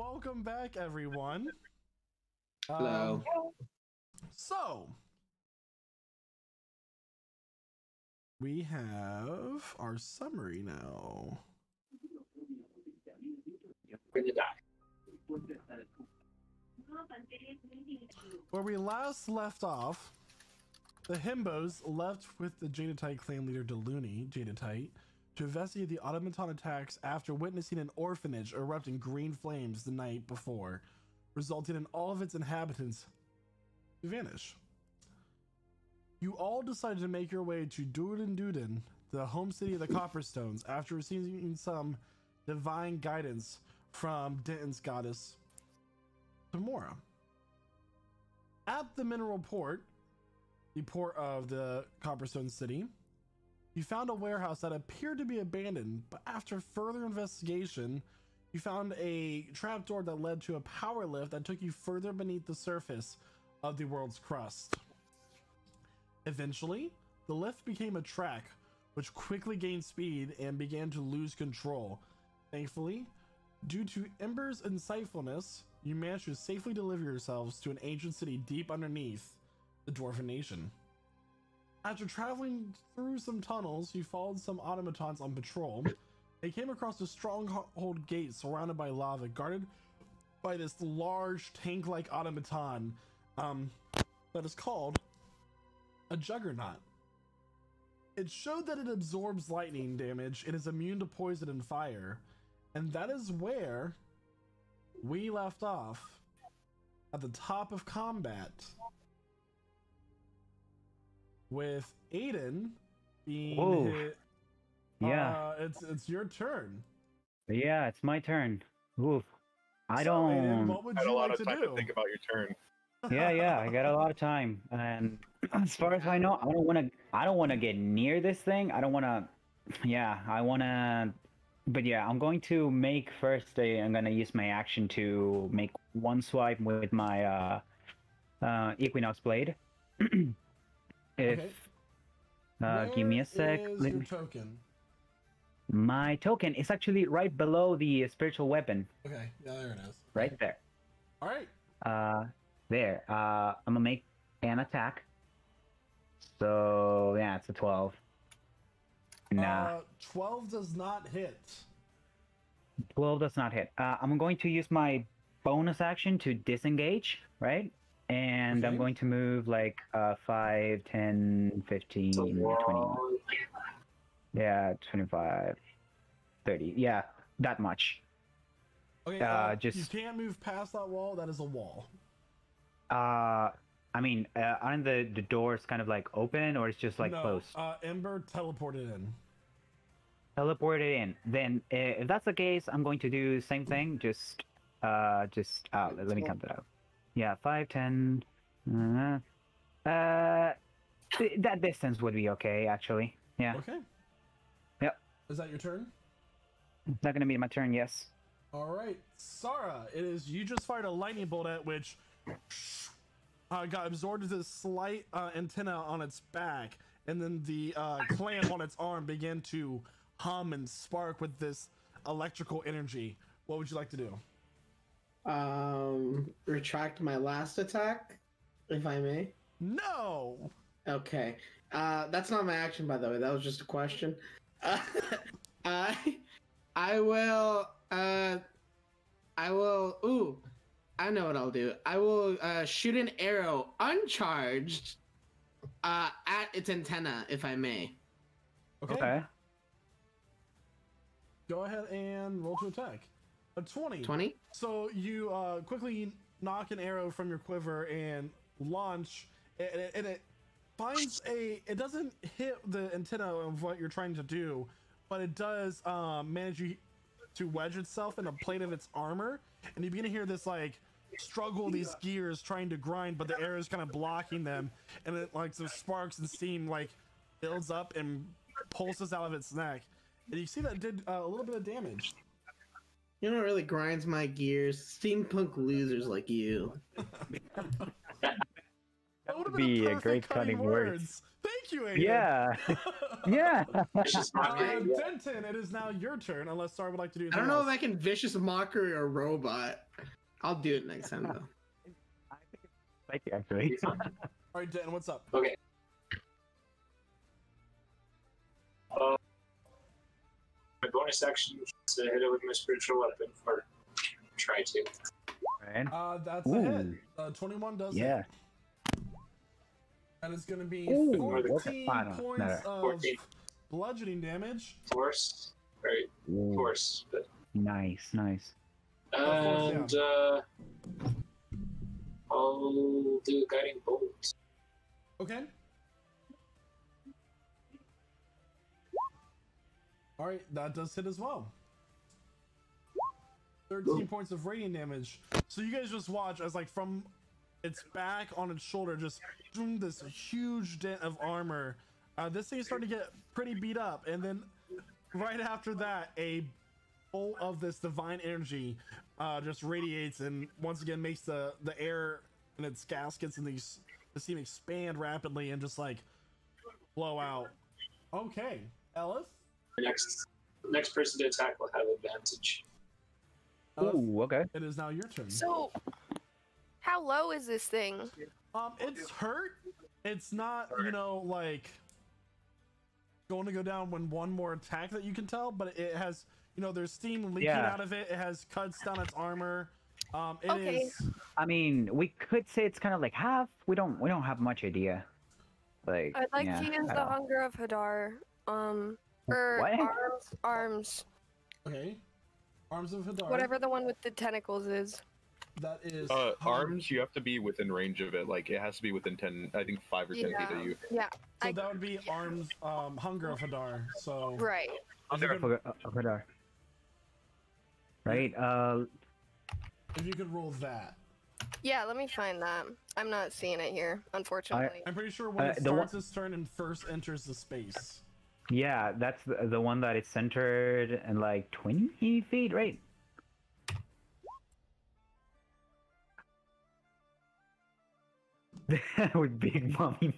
welcome back, everyone. Hello. So, we have our summary now. Bring it back. Where we last left off, the Himbos left with the Jadeite clan leader Deluni, Jadeite, to investigate the Automaton attacks after witnessing an orphanage erupt in green flames the night before, resulting in all of its inhabitants to vanish. You all decided to make your way to Duden, the home city of the Copperstones, after receiving some divine guidance from Denton's goddess, Tamora. At the mineral port, the port of the Copperstone city, you found a warehouse that appeared to be abandoned, but after further investigation, you found a trapdoor that led to a power lift that took you further beneath the surface of the world's crust. Eventually, the lift became a track, which quickly gained speed and began to lose control. Thankfully, due to Ember's insightfulness, you managed to safely deliver yourselves to an ancient city deep underneath the Dwarven Nation. After traveling through some tunnels, you followed some automatons on patrol. They came across a stronghold gate surrounded by lava, guarded by this large tank-like automaton that is called a Juggernaut. It showed that it absorbs lightning damage and is immune to poison and fire, and that is where we left off at the top of combat, with Aiden being hit. Yeah. It's your turn. Yeah, it's my turn. Oof. I So, don't. Aiden, what would you like to time do? to think about your turn. Yeah, I got a lot of time, and as far as I know, I don't wanna get near this thing. I don't wanna. Yeah, I wanna. But yeah, I'm going to make first. I'm gonna use my action to make one swipe with my Equinox blade. Okay. Give me a sec. Where is your token? My token is actually right below the spiritual weapon. Okay, yeah, there it is. Right there. All right. There. I'm gonna make an attack. So yeah, it's a 12. Nah. 12 does not hit. 12 does not hit. I'm going to use my bonus action to disengage, right? And I'm Okay. going to move like 5, 10, 15, 20. Yeah, 25, 30. Yeah, that much. Okay, just you can't move past that wall. That is a wall. I mean, aren't the doors kind of like open, or it's just like No, closed? Ember teleported in. Teleported in. Then, if that's the case, I'm going to do the same thing. Just let me count that out. Yeah, 5, 10. That distance would be okay, actually. Yeah. Okay. Yep. Is that your turn? It's not gonna be my turn. Yes. All right, Sarah. It is you. Just fired a lightning bolt at which got absorbed into this slight antenna on its back, and then the clamp on its arm began to hum and spark with this electrical energy. What would you like to do? Retract my last attack, if I may. No. Okay. That's not my action, by the way. That was just a question. I will. Ooh, I know what I'll do. I will shoot an arrow uncharged at its antenna, if I may. Okay. Go ahead and roll to attack. A 20. 20? So you quickly knock an arrow from your quiver and launch, and it finds it doesn't hit the antenna of what you're trying to do, but it does manage to wedge itself in a plate of its armor, and you begin to hear this like struggle, these gears trying to grind, but the arrow is kind of blocking them, and it like some sparks and steam like builds up and pulses out of its neck, and you see that it did a little bit of damage. You know what really grinds my gears? Steampunk losers like you. That would have Be been a great cutting words. Thank you, Aiden. Yeah. Yeah. Vicious mockery. Yeah. Denton, it is now your turn, unless Star would like to do I don't anything know if else. I can vicious mockery or robot. I'll do it next time though. I think it's like actually. All right, Denton, what's up? Okay. My bonus action is to hit it with my spiritual weapon, or try to. Right. That's a Ooh. hit. 21 does Yeah. hit. That is going to be Ooh, 14 I don't points matter. of 14. bludgeoning damage. Force. Right. Ooh, Force. But, nice, nice. and I'll do guiding bolt. Okay. All right, that does hit as well. 13 points of radiant damage. So you guys just watch as, like, from its back on its shoulder, just doing this huge dent of armor. This thing is starting to get pretty beat up, and then right after that, a bolt of this divine energy just radiates and once again makes the air in its gaskets and these seem expand rapidly and just like blow out. Okay, Elif. The next person to attack will have advantage. Elif, Ooh, okay. it is now your turn. So, how low is this thing? It's hurt. It's not, you know, like going to go down when one more attack that you can tell, but it has, you know, there's steam leaking out of it. It has cuts down its armor. It is. I mean, we could say it's kind of like half. We don't have much idea. Like, I'd like yeah, to use I the don't know. Hunger of Hadar. Or What? arms. Okay. Arms of Hadar. Whatever the one with the tentacles is. That is. Arms, you have to be within range of it. Like, it has to be within 10, I think 5 or 10 feet of you. Yeah. So that would be arms, Hunger of Hadar. So. Right. Hunger of Hadar. Right. If you could roll that. Yeah, let me find that. I'm not seeing it here, unfortunately. I'm pretty sure when it starts its turn and first enters the space. Yeah, that's the one that is centered in like 20 feet, right? With Big Mommy.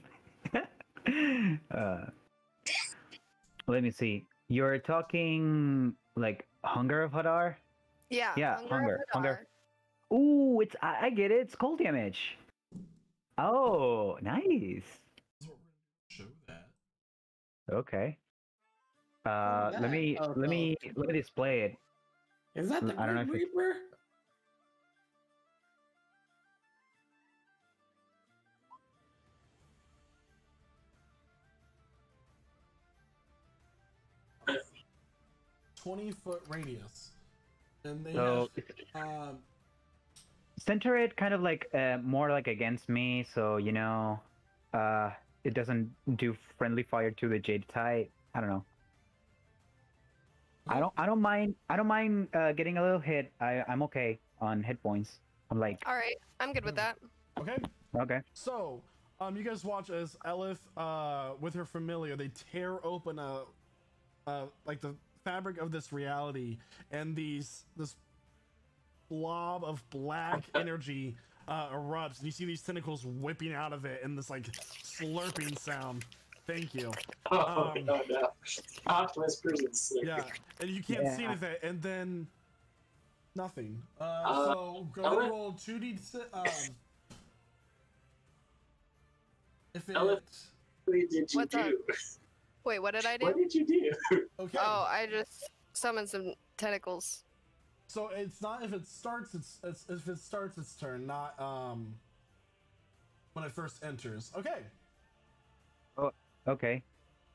Let me see. You're talking like Hunger of Hadar? Yeah. Yeah, of Hunger. Hadar. Ooh, I get it. It's cold damage. Oh, nice. Show that. Okay. Let me display it. Is that the I don't know Grim if it's- Reaper? A 20-foot radius, and they So have, center it kind of like more like against me, so you know, it doesn't do friendly fire to the jade type. I don't know. I don't mind getting a little hit. I'm okay on hit points. I'm like, All right, I'm good with that. okay. okay. So, you guys watch as Elif, with her familiar, they tear open like the fabric of this reality, and this blob of black energy erupts, and you see these tentacles whipping out of it, and this like slurping sound. Thank you. Oh, no. Optimus Prison Slurpee. Yeah, and you can't see Yeah. anything, and then nothing. So go and roll 2d. If it. Elif. What did you What's up? do? Wait, what did I do? What did you do? Okay. Oh, I just summoned some tentacles. So it's not if it starts it's if it starts its turn, not when it first enters. Okay. Okay.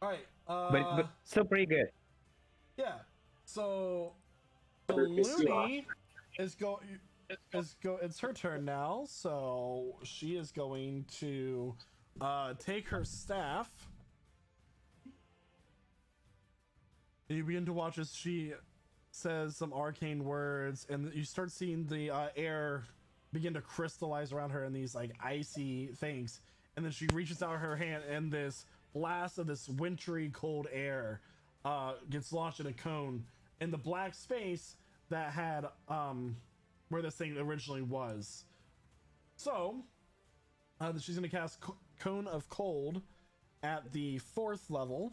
All right. But still pretty good. Yeah. So the Pissed you off. Looney it's her turn now, so she is going to take her staff. And you begin to watch as she says some arcane words, and you start seeing the air begin to crystallize around her in these like icy things. And then she reaches out her hand, and this blast of this wintry cold air gets launched in a cone in the black space that had where this thing originally was. So she's gonna cast Cone of Cold, at the 4th level.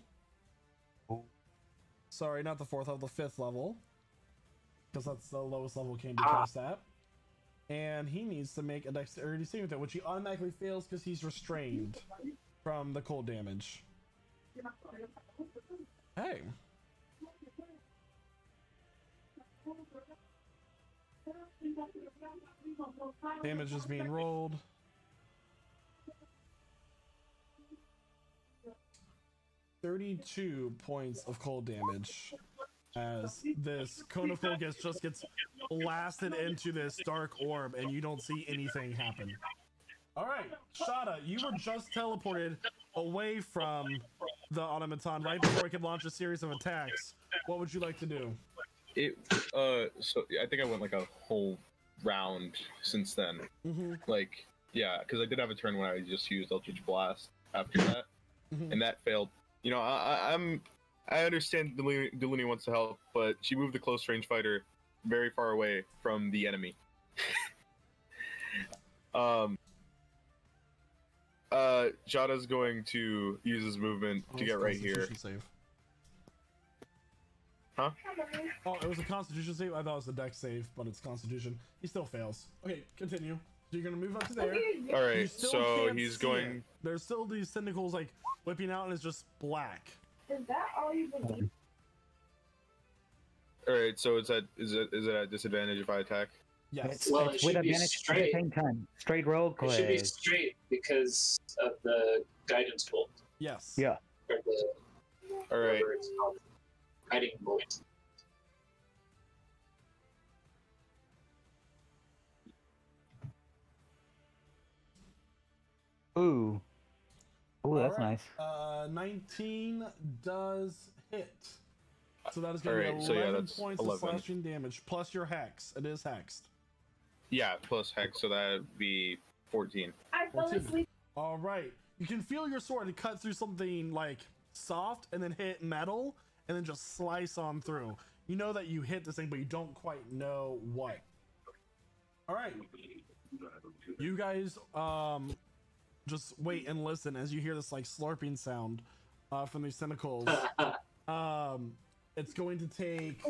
Sorry, not the 4th level, the 5th level. Because that's the lowest level can be cast at. And he needs to make a dexterity saving throw, which he automatically fails because he's restrained from the cold damage. Hey. Damage is being rolled. 32 points of cold damage as this cone of focus just gets blasted into this dark orb and you don't see anything happen. All right, Shada, you were just teleported away from the automaton right before it could launch a series of attacks. What would you like to do? So I think I went like a whole round since then. Like, yeah, because I did have a turn when I just used Eldritch Blast after that, and that failed. You know, I understand Deluni wants to help, but she moved the close range fighter very far away from the enemy. Jada's going to use his movement to get right here. Save. Huh? Oh, it was a Constitution save? I thought it was a Dex save, but it's Constitution. He still fails. Okay, continue. So you're gonna move up to there. Alright, so he's going... There's still these tentacles like whipping out and it's just black. Is that all you believe? Alright, so is it at disadvantage if I attack? Yes. It's Well, it with should be advantage at the straight. same time. Straight roll, It should be please. straight because of the guidance bolt. Yes. Yeah. Or the, Alright. whatever it's called. Guiding bolt. Ooh. Ooh, that's Alright. nice. 19 does hit. So that is going to Alright, be so 11 yeah, that's points 11. of slashing damage, plus your hex. It is hexed. Yeah, plus hex, so that'd be 14. I fell 14. asleep. Alright. You can feel your sword cut through something like soft and then hit metal and then just slice on through. You know that you hit this thing, but you don't quite know what. Alright. You guys just wait and listen as you hear this like slurping sound from these tentacles. It's going to take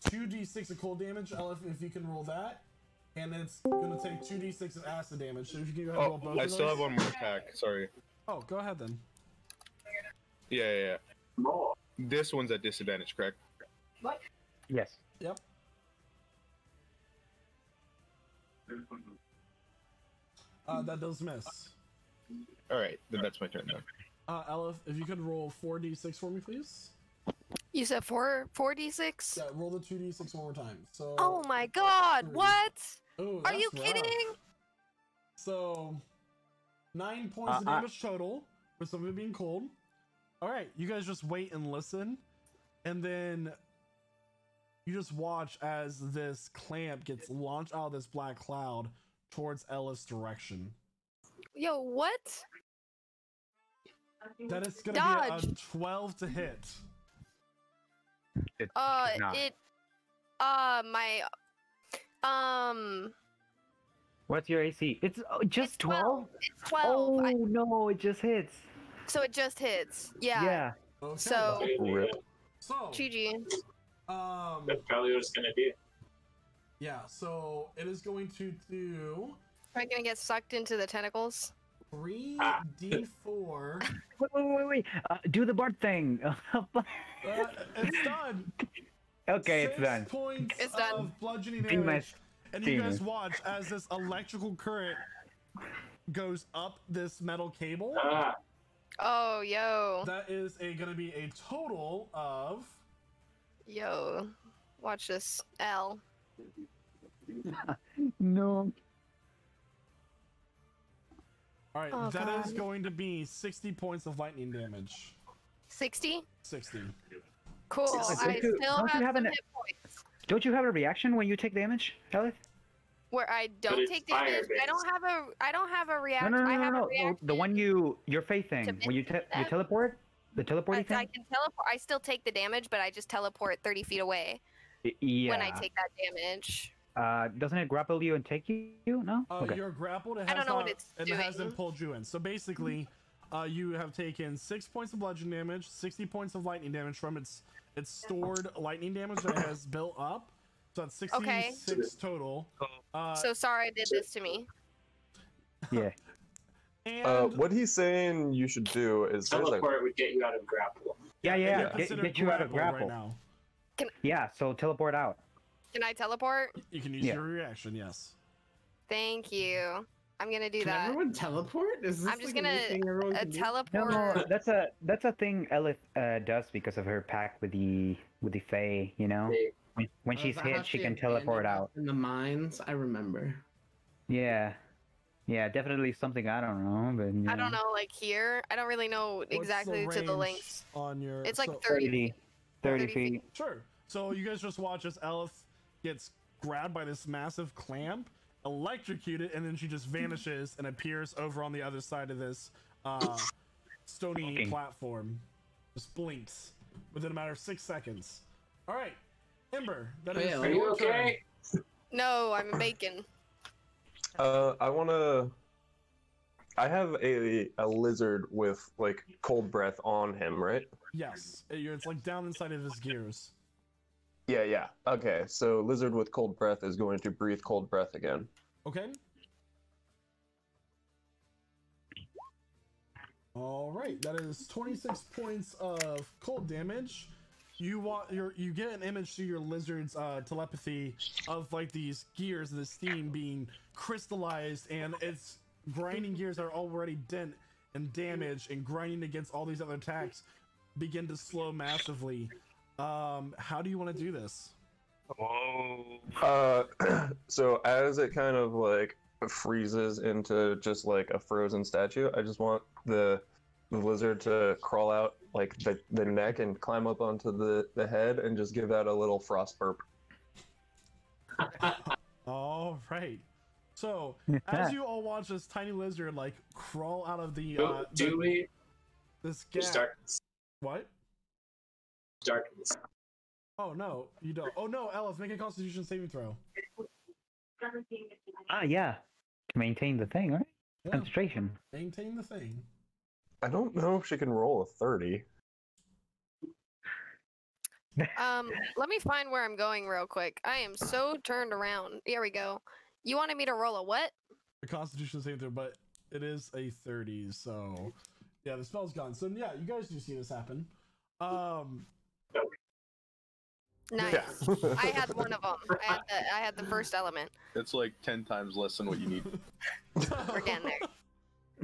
2d6 of cold damage, Elif, if you can roll that. And it's going to take 2d6 of acid damage. So if you can go ahead and roll both I of still those. have one more attack, sorry. Oh, go ahead then. Yeah. This one's at disadvantage, correct? What? Yes. Yep. That does miss. Alright, then that's my turn then. Elif, if you could roll 4d6 for me, please. You said 4d6? Yeah, roll the 2d6 one more time. So. Oh my god, 3. what? Ooh, Are you that's rough. kidding? So, 9 points of damage total, with some of it being cold. Alright, you guys just wait and listen, and then you just watch as this clamp gets launched out of this black cloud towards Ellis' direction. Yo, what? That is gonna Dodge. be a 12 to hit. It's not. What's your AC? It's just It's 12. 12? It's 12. Oh, no, it just hits. So it just hits. Yeah. Yeah. Okay. So, Rip. So, GG. That's probably what it's gonna do. yeah, so it is going to do Am I gonna get sucked into the tentacles? 3d4. Wait. Do the Bart thing. It's done. Okay, 6 it's done. points It's done. of bludgeoning Be damage. nice. And Be you guys nice. watch as this electrical current goes up this metal cable. Oh, yo. That is going to be a total of Yo. Watch this. L. No. all right. Oh, That is God. going to be 60 points of lightning damage. 60? 60. Cool. Don't I you- still don't you have have some an- hit points. Don't you have a reaction when you take damage, Elif? Where I don't it's take damage. fire-based. I don't have a No, reaction. no, I have a no. reaction. The one your faith thing. to When you mitigate that. teleport? The teleporting I thing? can teleport. I still take the damage, but I just teleport 30 feet away Yeah. when I take that damage. Doesn't it grapple you and take you? No? Okay. You're grappled. It I has don't know what not- it's and it doing. hasn't pulled you in. So basically, You have taken 6 points of bludgeon damage, 60 points of lightning damage from its stored lightning damage that it has built up. So that's 66 total. So sorry I did this to me. Yeah. And what he's saying you should do is there's a, Teleport would get you out of grapple. Yeah. consider Get you out of grappled grapple. right now. Yeah, so teleport out. Can I teleport? You can use your reaction, yes. Thank you. I'm gonna do Can that. everyone teleport? Is this I'm just like a new gonna thing everyone can do? teleport. No, that's a thing Elith does because of her pact with the Fae, you know? When she's Is that how hit, she can teleport abandoned out. in the mines. I remember. Yeah. Yeah, definitely something I don't know, but yeah. I don't know, like here. I don't really know exactly to the range lengths. on your? It's like so- 30. 30 feet. Sure. So you guys just watch as Elif gets grabbed by this massive clamp, electrocuted, and then she just vanishes and appears over on the other side of this stony platform. Just blinks within a matter of 6 seconds. All right, Ember. That is Are you your turn. okay? No, I'm bacon. I have a lizard with like cold breath on him, right? Yes, it's like down inside of his gears. Yeah. Okay, so lizard with cold breath is going to breathe cold breath again. Okay. All right, that is 26 points of cold damage. You get an image through your lizard's telepathy of like these gears and this steam being crystallized, and its grinding gears are already dent and damaged and grinding against all these other attacks begin to slow massively. How do you want to do this? So as it kind of like freezes into just like a frozen statue, I just want the lizard to crawl out like the neck and climb up onto the head and just give out a little frost burp. All right. So as you all watch this tiny lizard like crawl out of the Do we? this There's gap. darkness. What? Darkness. Oh no, you don't. Oh no, Elif, make a Constitution saving throw. Yeah. To maintain the thing, right? Yeah. Concentration. Maintain the thing. I don't know if she can roll a 30. Let me find where I'm going real quick. I am so turned around. Here we go. You wanted me to roll a what? A Constitution saving throw, but it is a 30, so yeah, the spell's gone. So yeah, you guys do see this happen. Nice. Yeah. I had one of them. I had the first element. It's like 10 times less than what you need. We're getting there.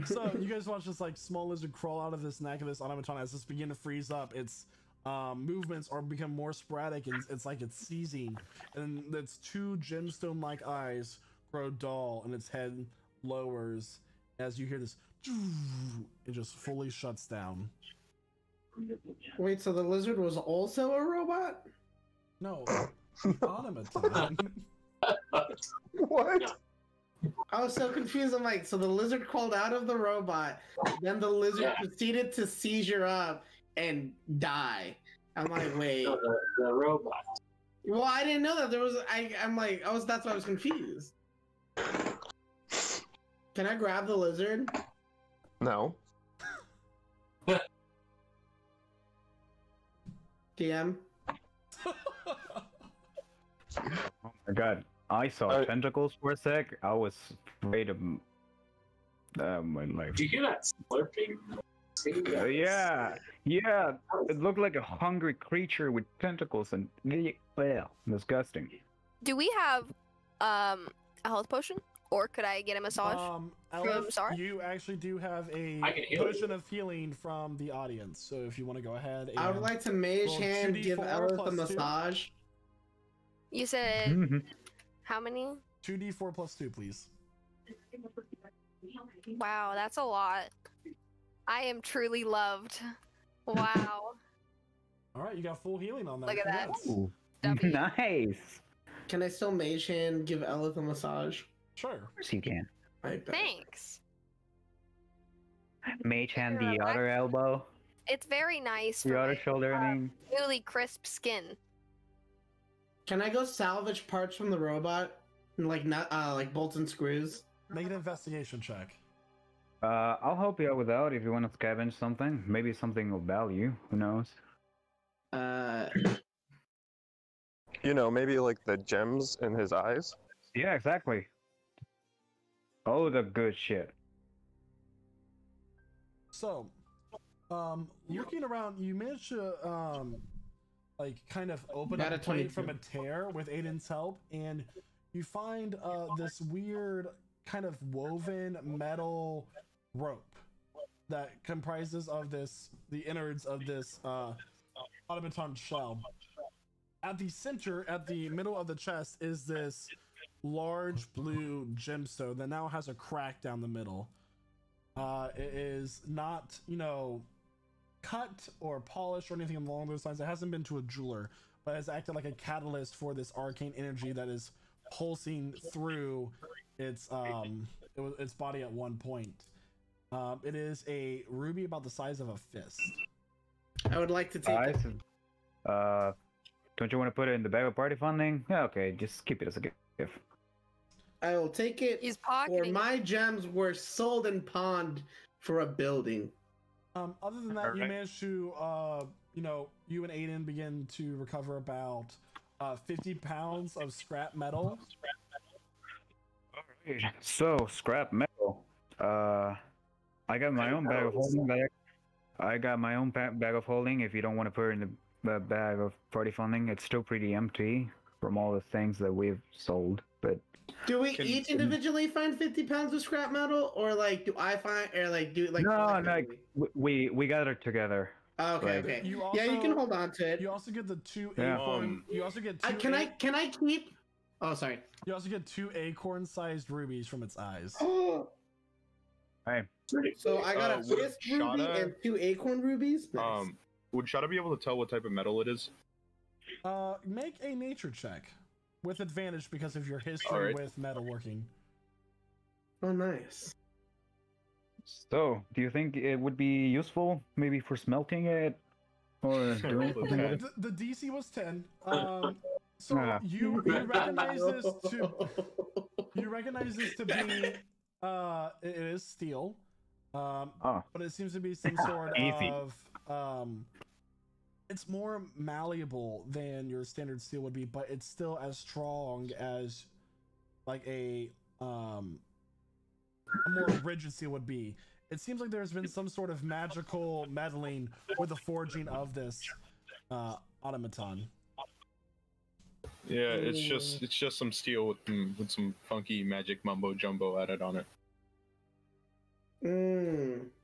So you guys watch this like small lizard crawl out of this neck of this automaton as this begin to freeze up. Its movements are become more sporadic, and it's like it's seizing, and its two gemstone-like eyes grow dull, and its head lowers as you hear this. It just fully shuts down. Wait, so the lizard was also a robot? No, automaton. What? I was so confused. I'm like, so the lizard crawled out of the robot, then the lizard proceeded to seizure up and die. I'm like, wait. No, the robot. Well, I didn't know that there was. That's why I was confused. Can I grab the lizard? No. DM. Oh my god. I saw tentacles for a sec. I was afraid of my life. Do you hear that slurping? Yeah. It looked like a hungry creature with tentacles and well, disgusting. Do we have a health potion? Or could I get a massage? Elif, sorry? you actually do have a I can heal potion you. of healing from the audience. So if you want to go ahead and I would like to mage roll hand 2d4 give Ellis plus a 2. massage. You said Mhm. how many? 2d4 plus 2, please. Wow, that's a lot. I am truly loved. Wow. All right, you got full healing on that. Look at that. Congrats. Ooh. W. Nice. Can I still mage hand give Ellis a massage? Sure. Of course you can. I bet. Thanks. Mage hand the Relax. other elbow, It's very nice the for other my shoulder. I mean, newly crisp skin. Can I go salvage parts from the robot? And like not like bolts and screws? Make an investigation check. I'll help you out with that if you want to scavenge something. Maybe something of value. Who knows? You know, maybe like the gems in his eyes. Yeah, exactly. Oh, the good shit. So, looking around, you managed to like kind of open Got up a a plate 22. from a tear with Aiden's help, and you find this weird kind of woven metal rope that comprises of the innards of this automaton shell. At the center, at the middle of the chest, is this large blue gemstone that now has a crack down the middle. It is not, cut or polished or anything along those lines. It hasn't been to a jeweler, but has acted like a catalyst for this arcane energy that is pulsing through its body at one point. It is a ruby about the size of a fist. I would like to take it. Don't you want to put it in the bag of party funding? Yeah, okay, just keep it as a gift. I will take it. He's For pocketing. my gems were sold and pawned for a building. Other than that, you managed to, you and Aiden begin to recover about 50 pounds of scrap metal. Alright, so scrap metal. I got my own bag of holding. I got my own bag of holding. If you don't want to put it in the bag of party funding, it's still pretty empty from all the things that we've sold. But Do we each individually find 50 pounds of scrap metal, or like do I find, or like do like? no, like we got it together. Oh, okay, Like, okay. You also, Yeah, you can hold on to it. You also get the two Yeah. acorn. You also get two. Can I keep? Oh, sorry. You also get 2 acorn-sized rubies from its eyes. Hey, So I got a would fist ruby Shada- and 2 acorn rubies. Nice. Would Shada be able to tell what type of metal it is? Make a nature check with advantage because of your history Alright. with metalworking. Oh, nice. so do you think it would be useful, maybe for smelting it, or doing something with it? The DC was 10. So Ah. you recognize this to be it is steel. But it seems to be some sort Easy. of it's more malleable than your standard steel would be, but it's still as strong as like a more rigid steel would be. It seems like there's been some sort of magical meddling with the forging of this automaton. Yeah, it's just some steel with some funky magic mumbo jumbo added on it.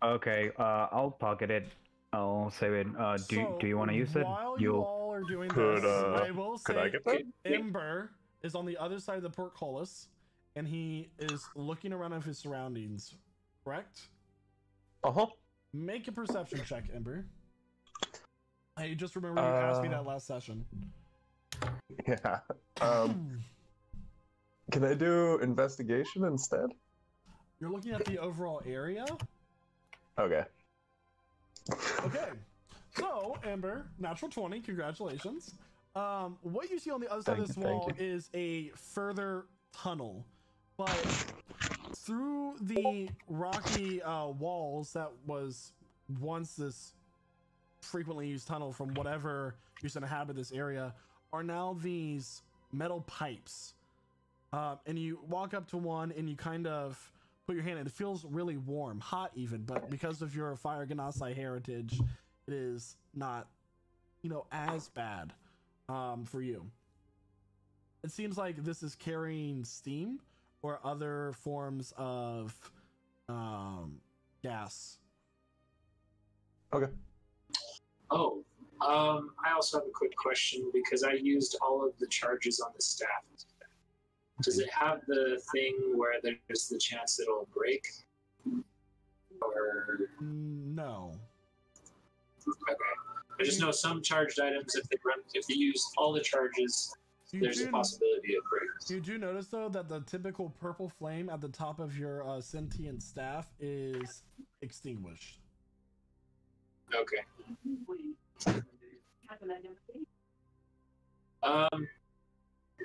Okay, I'll pocket it. I'll save it. Do you want to use it? While you all are doing Could, this, I will say could I get that? Ember is on the other side of the portcullis, and he is looking around of his surroundings. Correct? Uh-huh. Make a perception check, Ember. I just remember you asked me that last session. Yeah. Can I do investigation instead? You're looking at the overall area? Okay. Okay. So, Ember, natural 20, congratulations. What you see on the other side of this wall is a further tunnel. But through the rocky walls that was once this frequently used tunnel from whatever used to inhabit this area are now these metal pipes. And you walk up to one and you kind of put your hand in. It feels really warm, hot even, but because of your Fire Ganasai heritage, it is not, as bad for you. It seems like this is carrying steam or other forms of gas. Okay. Oh, I also have a quick question because I used all of the charges on the staff. Does it have the thing where there's the chance it'll break? Or no? Okay. I just know some charged items, if they use all the charges, there's a possibility it breaks. You do notice though that the typical purple flame at the top of your sentient staff is extinguished. Okay.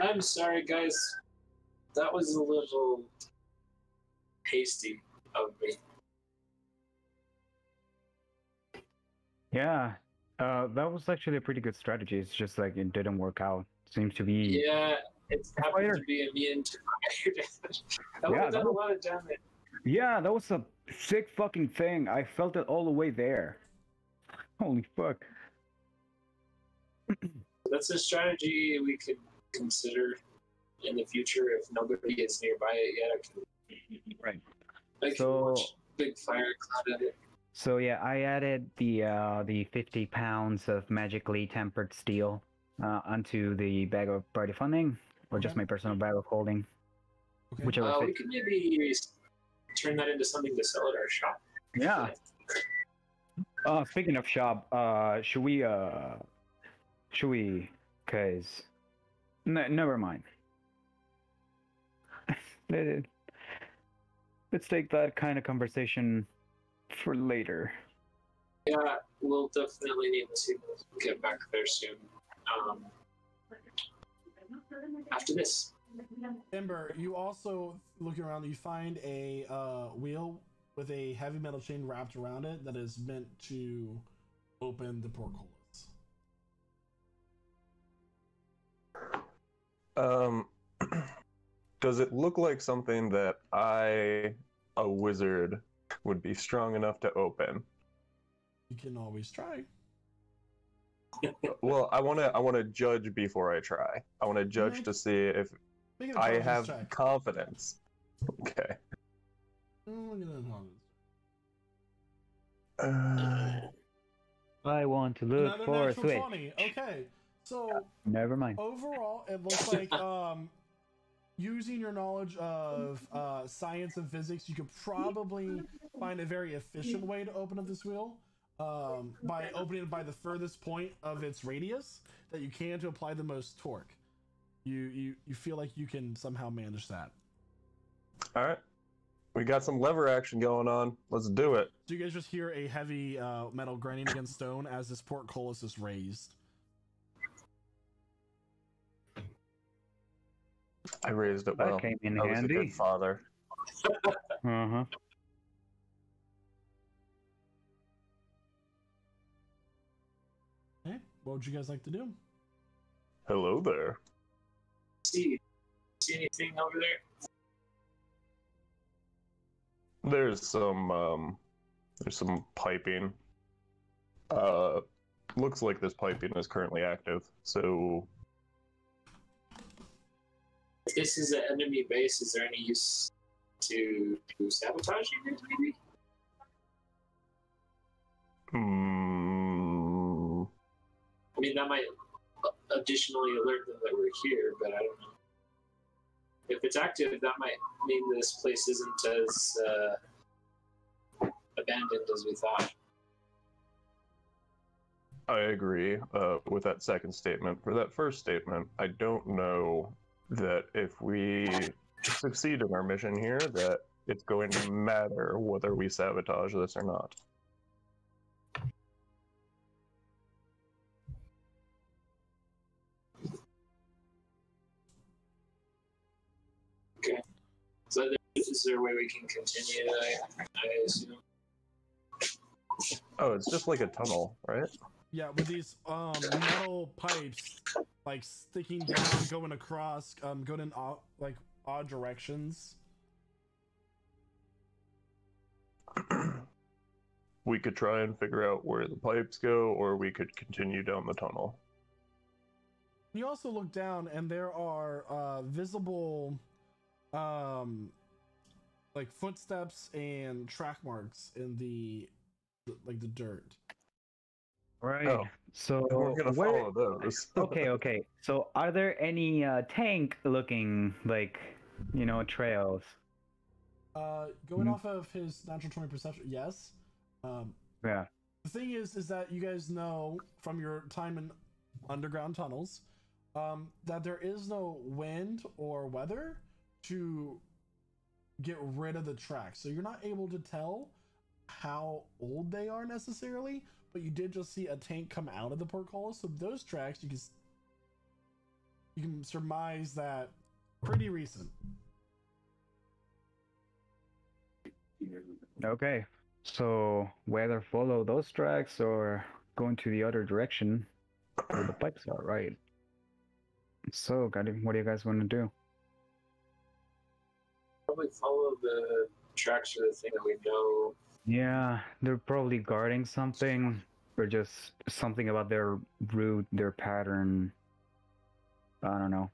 I'm sorry, guys. That was a little hasty of me. Yeah, that was actually a pretty good strategy. It's just like it didn't work out. Seems to be. Yeah, it's happened Fire. to be immune to fire damage. That would Yeah, have done that a lot of damage. Yeah, that was a sick fucking thing. I felt it all the way there. Holy fuck. That's a strategy we could consider in the future if nobody is nearby it yet. Right. I can So- watch big fire cloud at it. So yeah, I added the 50 pounds of magically tempered steel onto the bag of party funding, or just Okay. my personal bag of holding, Okay. whichever We fits. could maybe turn that into something to sell at our shop. Yeah. Speaking of shop, should we? Cause, never mind. Let's take that kind of conversation for later. Yeah, we'll definitely need to get back there soon. After this. Ember, you also looking around. You find a wheel with a heavy metal chain wrapped around it that is meant to open the portcullis. Does it look like something that I, a wizard, would be strong enough to open? You can always try. Well, I want to judge before I try. I want to judge Mhm. to see if Make an I intelligence have check. confidence. Okay. Look at that intelligence. I want to look Another for a natural switch. 20. Okay, so Never mind. overall, it looks like using your knowledge of science and physics, you could probably find a very efficient way to open up this wheel by opening it by the furthest point of its radius that you can to apply the most torque. You feel like you can somehow manage that. All right. We got some lever action going on. Let's do it. So you guys just hear a heavy metal grinding against stone as this portcullis is raised. I raised it That well. came in I was a handy. good father. Uh-huh. Okay, what would you guys like to do? Hello there. See anything over there? There's some piping. Looks like this piping is currently active. So If this is an enemy base, is there any use to sabotaging it, maybe? I mean, that might additionally alert them that we're here, but I don't know. If it's active, that might mean this place isn't as abandoned as we thought. I agree with that second statement. For that first statement, I don't know that if we succeed in our mission here, that it's going to matter whether we sabotage this or not. Okay. So is there a way we can continue? I assume. Oh, it's just like a tunnel, right? Yeah, with these metal pipes like sticking down, going across, going in like odd directions. We could try and figure out where the pipes go, or we could continue down the tunnel. You also look down, and there are visible, like footsteps and track marks in the dirt. Right. Oh. So We're gonna where- follow those. okay. So are there any tank-looking trails? Going off of his natural 20 perception, yes. Yeah. The thing is that you guys know from your time in underground tunnels, that there is no wind or weather to get rid of the tracks. So you're not able to tell how old they are necessarily, but you did just see a tank come out of the portcullis. So those tracks, you can surmise that pretty recent. Okay. So whether follow those tracks or going to the other direction where the pipes are, right? So, what do you guys want to do? Probably follow the tracks of the thing that we know. Yeah, they're probably guarding something, or just something about their route, their pattern. I don't know.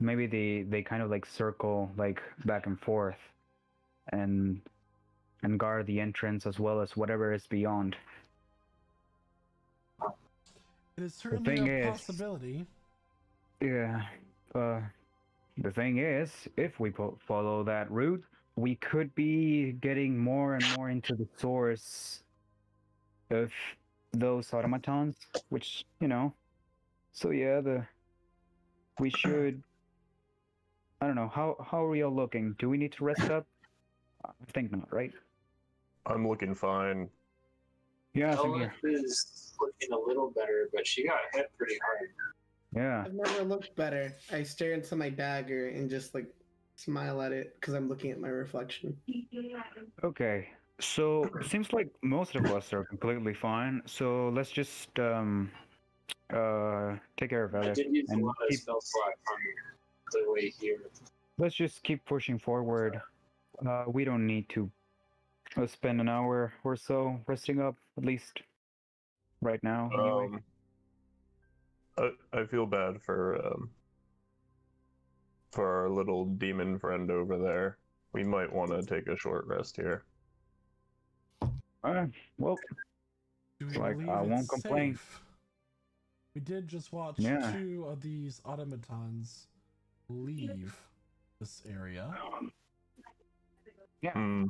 Maybe they kind of like circle like back and forth, and guard the entrance as well as whatever is beyond. It is certainly thing a is- possibility. Yeah. The thing is, if we follow that route, we could be getting more and more into the source of those automatons, which, you know. So yeah, we should. I don't know. How are we all looking? Do we need to rest up? I think not, right? I'm looking fine. Yeah, same Ella here. is looking a little better, but she got hit pretty hard. Yeah. I've never looked better. I stare into my dagger and just like smile at it because I'm looking at my reflection. Okay. So seems like most of us are completely fine. So let's just take care of I it, did use a and lot of spell slot on the way here. let's just keep pushing forward. We don't need to spend an hour or so resting up, at least right now. Anyway. I feel bad for our little demon friend over there. We might want to take a short rest here. Well, Do we like, believe I it's won't complain. safe? We did just watch Yeah. 2 of these automatons leave this area. Yeah.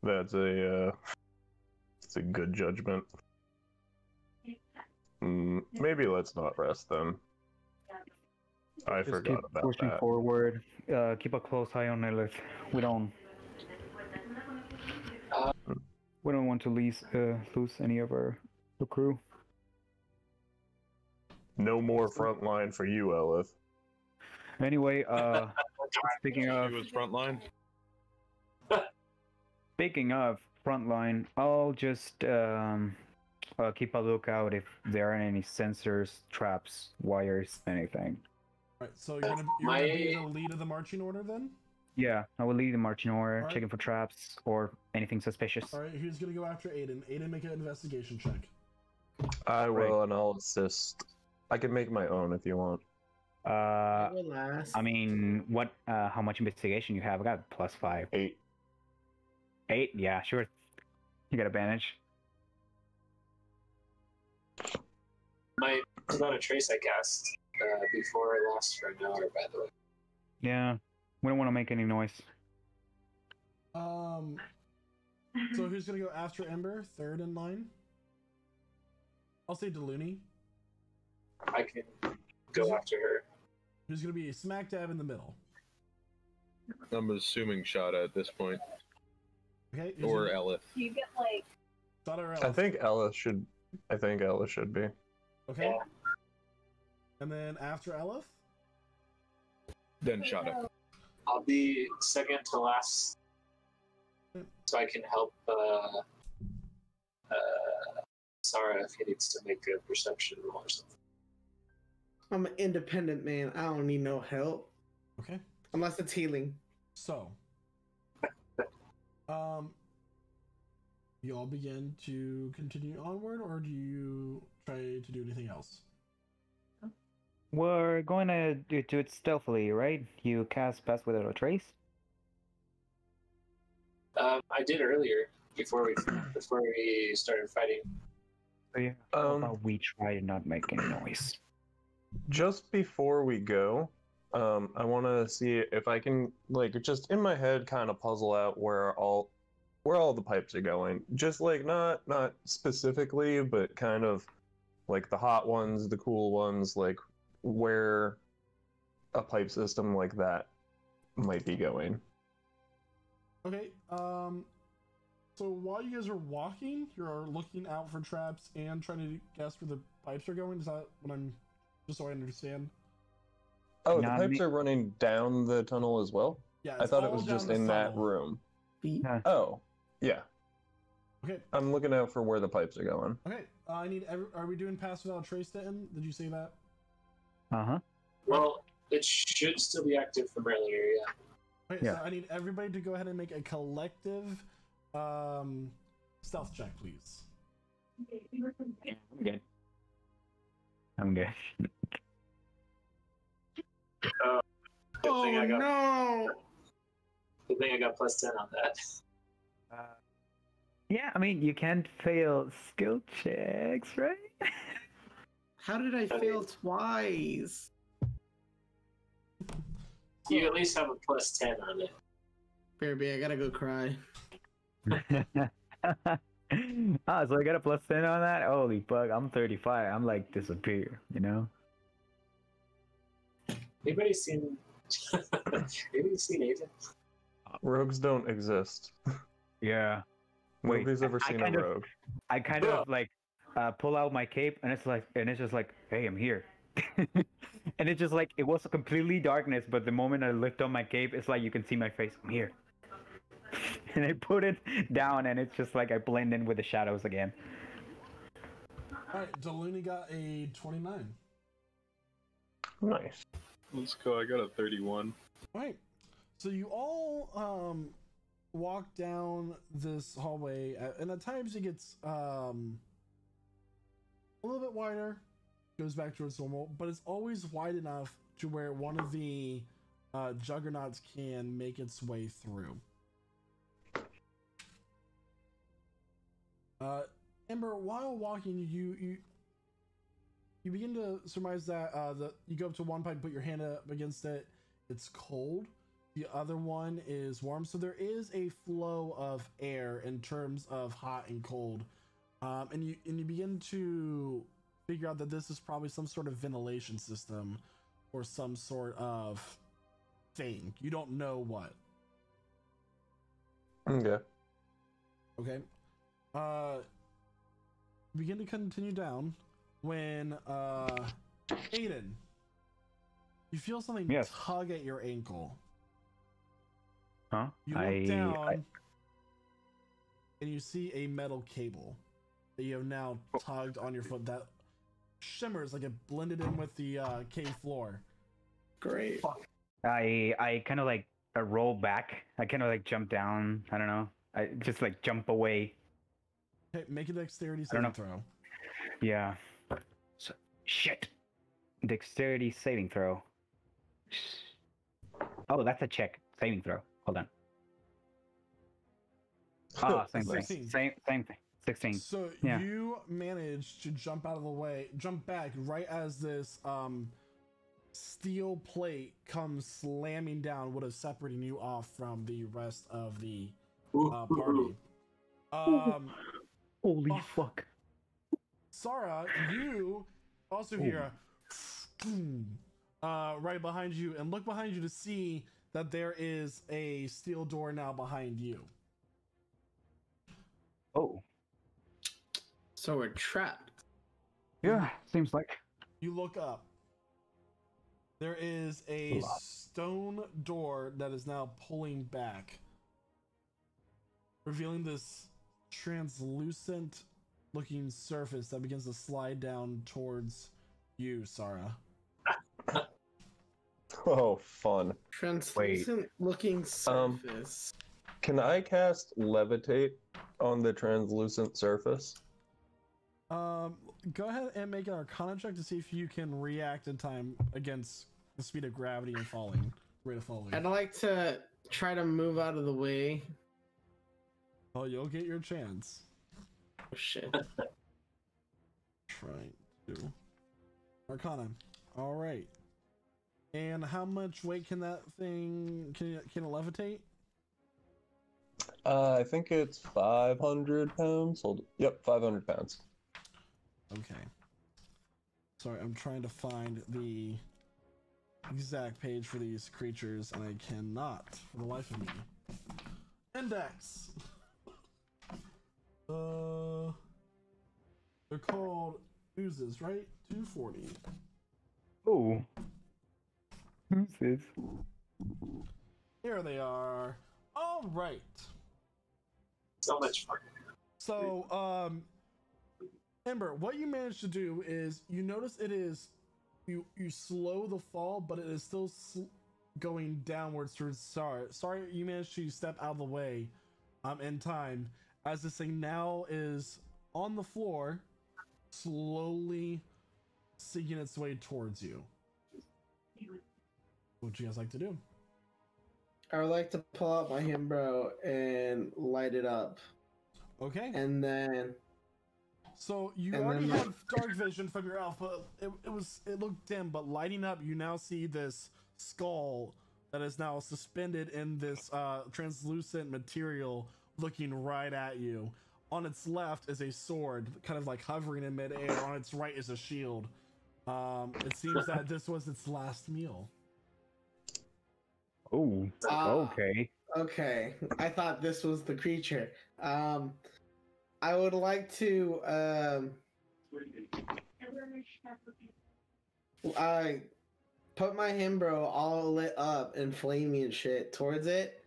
That's it's a good judgment. Maybe let's not rest then. I Just forgot keep about pushing that. forward. Keep a close eye on Lilith. We don't want to lose any of the crew. No more front line for you, Elith. Anyway, speaking of She was frontline. frontline, I'll just keep a lookout if there are any sensors, traps, wires, anything. Alright, so you're gonna be the lead of the marching order then? Yeah, I will lead the marching order, Alright. checking for traps or anything suspicious. Alright, who's gonna go after Aiden? Aiden, make an investigation check. I Right. will, and I'll assist. I can make my own if you want. I will last. I mean, what? How much investigation you have? I got +5. 8. 8? Yeah, sure. You got advantage. My amount of trace I cast before I lost for an hour, by the way. Yeah, we don't want to make any noise. So who's gonna go after Ember? Third in line? I'll say Deluni. I can go after her. Who's gonna be smack dab in the middle? I'm assuming Shada at this point, Okay. or Elith. You get like Shada or I Ellis? think Ellis should be. Okay. Yeah. And then after Elif? Then Shada. I'll be second to last, so I can help Sarah if he needs to make a perception roll or something. I'm an independent man. I don't need no help. Okay. Unless it's healing. So, you all begin to continue onward, or do you try to do anything else? We're going to do it stealthily, right? You cast Pass Without a Trace? I did earlier before we started fighting. So yeah. How about we try to not make any noise? Just before we go, I want to see if I can, like, just in my head, kind of puzzle out where all the pipes are going. Just like not specifically, but kind of like the hot ones, the cool ones, like where a pipe system like that might be going. Okay. So while you guys are walking, you're looking out for traps and trying to guess where the pipes are going. Is that what I'm? Just so I understand. Oh, the Not pipes me- are running down the tunnel as well? Yeah. I it's thought it all was down just the in that tunnel. room. Yeah. Oh, yeah. Okay. I'm looking out for where the pipes are going. Okay. I need. Are we doing pass without trace, Denton? Did you say that? Well, it should still be active from earlier, yeah. Okay. So I need everybody to go ahead and make a collective stealth check, please. I'm good. I'm good. Good thing I got, no! Good thing I got plus 10 on that. Yeah, I mean, you can't fail skill checks, right? How did I fail twice? You at least have a plus 10 on it. Baby, I gotta go cry. So I got a plus 10 on that? Holy fuck, I'm 35. I'm like disappear, you know? Anybody seen Aiden? Rogues don't exist. Yeah. Wait, Nobody's ever seen a rogue. I kind of like pull out my cape and it's just like, hey, I'm here. And it's just like, it was a completely darkness, but the moment I lift up my cape, it's like you can see my face. I'm here. And I put it down and it's just like I blend in with the shadows again. Alright, Deluni got a 29. Nice. Let's go. I got a 31. Alright. So you all walk down this hallway, and at times it gets a little bit wider, goes back towards normal, but it's always wide enough to where one of the juggernauts can make its way through. Ember, while walking, you begin to surmise that you go up to one pipe, put your hand up against it, it's cold. The other one is warm, so there is a flow of air in terms of hot and cold, and you begin to figure out that this is probably some sort of ventilation system or some sort of thing. You don't know what. Okay. Okay. Begin to continue down when Aiden, you feel something tug at your ankle. Huh? You look down and you see a metal cable that you have now tugged on your foot that shimmers like it blended in with the cave floor. Great. I kind of like roll back. I kind of like jump down. I don't know. I just like jump away. Okay, make a dexterity saving throw. Yeah. So, shit. Dexterity saving throw. Oh, that's a check. Saving throw. Hold on. Same thing. Same thing. 16. So you managed to jump back right as this steel plate comes slamming down, would have separating you off from the rest of the party. Holy fuck. Sarah, you also hear right behind you, and look behind you to see that there is a steel door now behind you. Oh. So we're trapped. Yeah, seems like. You look up. There is a stone door that is now pulling back, revealing this translucent looking surface that begins to slide down towards you, Sarah. Oh, fun. Translucent looking surface. Can I cast levitate on the translucent surface? Go ahead and make an Arcana check to see if you can react in time against the speed of gravity and falling. Rate of falling. I'd like to try to move out of the way. Oh, you'll get your chance. Oh shit. Trying to. Arcana. All right. And how much weight can that thing can it levitate? I think it's 500 pounds. Yep, 500 pounds. Okay. Sorry, I'm trying to find the exact page for these creatures, and I cannot for the life of me. Index. They're called oozes, right? 240. Oh. Oozes. Here they are. All right. So much fun. So, Ember, what you managed to do is you notice it is you slow the fall, but it is still going downwards towards Sorry. Sorry, you managed to step out of the way, in time as this thing now is on the floor, slowly sinking its way towards you. What would you guys like to do? I would like to pull out my Himbro and light it up. Okay. And then. So you already have dark vision from your elf, but it looked dim. But lighting up, you now see this skull that is now suspended in this translucent material, looking right at you. On its left is a sword, kind of like hovering in midair. On its right is a shield. It seems that this was its last meal. Oh, okay. Okay, I thought this was the creature. I would like to I put my Himbro all lit up and flamey and shit towards it,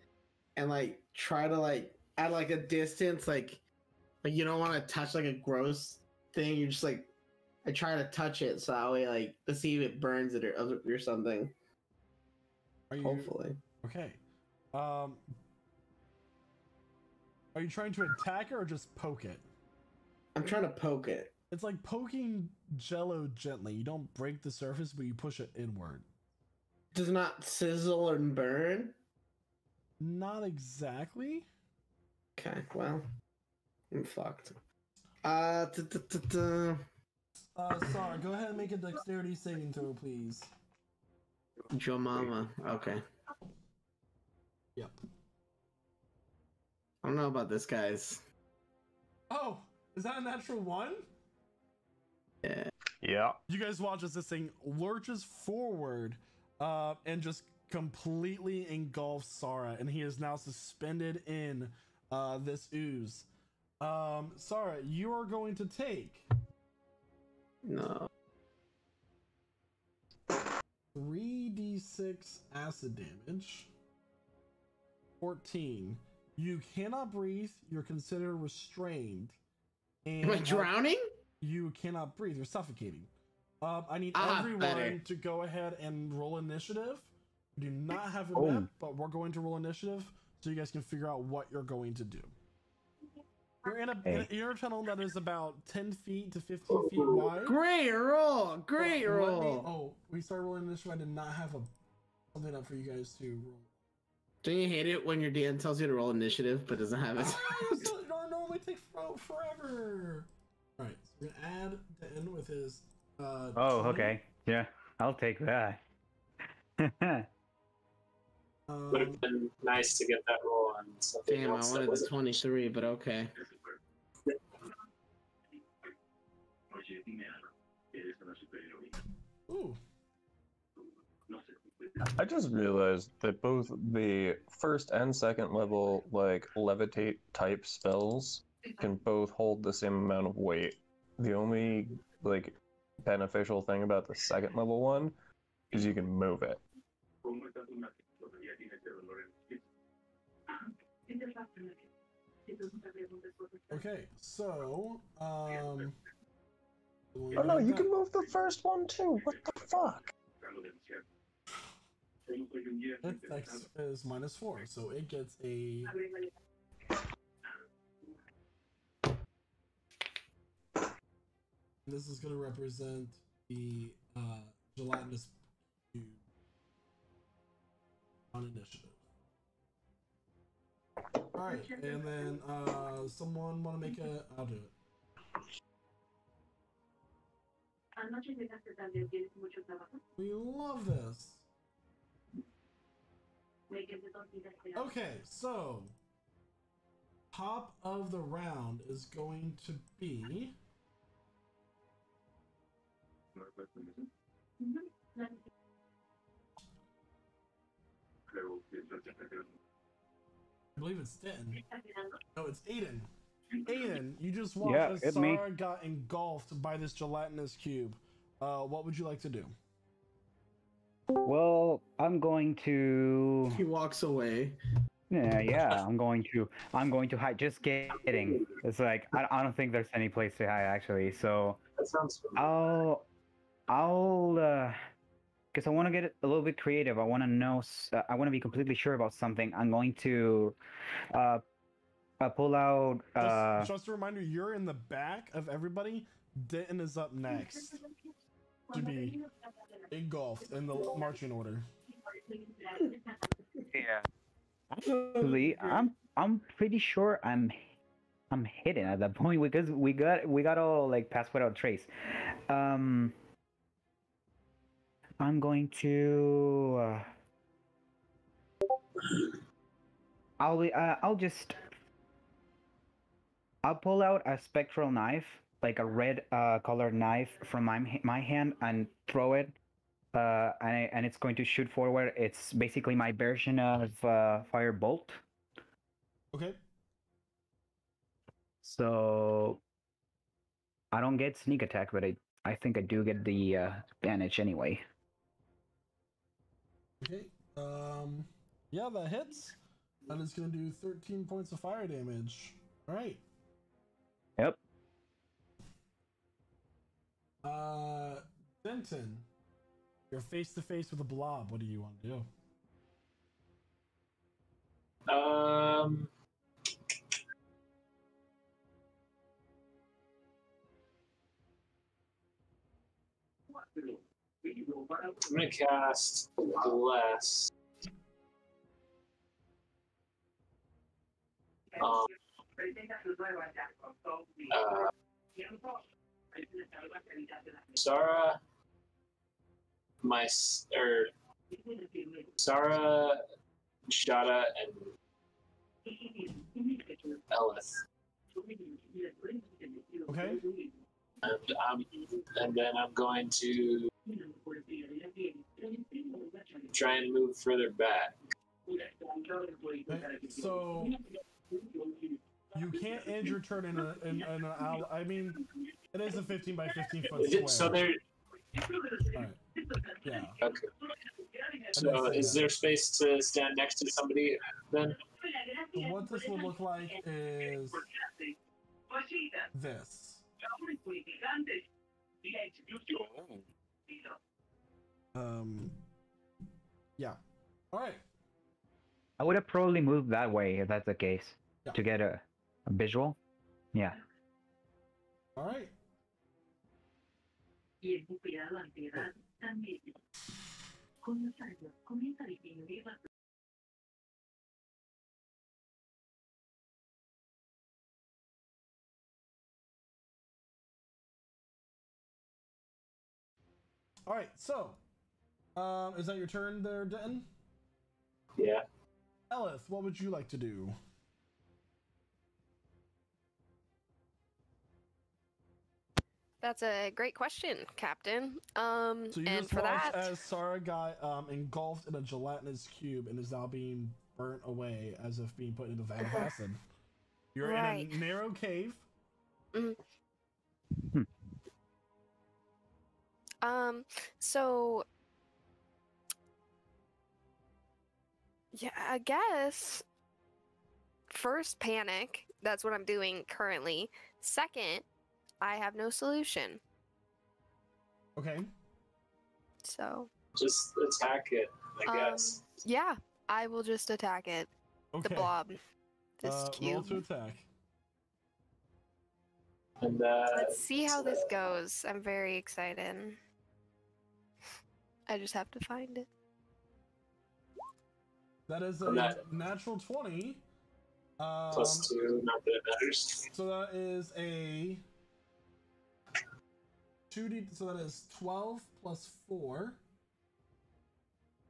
and like try to like at like a distance, like you don't want to touch like a gross thing. You're just like I try to touch it so that way like to see if it burns it or something. Hopefully. Okay. Are you trying to attack it or just poke it? I'm trying to poke it. It's like poking jello gently. You don't break the surface, but you push it inward. Does not sizzle and burn? Not exactly. Okay, well, I'm fucked. Sorry, go ahead and make a dexterity saving throw, please. Joe Mama. Okay. Yep. I don't know about this, guys. Oh, is that a natural one? Yeah. Yeah. You guys watch as this thing lurches forward and just completely engulfs Sara, and he is now suspended in this ooze. Sara, you are going to take... No. 3d6 acid damage. 14. You cannot breathe. You're considered restrained. And am I drowning? You cannot breathe. You're suffocating. I need everyone better. to go ahead and roll initiative. We do not have a map, but we're going to roll initiative so you guys can figure out what you're going to do. You're in a tunnel that is about 10 feet to 15 feet wide. Great roll! Great roll! We started rolling initiative. I did not have something up for you guys to roll. Don't you hate it when your DM tells you to roll initiative but doesn't have it? So it normally takes forever. Alright, so we're gonna add Den with his 20. Okay. Yeah, I'll take that. Would have been nice to get that roll on something Damn, I else. wanted the 23, but okay. Ooh. I just realized that both the first and second level, like, levitate type spells can both hold the same amount of weight. The only, like, beneficial thing about the second level one is you can move it. Okay, so, Oh no, you can move the first one too. What the fuck? its dex is -4, so it gets a... This is going to represent the gelatinous cube on initiative. Alright, and then someone want to make a... I'll do it. We love this. Okay, so top of the round is going to be I believe it's Denton. No, it's Aiden. Aiden, you just watched as Sara got engulfed by this gelatinous cube. What would you like to do? Well, I'm going to... He walks away. Yeah, I'm going to hide. Just kidding. It's like I don't think there's any place to hide actually. So That sounds familiar. I'll because I want to get a little bit creative. I want to know. I want to be completely sure about something. I'm going to uh, pull out. Just a reminder, you're in the back of everybody. Denton is up next to be engulfed in the marching order. Yeah. Actually, I'm pretty sure I'm hidden at that point because we got all like pass without trace. I'm going to. I'll pull out a spectral knife, like a red colored knife from my hand, and throw it. And it's going to shoot forward. It's basically my version of Firebolt. Okay. So I don't get sneak attack, but I think I do get the advantage anyway. Okay. Yeah, that hits. And it's going to do 13 points of fire damage. All right. Yep. Denton, you're face to face with a blob. What do you want to do? I'm gonna cast Bless. Sarah, Sarah, Shada, and Elith. Okay. And then I'm going to try and move further back. Okay, so you can't end your turn in an owl. I mean, it is a 15 by 15 foot square. So there. All right. Yeah. Okay. So is there space to stand next to somebody then? So what this would look like is this. Yeah. All right. I would have probably moved that way if that's the case to get a visual. Yeah. All right. All right. So, is that your turn there, Denton? Yeah. Elith, what would you like to do? That's a great question, Captain. So you and just for watched that, as Sarah got engulfed in a gelatinous cube and is now being burnt away as if being put into a vat of acid. You're Right. in a narrow cave. So yeah, I guess first panic. That's what I'm doing currently. Second, I have no solution. Okay. So just attack it, I guess. Yeah, I will just attack it. Okay. The blob. This Roll cube. to attack. And Let's see how this goes. I'm very excited. I just have to find it. That is a natural 20. Plus 2, not that it matters. So that is a 2d. So that is 12 plus 4.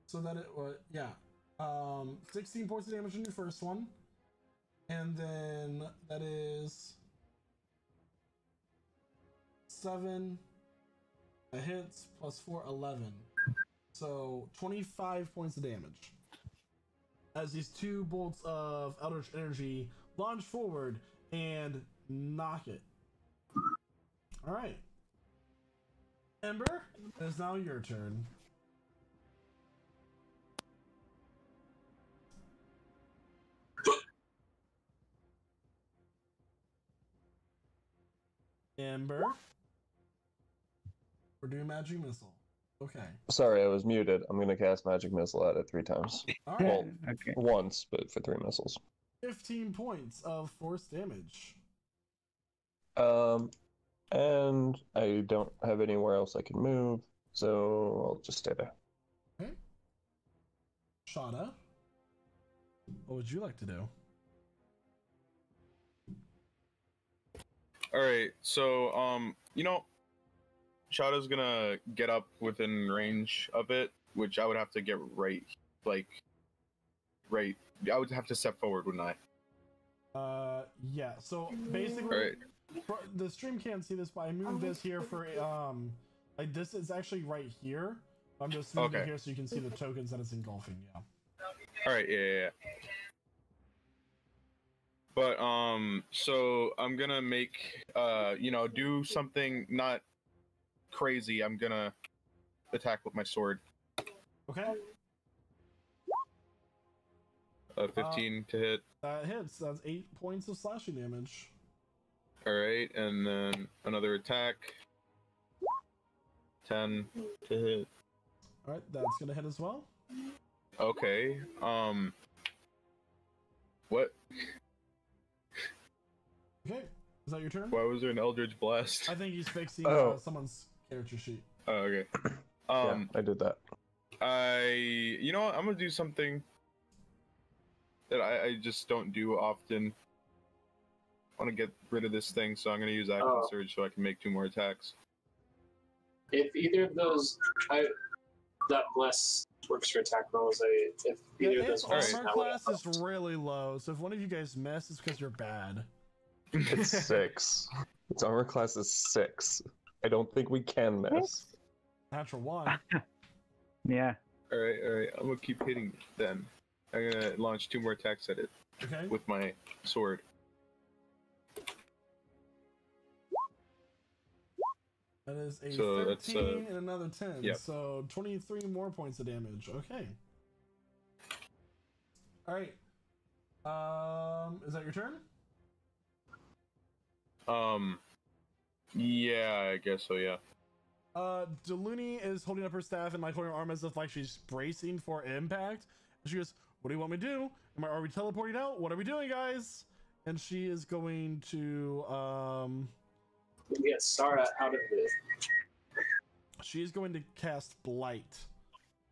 So that it yeah, 16 points of damage on your first one, and then that is 7 hits plus 4, 11. So 25 points of damage as these two bolts of Eldritch Energy launch forward and knock it. All right, Ember, it is now your turn. Ember. We're doing magic missile. Okay. Sorry, I was muted. I'm gonna cast magic missile at it 3 times. All right. Well, Okay. once, but for 3 missiles. 15 points of force damage. And I don't have anywhere else I can move, so I'll just stay there. Okay. Shada, what would you like to do? All right, so you know, Shada's gonna get up within range of it, which I would have to get right. I would have to step forward, wouldn't I? Yeah. So basically, All right. the stream can't see this, but I moved this here for like this is actually right here. I'm just moving it Okay. here so you can see the tokens that it's engulfing. Yeah. All right, yeah. But so I'm gonna make do something not crazy. I'm gonna attack with my sword. Okay. 15 to hit. That hits. That's 8 points of slashing damage. All right, and then another attack. 10 to hit. All right, that's gonna hit as well. Okay. What? Okay. Is that your turn? Why was there an Eldritch Blast? I think he's fixing someone's character sheet. Oh, okay. Yeah, I did that. You know what? I'm gonna do something that I just don't do often. I want to get rid of this thing, so I'm gonna use Action Surge so I can make 2 more attacks. If either of those, that bless works for attack rolls. If either of Its those armor class is really low, so if one of you guys miss, it's because you're bad. It's 6. Its armor class is 6. I don't think we can miss. Natural 1. Yeah. All right. I'm gonna keep hitting then. I'm gonna launch 2 more attacks at it Okay. with my sword. That is a So that's, 13 and another 10. yep. So 23 more points of damage. Okay. All right. Is that your turn? Yeah, I guess so. Yeah. Deluni is holding up her staff and like holding her arm as if like she's bracing for impact. And she goes, "What do you want me to do? Are we teleporting out? What are we doing, guys?" And she is going to get Sarah out of this. She is going to cast Blight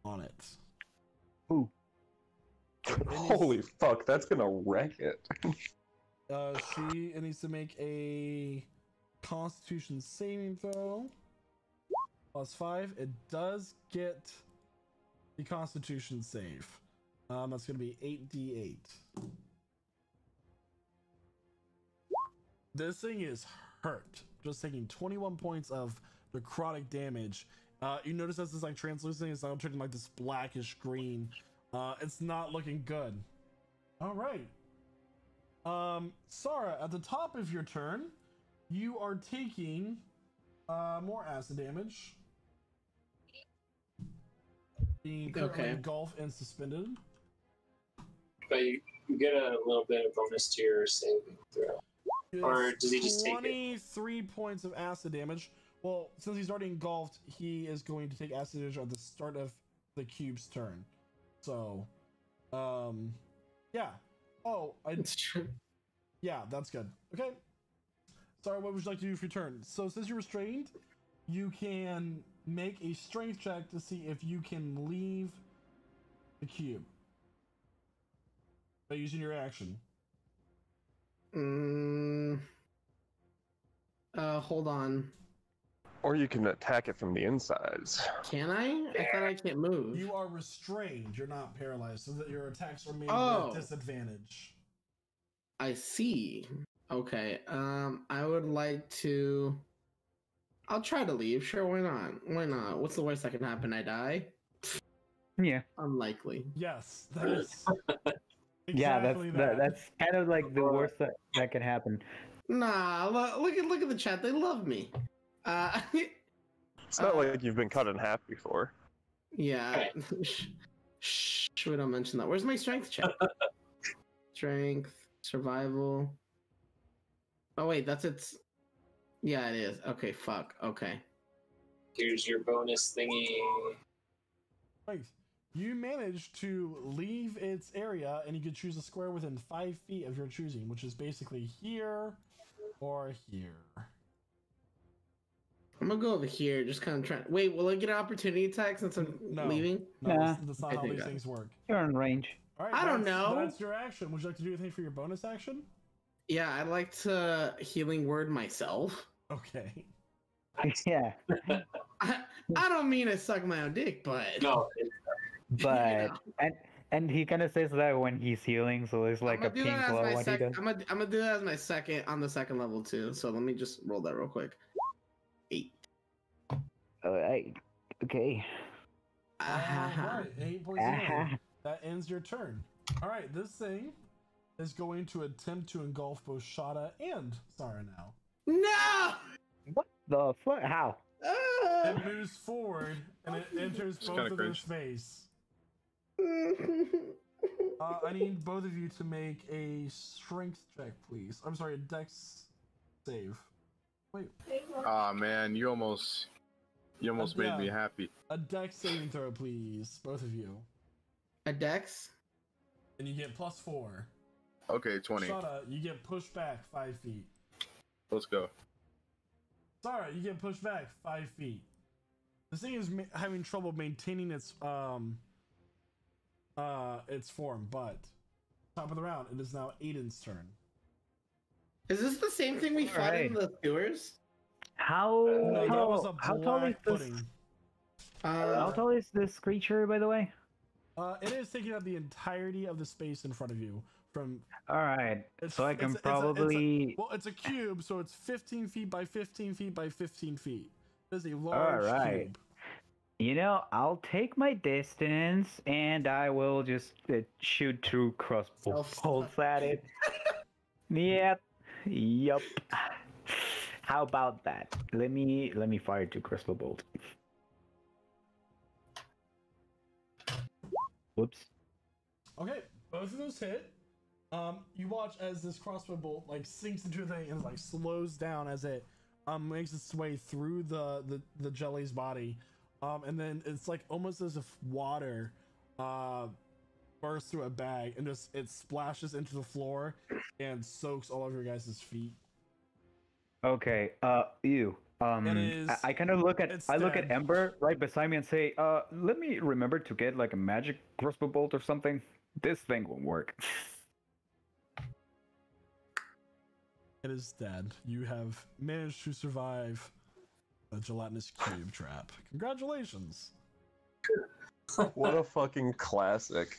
on it. Ooh. Holy fuck, that's gonna wreck it. She needs to make a Constitution saving throw. +5. It does get the Constitution save. That's going to be 8d8. This thing is hurt. Just taking 21 points of necrotic damage. You notice as this like translucent, it's now turning like this blackish green. It's not looking good. All right. Sarah, at the top of your turn, you are taking more acid damage. Being currently engulfed and suspended. But you get a little bit of bonus to your saving throw. Or does he just take it? 23 points of acid damage. Well, since he's already engulfed, he is going to take acid damage at the start of the cube's turn. So, yeah. Oh, It's true. yeah, that's good. Okay. Sorry, what would you like to do for your turn? So, since you're restrained, you can make a strength check to see if you can leave the cube by using your action. Hold on. Or you can attack it from the insides. Can I? I thought I can't move. You are restrained. You're not paralyzed, so that your attacks are made Oh. with disadvantage. I see. Okay. I would like to. I'll try to leave. Sure, why not? Why not? What's the worst that can happen? I die? Yeah. Unlikely. Yes, that is Yeah, exactly that's kind of like the worst that could happen. Nah, look at the chat. They love me. It's not like you've been cut in half before. Yeah. Shh, we don't mention that. Where's my strength check? Strength, survival. Oh wait, that's its. Yeah, it is. Okay, fuck. Okay. Here's your bonus thingy. Right. You managed to leave its area, and you can choose a square within 5 feet of your choosing, which is basically here or here. I'm gonna go over here, just kind of trying. Wait, will I get an opportunity attack since I'm leaving? No, Nah. that's not I how think these I- things work. You're in range. All right, I don't that's- know. That's your action. Would you like to do anything for your bonus action? Yeah, I'd like to healing word myself. Okay. Yeah, I don't mean to suck my own dick, but No, but and he kind of says that when he's healing, so there's like a pink glow when he does. I'm gonna do that as my second on the second level too. So let me just roll that real quick. 8. Okay. Ah, Right, 8 points of healing. That ends your turn. All right, this thing is going to attempt to engulf both Shada and Sarah now. no! What the fuck? How? Ah! It moves forward and it enters both kinda of their cringe. space. I need both of you to make a strength check, please. I'm sorry, a dex save. Wait, Ah man, you almost made me Yeah. happy. a dex saving throw, please, both of you. A dex? And you get +4. Okay, 20. Shada, you get pushed back 5 feet. Let's go. Sarah, you get pushed back 5 feet. This thing is having trouble maintaining its form, but top of the round, it is now Aiden's turn. Is this the same thing we fought in Alright. the sewers? How No, that was a how tall is black this? pudding. How tall is this creature, by the way? It is taking up the entirety of the space in front of you. From All right, it's, so I can it's probably. well, it's a cube, so it's 15 feet by 15 feet by 15 feet. It is a large Alright. cube. You know, I'll take my distance and I will just shoot through crossbow bolts at it. Yep. Yup. How about that? Let me fire 2 crossbow bolts. Whoops. Okay, both of those hit. You watch as this crossbow bolt like sinks into the thing and like slows down as it makes its way through the jelly's body. And then it's like almost as if water bursts through a bag and just it splashes into the floor and soaks all of your guys' feet. Okay. Ew. It is- I kind of look at it's look at dead. Ember right beside me and say, let me remember to get like a magic crossbow bolt or something. This thing won't work. It is dead. You have managed to survive a gelatinous cube trap. Congratulations. What a fucking classic.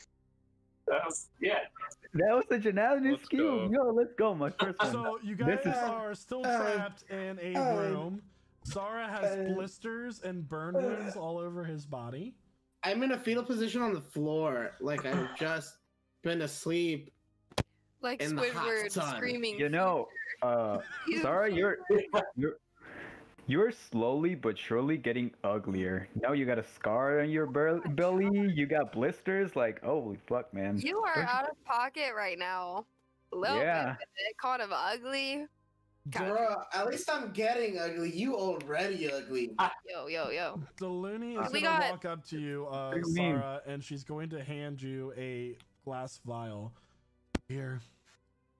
Yeah. That was a gelatinous Let's cube. go. Yo, let's go. My first one. So you guys This is- are still trapped in a room. Zara has blisters and burn wounds all over his body. I'm in a fetal position on the floor, like I've just been asleep. Like In the hot Squidward sun. screaming. You know, Sarah, you're slowly but surely getting uglier. Now you got a scar on your belly. You got blisters. Like, holy fuck, man. You are out of pocket right now. A little Yeah. bit. Kind of ugly. Bruh, at least I'm getting ugly. You already ugly. Yo. Delooney is We going to got- walk up to you, What do you mean? Sarah, and she's going to hand you a glass vial. Here.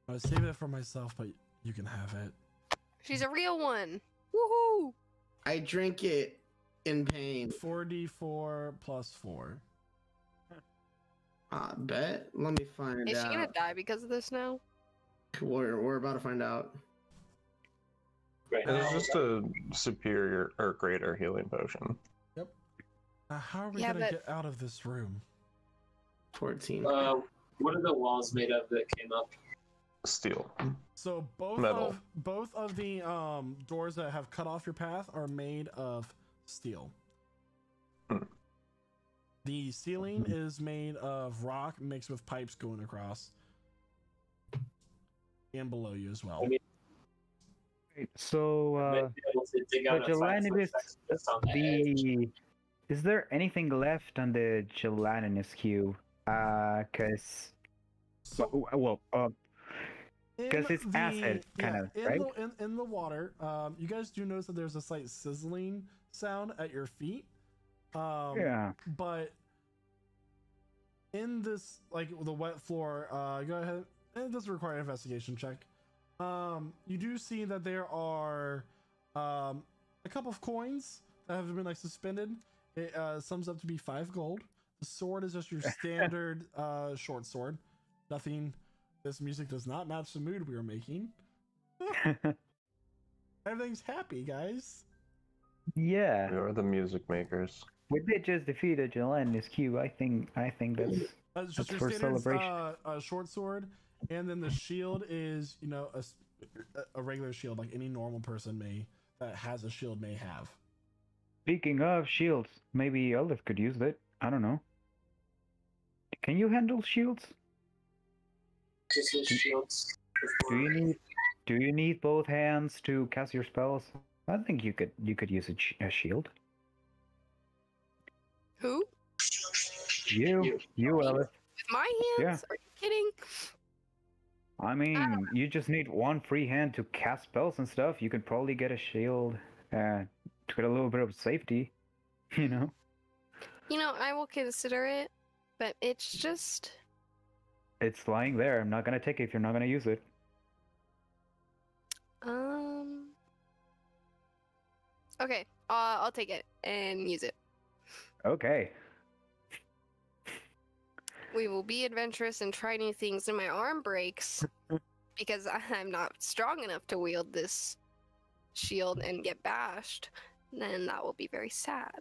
I was saving it for myself, but you can have it. She's a real one. Woohoo! I drink it in pain. 4d4 plus 4. I bet. Let me find Is she out. gonna die because of this now? We're about to find out. Right now, It's just a superior or greater healing potion. Now, how are we Yeah, going to but- get out of this room? 14. what are the walls made of that came up? Steel. So Metal. both of the doors that have cut off your path are made of steel. Hmm. The ceiling is made of rock mixed with pipes going across, and below you as well. I mean, So, might be able to dig out the a 5-foot gelatinous, section on the edge. is there anything left on the gelatinous cube? Cause, So, Because it's acid, kind of, right? In the water, you guys do notice that there's a slight sizzling sound at your feet. Yeah. But in this, like the wet floor, go ahead. It doesn't require an investigation check. You do see that there are a couple of coins that have been like suspended. It sums up to be 5 gold. The sword is just your standard short sword. Nothing. This music does not match the mood we were making. Everything's happy, guys. Yeah. We are the music makers. We did just defeat a gelatinous cube. I think that's Just your for standard celebration. short sword, and then the shield is, you know, a regular shield like any normal person that has a shield may have. Speaking of shields, maybe Elif could use it. I don't know. Can you handle shields? Just use shields. Do you need both hands to cast your spells? I think you could use a shield. Who? You, Elif. With my hands? Yeah. Are you kidding? I mean, you just need one free hand to cast spells and stuff. You could probably get a shield to get a little bit of safety, you know? You know, I will consider it, but it's just... It's lying there. I'm not gonna take it if you're not gonna use it. Okay, I'll take it and use it. Okay. We will be adventurous and try new things, and my arm breaks because I'm not strong enough to wield this shield and get bashed. Then that will be very sad.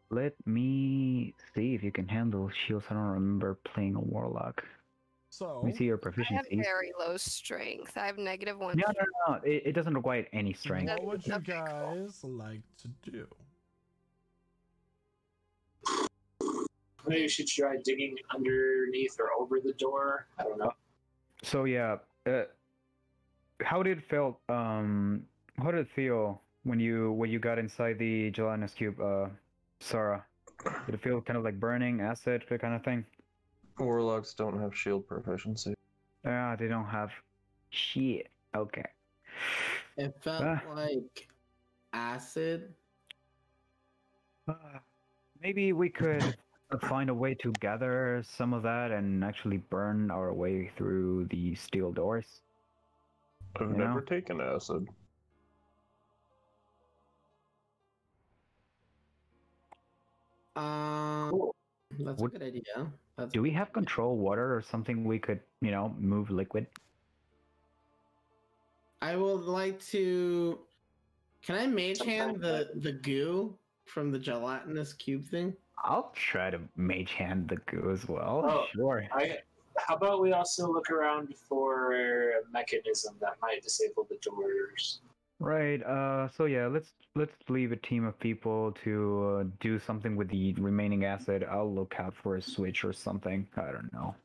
Let me see if you can handle shields. I don't remember playing a warlock. So Let me see your I have proficiency. very low strength. I have -1. No. It doesn't require any strength. what would you Okay, cool. guys like to do? Maybe you should try digging underneath or over the door. I don't know. So yeah, how did it feel? How did it feel when you got inside the gelatinous cube, Sarah? Did it feel kind of like burning, acid, that kind of thing? Warlocks don't have shield proficiency. Yeah, they don't have shit. Okay. It felt like acid. Maybe we could find a way to gather some of that and actually burn our way through the steel doors. I've You never know? taken acid. That's a Would- good idea. Do we have control water or something we could, move liquid? I would like to. Can I mage hand the goo from the gelatinous cube thing? I'll try to mage hand the goo as well. Oh, Sure. How about we also look around for a mechanism that might disable the doors? Right. So yeah, let's leave a team of people to do something with the remaining acid. I'll look out for a switch or something. I don't know.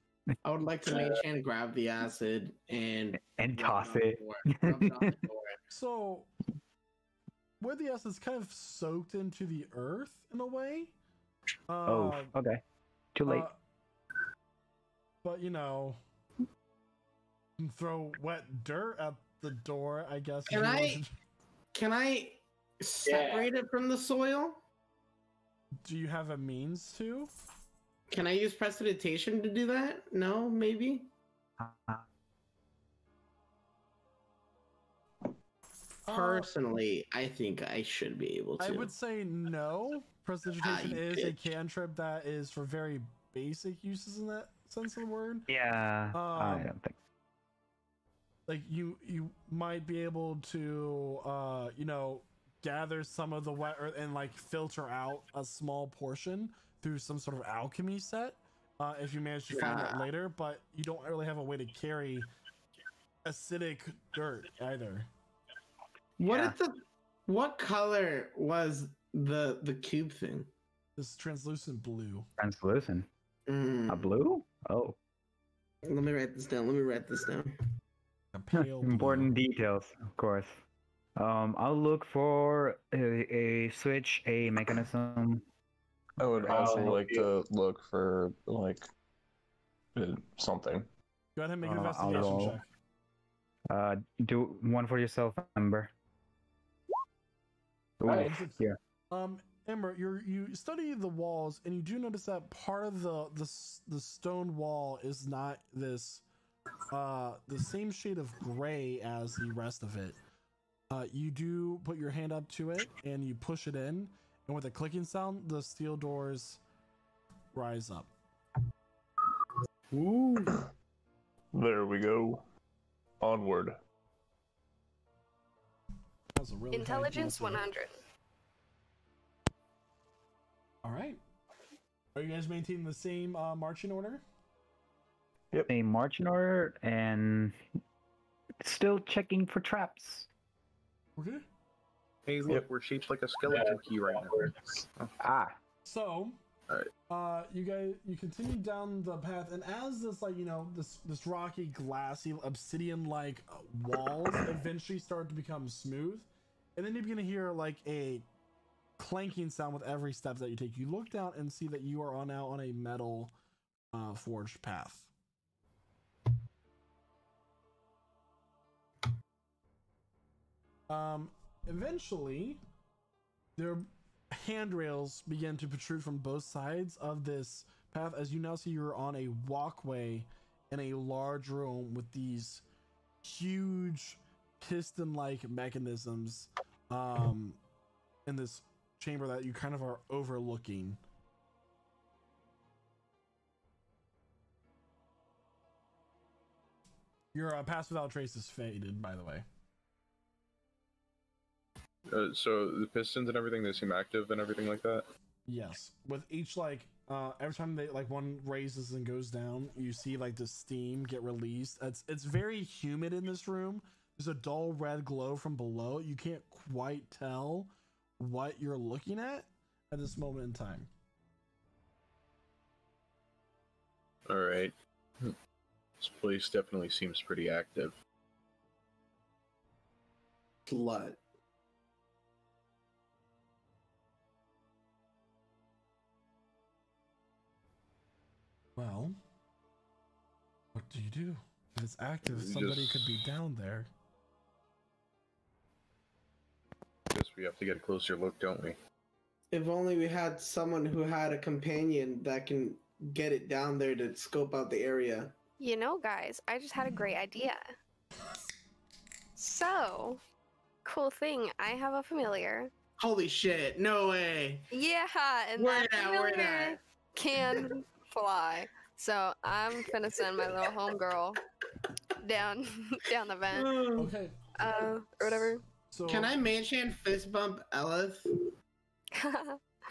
I would like to mage hand grab the acid and Toss it. Rub it on the door. So, where the S is kind of soaked into the earth in a way. Oh, okay. Too late. But throw wet dirt at the door, I guess. Can I separate it from the soil? Do you have a means to? Can I use prestidigitation to do that? No, maybe. Personally, I think I should be able to. I would say no. Prestidigitation you is a bitch. cantrip that is for very basic uses in that sense of the word. Yeah. I don't think. Like you might be able to gather some of the wet earth and like filter out a small portion through some sort of alchemy set if you manage to find it later, but you don't really have a way to carry acidic dirt either. What color was the cube thing? This translucent blue. Translucent. Mm. A blue? Oh. Let me write this down. A pale blue. Important details, of course. I'll look for a switch, a mechanism. I would also like to look for like something. Go ahead and make an I'll investigation roll. check. Do one for yourself, Ember. Ooh, Right. yeah. Ember, you study the walls, and you do notice that part of the stone wall is not this the same shade of gray as the rest of it. You do put your hand up to it, and you push it in, and with a clicking sound, the steel doors rise up. Ooh. There we go. Onward. That's a really high Intelligence DC. 100. All right. Are you guys maintaining the same marching order? A marching order and still checking for traps. Okay. Hey, look, we're shaped like a skeleton key right now. Ah. So, you continue down the path, and as this this rocky, glassy, obsidian-like walls eventually start to become smooth, and then you begin to hear like a clanking sound with every step that you take. You look down and see that you are now on a metal forged path. Eventually, there handrails begin to protrude from both sides of this path as you now see you're on a walkway in a large room with these huge piston-like mechanisms in this chamber that you kind of are overlooking. Your pass without trace is faded, by the way. So the pistons and everything, they seem active and everything like that? Yes. With each every time they one raises and goes down, you see the steam get released. It's very humid in this room. There's a dull red glow from below. You can't quite tell what you're looking at this moment in time. Alright. This place definitely seems pretty active. Slut. Well, what do you do? If it's active, somebody could be down there. Guess we have to get a closer look, don't we? If only we had someone who had a companion that can get it down there to scope out the area. You know, guys, I just had a great idea. So, cool thing, I have a familiar. Holy shit, no way. Yeah, and Where that at, where familiar at? can fly. So I'm finna send my little homegirl down the vent. Okay. Or whatever. So Can I mansion fist bump Elif?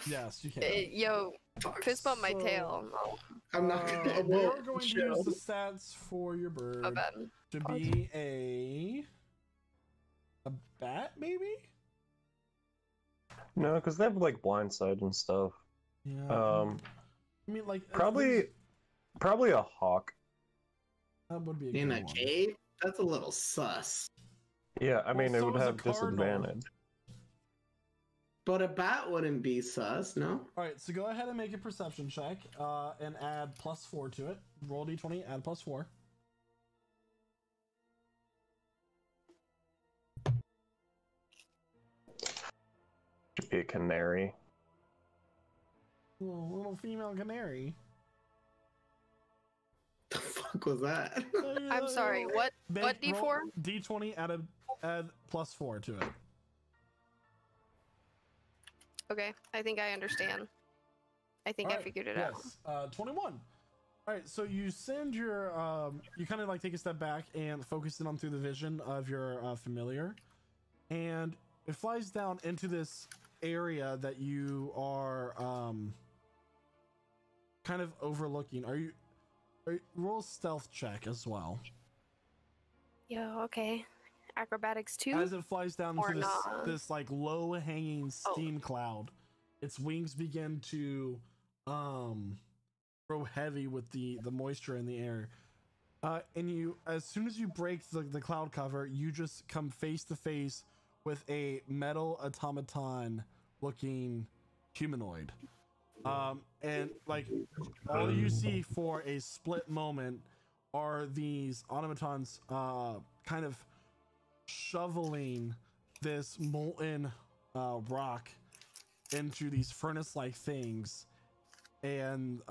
Yes, you can. Yo, fist bump my So- tail. I'm not gonna. We are going to use the stats for your bird Oh, bad. to be a bat, maybe? No, because they have blindside and stuff. Yeah. I mean, Probably a hawk. that would be a In good a one. cave? That's a little sus. Yeah, I mean, Well, it so would is a have cardinal. disadvantage. But a bat wouldn't be sus, no? All right, so go ahead and make a perception check and add +4 to it. Roll d20, add +4. Should be a canary. Little female canary. The fuck was that? I'm sorry, what D4? roll D20, add +4 to it. Okay, I think I understand. I think I Alright, figured it out. yes, 21. All right, so you send your, you kind of take a step back and focus in on through the vision of your familiar, and it flies down into this area that you are kind of overlooking. Roll stealth check as well. Yo, okay. Acrobatics 2? As it flies down Or into this, not. this low hanging steam cloud, its wings begin to grow heavy with the moisture in the air. And you, as soon as you break the cloud cover, you just come face to face with a metal automaton looking humanoid. And all you see for a split moment are these automatons kind of shoveling this molten rock into these furnace-like things, and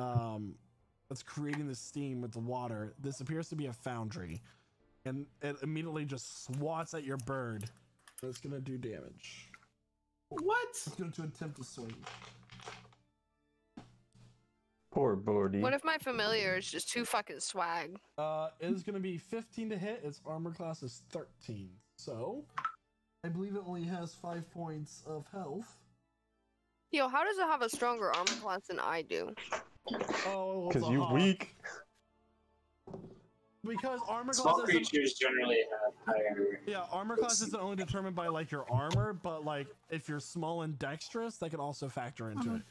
it's creating this steam with the water. This appears to be a foundry, and it immediately just swats at your bird. It's gonna do damage. What? It's going to attempt to swing. Poor Bordy. What if my familiar is just too fucking swag? It is going to be 15 to hit. Its armor class is 13. So, I believe it only has 5 points of health. Yo, how does it have a stronger armor class than I do? Oh, Because you weak. Because armor Small class isn't, creatures generally have higher. yeah, armor class isn't only determined by like your armor, but like if you're small and dexterous, that can also factor into it.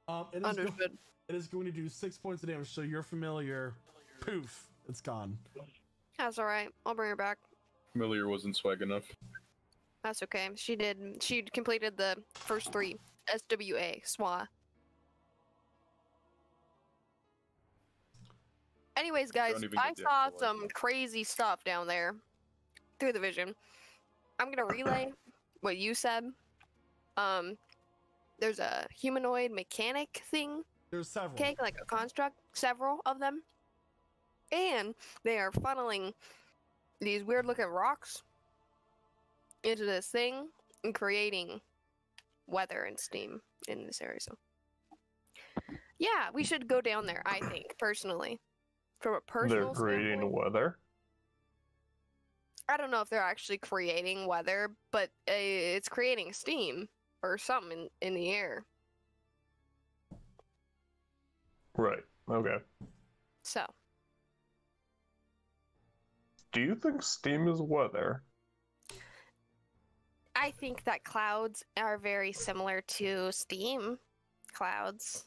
Understood. It is going to do 6 points of damage. So your familiar, poof, it's gone. That's all right. I'll bring her back. Familiar wasn't swag enough. That's okay. She did. She completed the first 3. SWA. SWA. Anyways, guys, Don't even I get the saw actual some crazy stuff down there through the vision. I'm gonna relay what you said. There's a humanoid mechanic thing. There's several. Okay, like a construct, several of them. And they are funneling these weird looking rocks into this thing and creating weather and steam in this area. So, yeah, we should go down there, I think, personally. From a personal They're creating standpoint. weather. I don't know if they're actually creating weather, but it's creating steam or something in the air. Right. Okay. So, Do you think steam is weather? I think that clouds are very similar to steam clouds.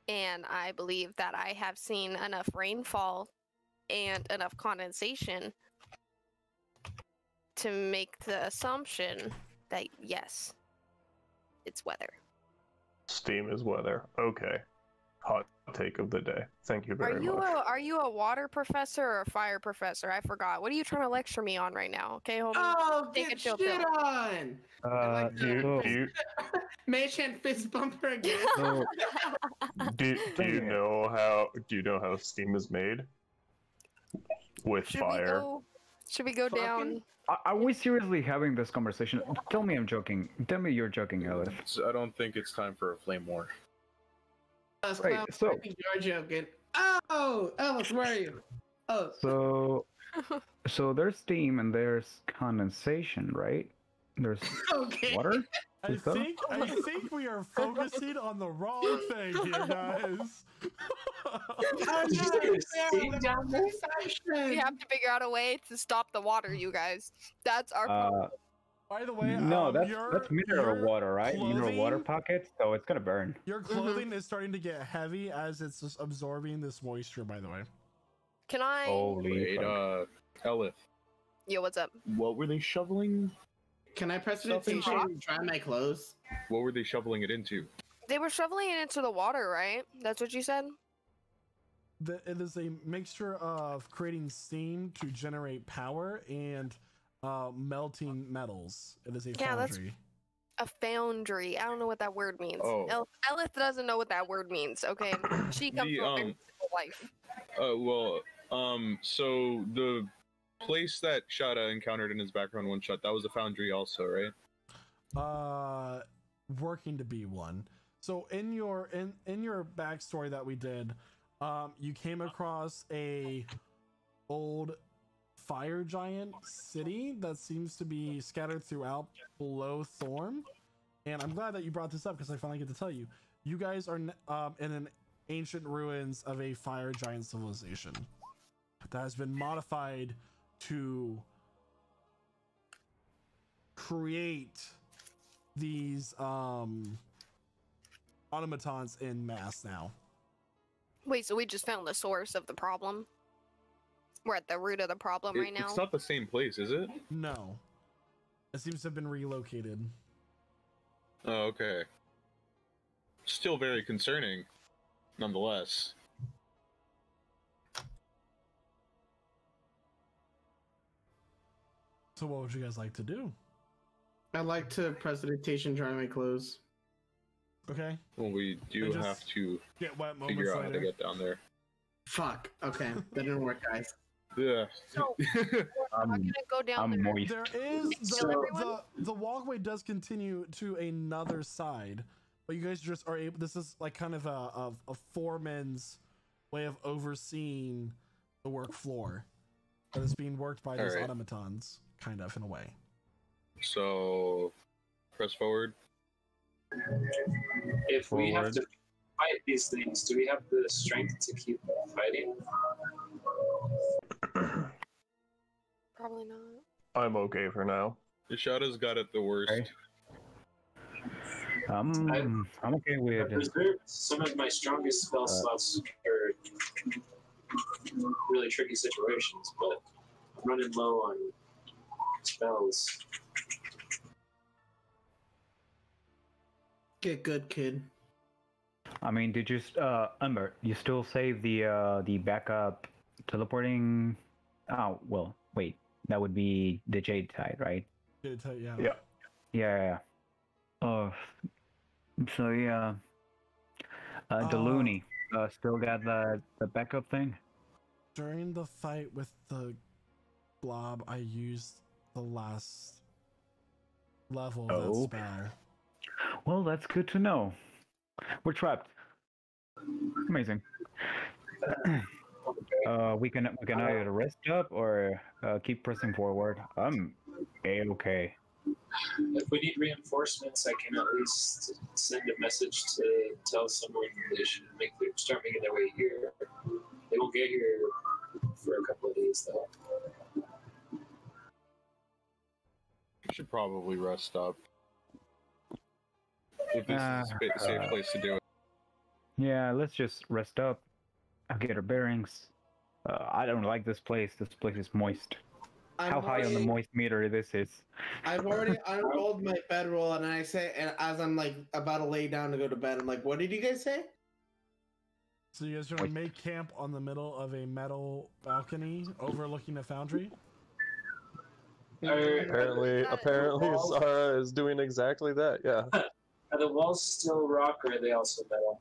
And I believe that I have seen enough rainfall and enough condensation to make the assumption that yes, it's weather. Steam is weather. Okay. Hot take of the day. Thank you very much. Are you a water professor or a fire professor? I forgot. What are you trying to lecture me on right now? Okay, hold on. Oh, Take a get chill shit pill. on! Do you Mage hand fist bumper again. So, do you know how steam is made? With fire. Should we go down? are we seriously having this conversation? Tell me I'm joking. Tell me you're joking, Elif. I don't think it's time for a flame war. Right, so- I think you're joking. Oh, Ellis, where are you? Oh, So there's steam and there's condensation, right? There's okay. water. I think we are focusing on the wrong thing here, guys. Oh, Did you no, say steam down there? We have to figure out a way to stop the water, you guys. That's our problem. By the way, No, that's your mineral water, right? Mineral water clothing- pockets, so it's gonna burn. Your clothing is starting to get heavy as it's just absorbing this moisture, by the way. Can I? Holy Wait, fuck. Elif, Yo, what's up? what were they shoveling? Can I press Stuff in meditation and dry my clothes? What were they shoveling it into? They were shoveling it into the water, right? That's what you said? It is a mixture of creating steam to generate power and melting metals. It is a Yeah, that's- foundry. A foundry. I don't know what that word means. Oh. Elith doesn't know what that word means, okay? She comes The, from a very simple life. So the place that Shada encountered in his background one shot, that was a foundry also, right? Working to be one. So in your backstory that we did, you came across a old fire giant city that seems to be scattered throughout below Thorn, and I'm glad that you brought this up because I finally get to tell you. You guys are in an ancient ruins of a fire giant civilization that has been modified to create these automatons in mass now. Wait, so we just found the source of the problem? We're at the root of the problem right now? It's not the same place, is it? No. It seems to have been relocated. Oh, okay. Still very concerning, nonetheless. So what would you guys like to do? I'd like to prestidigitation dry my clothes. Okay. Well, we do just have to Get wet moments figure out how later. to get down there. Fuck. Okay, that didn't work, guys. Yeah. So we're not gonna go down I'm there. moist. There is Kill everyone? the walkway does continue to another side, but you guys just are able. This is like kind of a foreman's way of overseeing the work floor that is being worked by these Alright. automatons, kind of in a way. So, press forward. If we have Forward. to fight these things, do we have the strength to keep fighting? Probably not. I'm okay for now. Yashada's got it the worst. Okay. I'm okay I've with reserved some of my strongest spell slots for really tricky situations, but I'm running low on spells. Get good, kid. I mean, did you, Umber, you still save the backup teleporting? Oh, well, wait, that would be the Jade Tide, right? Yeah. Yeah. Yeah. Oh, so yeah. The Looney, still got the backup thing? During the fight with the blob, I used the last level of that Oh. spell. Well, that's good to know. We're trapped. Amazing. We can either rest up or keep pressing forward. I'm okay. If we need reinforcements, I can at least send a message to tell someone they should start making their way here. They won't get here for a couple of days, though. We should probably rest up. If this is a safe place to do it. Yeah, let's just rest up. I'll get our bearings. I don't like this place. This place is moist. How high on the moist meter this is? I've already unrolled my bedroll, and I say, and as I'm like about to lay down to go to bed, I'm like, "What did you guys say?" So you guys are gonna make camp on the middle of a metal balcony overlooking a foundry? Apparently, Sarah is doing exactly that. Yeah. Are the walls still rock, or are they also metal?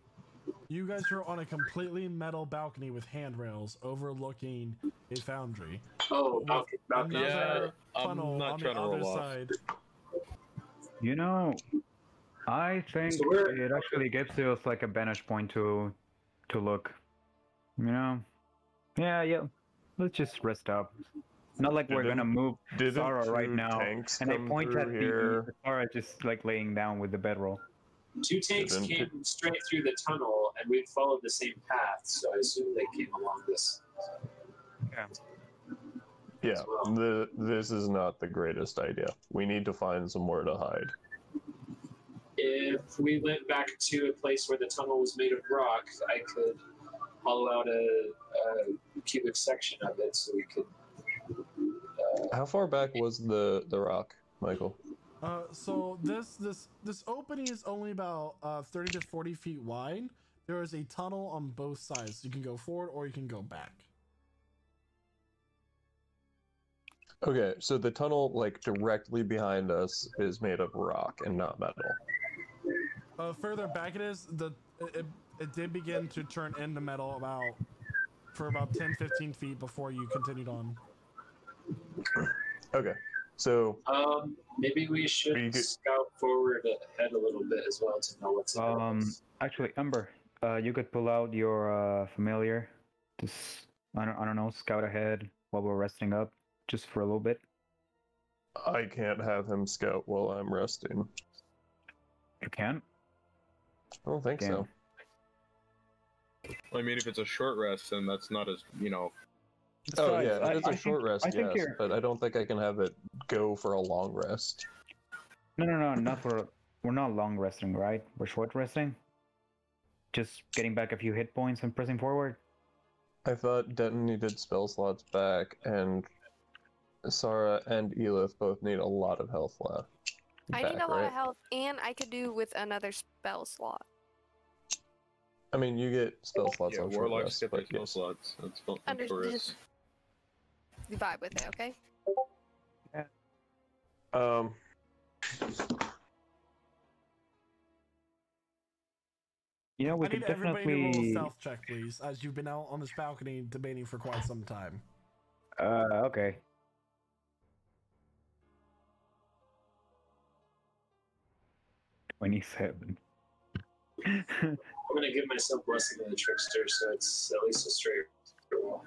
You guys are on a completely metal balcony with handrails overlooking a foundry. Oh, With balcony. another Yeah, funnel I'm not on the trying to other roll off. side. You know, I think So we're- it actually gives us like a vantage point to look. You know? Yeah. Let's just rest up. Not like we're gonna move Didn't Sarah right two now. tanks And I come point at through the here? Sarah just like laying down with the bedroll. 2 tanks Didn't came straight through the tunnel, and we followed the same path, so I assume they came along this. Yeah, well. this is not the greatest idea. We need to find somewhere to hide. If we went back to a place where the tunnel was made of rock, I could hollow out a cubic section of it so we could. How far back was the rock, Michael? So this opening is only about 30 to 40 feet wide. There is a tunnel on both sides. You can go forward or you can go back. Okay, so the tunnel like directly behind us is made of rock and not metal. Further back it is, it did begin to turn into metal for about 10-15 feet before you continued on. Okay, so Maybe we should scout forward ahead a little bit as well to know what's ahead of us. Actually, Umber, you could pull out your familiar. Just I don't know, scout ahead while we're resting up, just for a little bit. I can't have him scout while I'm resting. You can? I don't think so. I mean, if it's a short rest, then that's not as, Oh Besides, yeah, it's a short rest, I think yes, you're- but I don't think I can have it go for a long rest. No, not for. We're not long resting, right? We're short resting. Just getting back a few hit points and pressing forward. I thought Denton needed spell slots back, and Sarah and Elif both need a lot of health left. I need a lot of health, and I could do with another spell slot. I mean, you get spell slots yeah, on short warlocks rest, get their but spell yes. slots. That's Under- for just- You vibe with it, okay? Um, You know, we I could need everybody to roll a definitely. stealth check, please, as you've been out on this balcony debating for quite some time. Okay. $27. I'm gonna give myself blessing of the trickster, so it's at least a straight roll.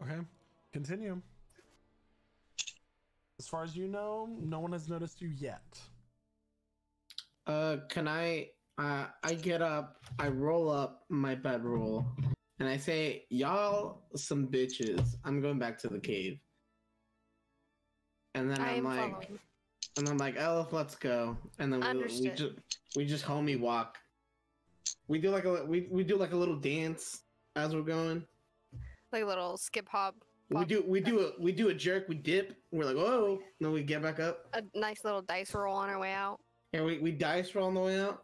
Okay, continue. As far as you know, no one has noticed you yet. Can I get up, I roll up my bedroll, and I say, y'all some bitches. I'm going back to the cave. And then I I'm am like, following. Elf, let's go. And then we Understood. just homie walk. We do like we do like a little dance as we're going. Like a little skip hop. We do a jerk, we dip, we're like, whoa, then we get back up. A nice little dice roll on our way out. And we dice roll on the way out.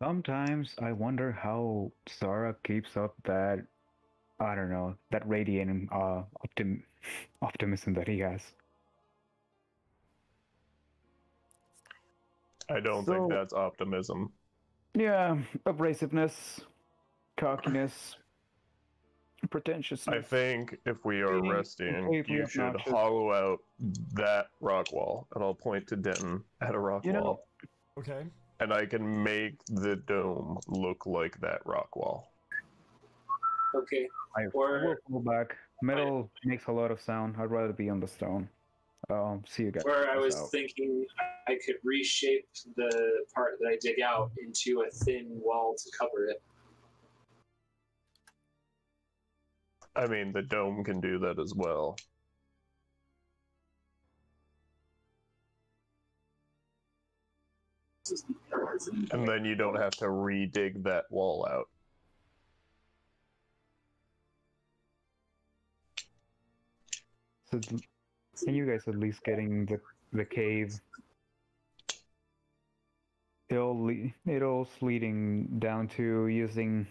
Sometimes I wonder how Zara keeps up that, I don't know, that radiant optimism that he has. I don't think that's optimism. Yeah, abrasiveness, cockiness, pretentiousness. I think if we are Being resting, completely you should obnoxious. hollow out that rock wall, and I'll point to Denton at a rock wall, Okay. and I can make the dome look like that rock wall. Okay. I Or- will go back. Metal makes a lot of sound. I'd rather be on the stone. See you guys. Where I was out. thinking I could reshape the part that I dig out into a thin wall to cover it. I mean, the dome can do that as well. And then you don't have to re-dig that wall out. So, can you guys at least getting the cave? It's leading down to using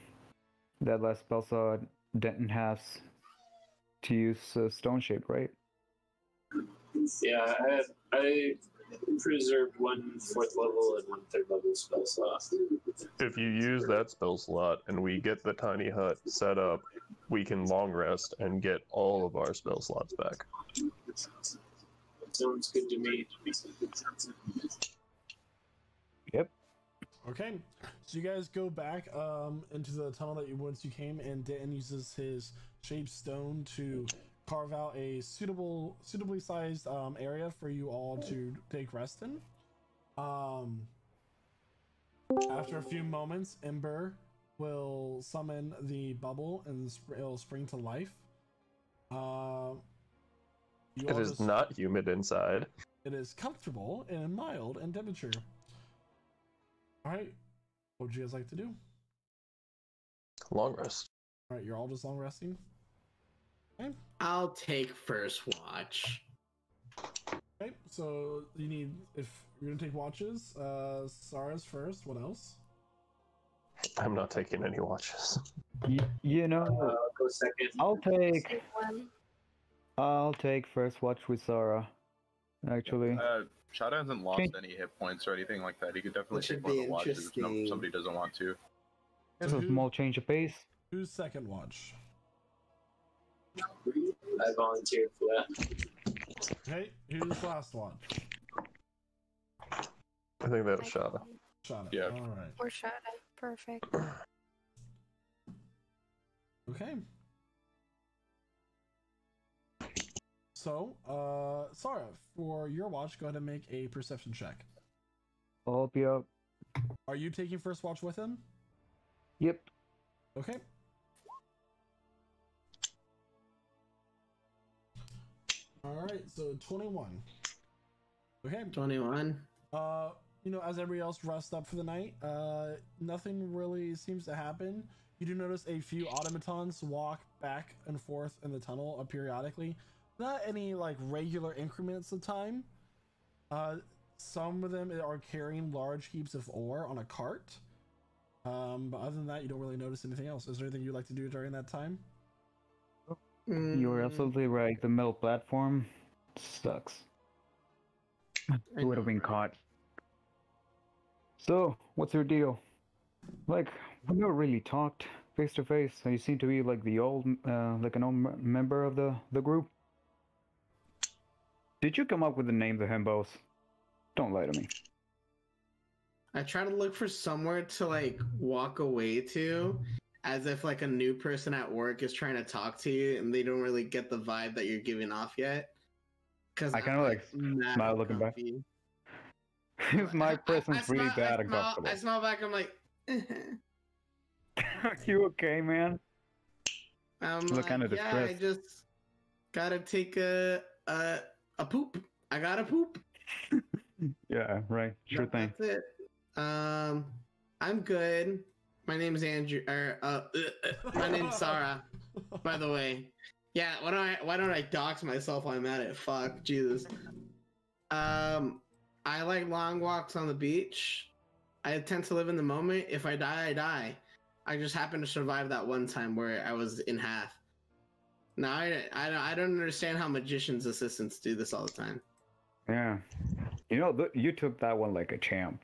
that last spell slot Denton has to use stone shape, right? Yeah, I preserved 1 4th level and 1 3rd level spell slot. If you use that spell slot and we get the tiny hut set up, we can long rest and get all of our spell slots back. Sounds good to me. Yep. Okay, so you guys go back into the tunnel that once you came, and Denton uses his shaped stone to carve out a suitably sized area for you all to take rest in. After a few moments, Ember will summon the bubble and it'll spring to life. It is not humid inside. It is comfortable and mild in temperature. All right, what would you guys like to do? Long rest. All right, you're all just long resting. Okay. I'll take first watch. Okay, so you need, if you're gonna take watches, Sara's first. What else? I'm not taking any watches. You know, Go second. I'll take first watch with Zara. Actually, Shada hasn't lost Okay. any hit points or anything like that. He could definitely Which take would one of be the watches if interesting. somebody doesn't want to. it's So a small change of pace. Who's second watch? I volunteered for that. Okay, who's last watch? I think that was Shada. Shot it. Yeah. All right. Or Shadow. Perfect. Okay. So, Sarah, for your watch, go ahead and make a perception check. I'll help you out. Are you taking first watch with him? Yep. Okay. All right, so 21. Okay. 21. You know, as everybody else rests up for the night, nothing really seems to happen. You do notice a few automatons walk back and forth in the tunnel periodically. Not any like regular increments of time. Some of them are carrying large heaps of ore on a cart. But other than that, you don't really notice anything else. Is there anything you'd like to do during that time? You're absolutely right. The metal platform sucks. It would have been caught. So, what's your deal? Like, we never really talked face to face. You seem to be like the old, like an old member of the group. Did you come up with the name the Himbos? Don't lie to me. I try to look for somewhere to like walk away to, as if like a new person at work is trying to talk to you and they don't really get the vibe that you're giving off yet. Because I kind of like smile looking back. Is my presence really bad and comfortable? I smile back. I'm like, Are you okay, man? I'm Look like, kind of yeah, distressed. I just gotta take a poop. I gotta poop. Yeah, right. Sure thing. That's it. I'm good. My name's Andrew. My name's Sarah. By the way, yeah. Why don't I dox myself while I'm at it? Fuck, Jesus. I like long walks on the beach. I tend to live in the moment. If I die, I die. I just happened to survive that one time where I was in half. Now I don't understand how magicians' assistants do this all the time. Yeah. You know, you took that one like a champ.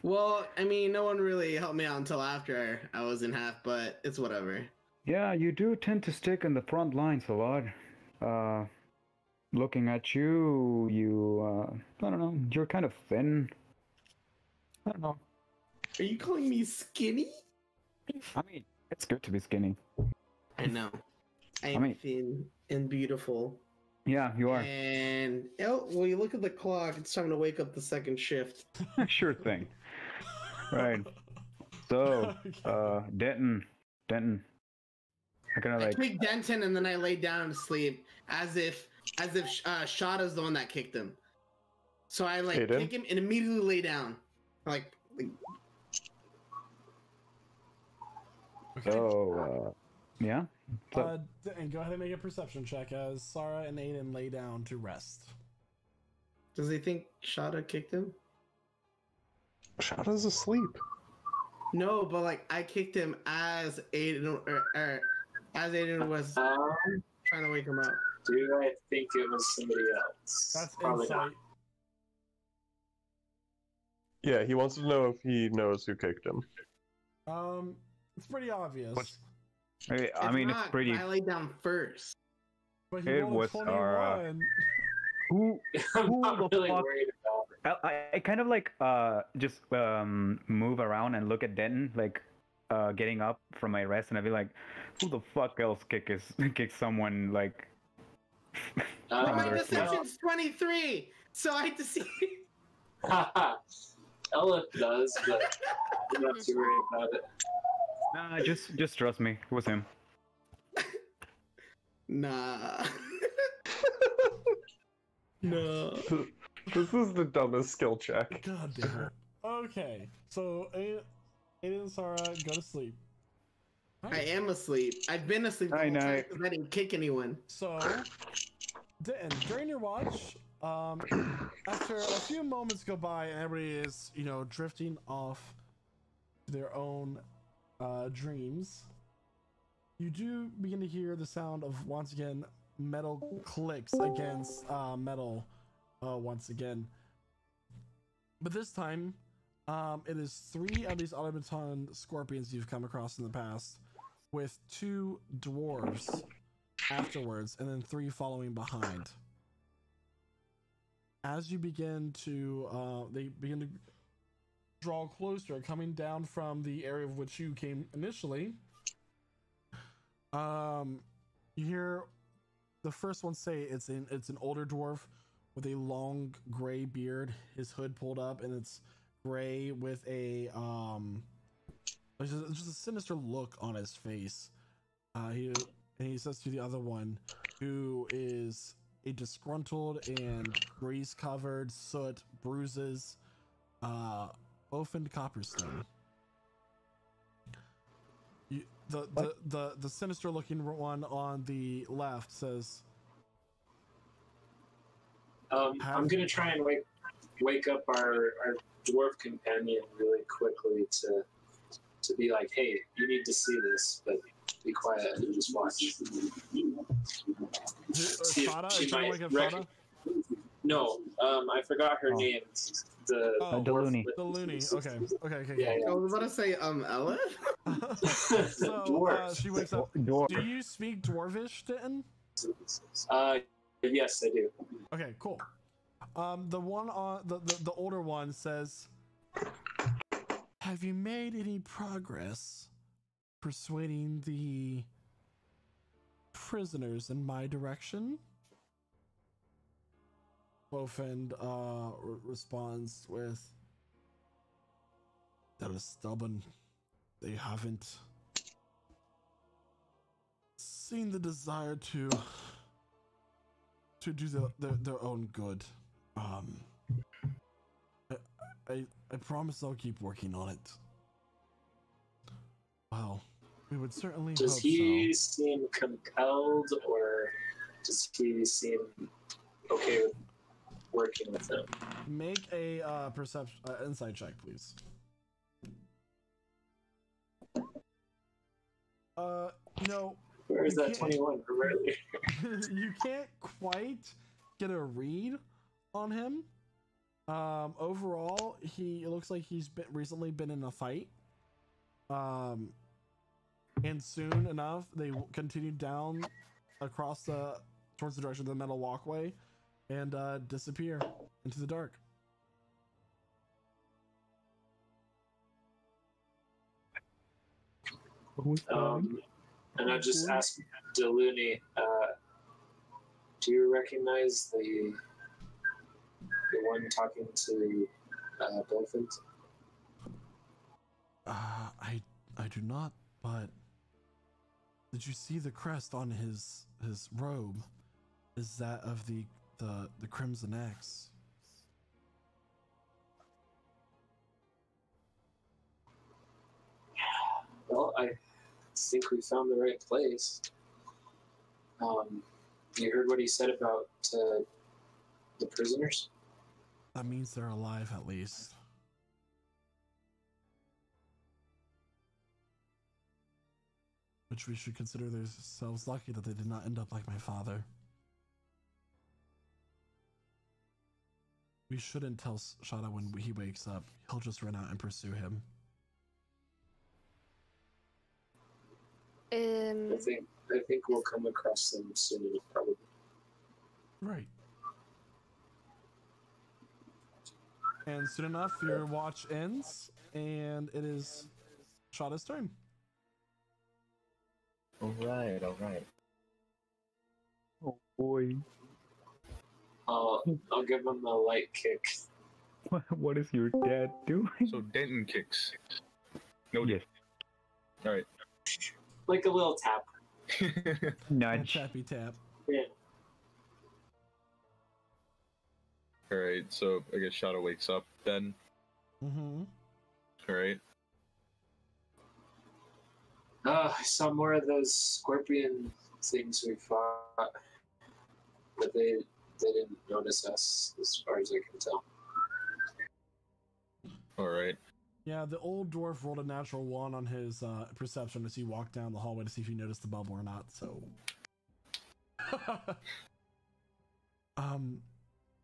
Well, I mean, no one really helped me out until after I was in half, but it's whatever. Yeah, you do tend to stick in the front lines a lot. Looking at you, I don't know, you're kind of thin. I don't know. Are you calling me skinny? I mean, it's good to be skinny. I know. I am thin and beautiful. Yeah, you are. And well, you look at the clock. It's time to wake up the second shift. Sure thing. Right. So, Denton. I kicked Denton and then I laid down to sleep as if Shada's the one that kicked him. So I like kick him and immediately lay down. Like Okay. So, yeah. So, And go ahead and make a perception check as Sarah and Aiden lay down to rest. Does he think Shada kicked him? Shada's asleep. No, but like I kicked him as Aiden was trying to wake him up. Do I think it was somebody else? That's Probably insight. not. Yeah, he wants to know if he knows who kicked him. It's pretty obvious. I mean, it's pretty. I laid down first. But he It rolled a was 21. Who I'm the not really fuck? worried about it. I kind of like just move around and look at Denton, like getting up from my rest, and I'd be like, who the fuck else kick someone like? But my their deception's 23, so I had to see. Ella does, but I'm not too worried about it. Nah, just trust me. It was him. Nah. No. This is the dumbest skill check. God damn it. Okay, so Aiden and Sarah go to sleep. I am asleep. I've been asleep the whole time because I didn't kick anyone. So, during your watch, after a few moments go by and everybody is, drifting off to their own dreams, you do begin to hear the sound of, once again, metal clicks against metal once again. But this time, it is 3 of these automaton scorpions you've come across in the past, with 2 dwarves afterwards, and then 3 following behind. As you begin to, they begin to draw closer, coming down from the area of which you came initially. You hear the first one say it's an older dwarf with a long gray beard, his hood pulled up, and it's gray with a just a sinister look on his face. He says to the other one, who is a disgruntled and grease-covered, soot, bruises, Oafened Copperstone. The sinister-looking one on the left says, I'm gonna try and wake up our dwarf companion really quickly to be like, hey, you need to see this, but be quiet and just watch. Shada? Are you trying to wake up Shada? No, I forgot her name. The Deluni. Deluni. Okay. Yeah. I was about to say, Ella? So she wakes up. Dwarf. Do you speak Dwarvish, Denton? Yes, I do. Okay, cool. The one on the older one says, "Have you made any progress persuading the prisoners in my direction?" Bofend responds with, "That is stubborn. They haven't seen the desire to do their own good. I promise I'll keep working on it." Well, we would certainly Does hope he so. seem compelled, or does he seem okay with working with them? Make a perception insight check, please. Where is you that 21 from earlier? You can't quite get a read on him. Overall, it looks like he's recently been in a fight. And soon enough, they continue down across towards the direction of the metal walkway and disappear into the dark. And I just asked Deluni, do you recognize the one talking to Dolphins? I do not, but did you see the crest on his robe? Is that of the Crimson X? Well, I think we found the right place. You heard what he said about the prisoners? That means they're alive, at least. Which we should consider themselves lucky that they did not end up like my father. We shouldn't tell Shada when he wakes up. He'll just run out and pursue him. I think we'll come across them soon enough, probably. Right. And soon enough, your watch ends, and it is Shada's turn. All right. Oh boy. I'll give him a light kick. What is your dad doing? So Denton kicks. No. Yes. All right. Like a little tap. Nudge. Tappy tap. Yeah. All right. So I guess Shadow wakes up then. Mm-hmm. All right. I saw more of those scorpion things we fought, but they didn't notice us, as far as I can tell. All right. Yeah, the old dwarf rolled a natural 1 on his perception as he walked down the hallway to see if he noticed the bubble or not, so... Other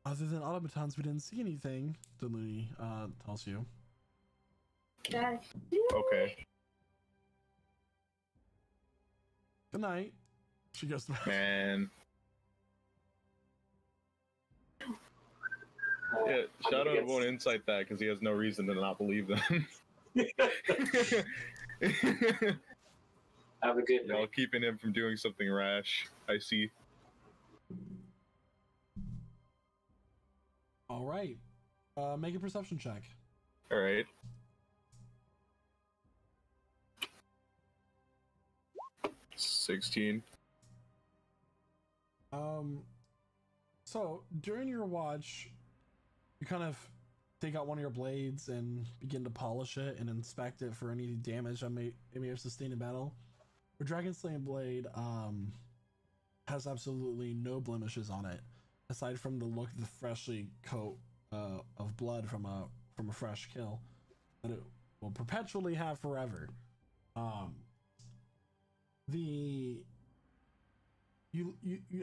than automatons, we didn't see anything, Deluni tells you. Okay. Good night. She goes to Man. Yeah, Shadow won't insight that because he has no reason to not believe them. Have a good night. While keeping him from doing something rash, I see. All right. Make a perception check. All right. $16. So during your watch, you kind of take out one of your blades and begin to polish it and inspect it for any damage it may have sustained in battle. Your Dragon Slaying blade has absolutely no blemishes on it. aside from the look of the freshly coat of blood from a fresh kill, that it will perpetually have forever. You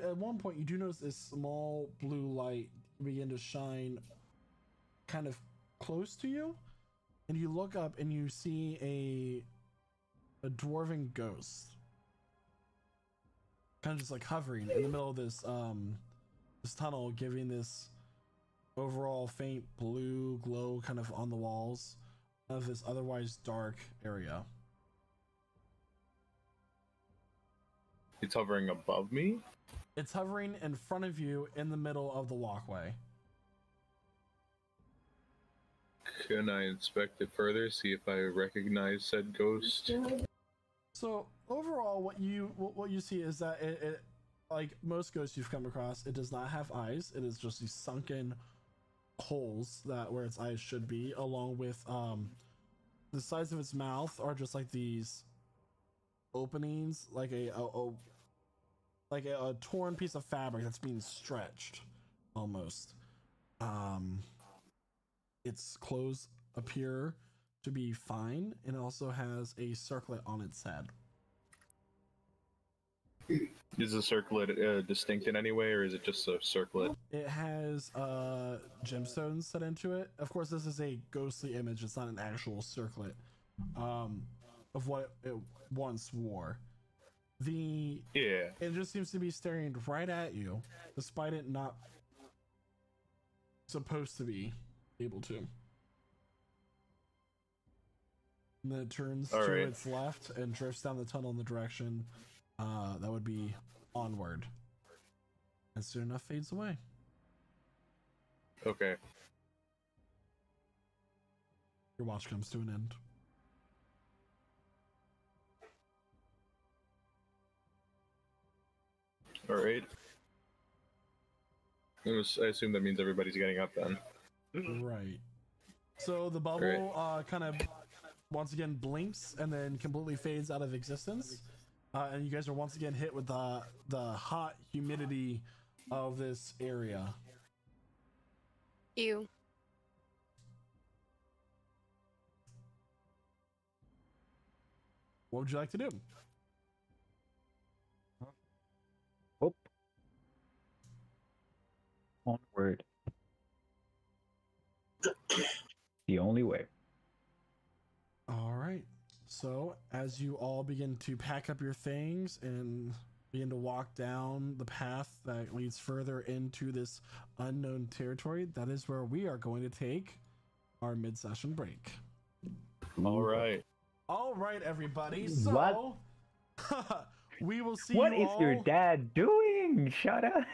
at one point you do notice this small blue light begin to shine kind of close to you, and you look up and you see a dwarven ghost kind of just like hovering in the middle of this this tunnel, giving this overall faint blue glow kind of on the walls of this otherwise dark area. It's hovering above me? It's hovering in front of you in the middle of the walkway. Can I inspect it further, see if I recognize said ghost? So overall, what you see is that it like most ghosts you've come across, it does not have eyes. It is just these sunken holes that where its eyes should be, along with the sides of its mouth are just like these openings, like a torn piece of fabric that's being stretched almost. Its clothes appear to be fine, and also has a circlet on its head. Is the circlet distinct in any way, or is it just a circlet? It has gemstones set into it. Of course, this is a ghostly image. It's not an actual circlet of what it once wore. It just seems to be staring right at you, despite it not supposed to be able to. And then it turns to its left and drifts down the tunnel in the direction that would be onward. And soon enough fades away. Okay. Your watch comes to an end. Alright. I assume that means everybody's getting up then. Right. So the bubble kind of once again blinks and then completely fades out of existence. And you guys are once again hit with the hot humidity of this area. Ew. What would you like to do? Oh. Onward. The only way. All right. So as you all begin to pack up your things and begin to walk down the path that leads further into this unknown territory, that is where we are going to take our mid-session break. All right. All right, everybody. So we will see What you is all. your dad doing? Shut up.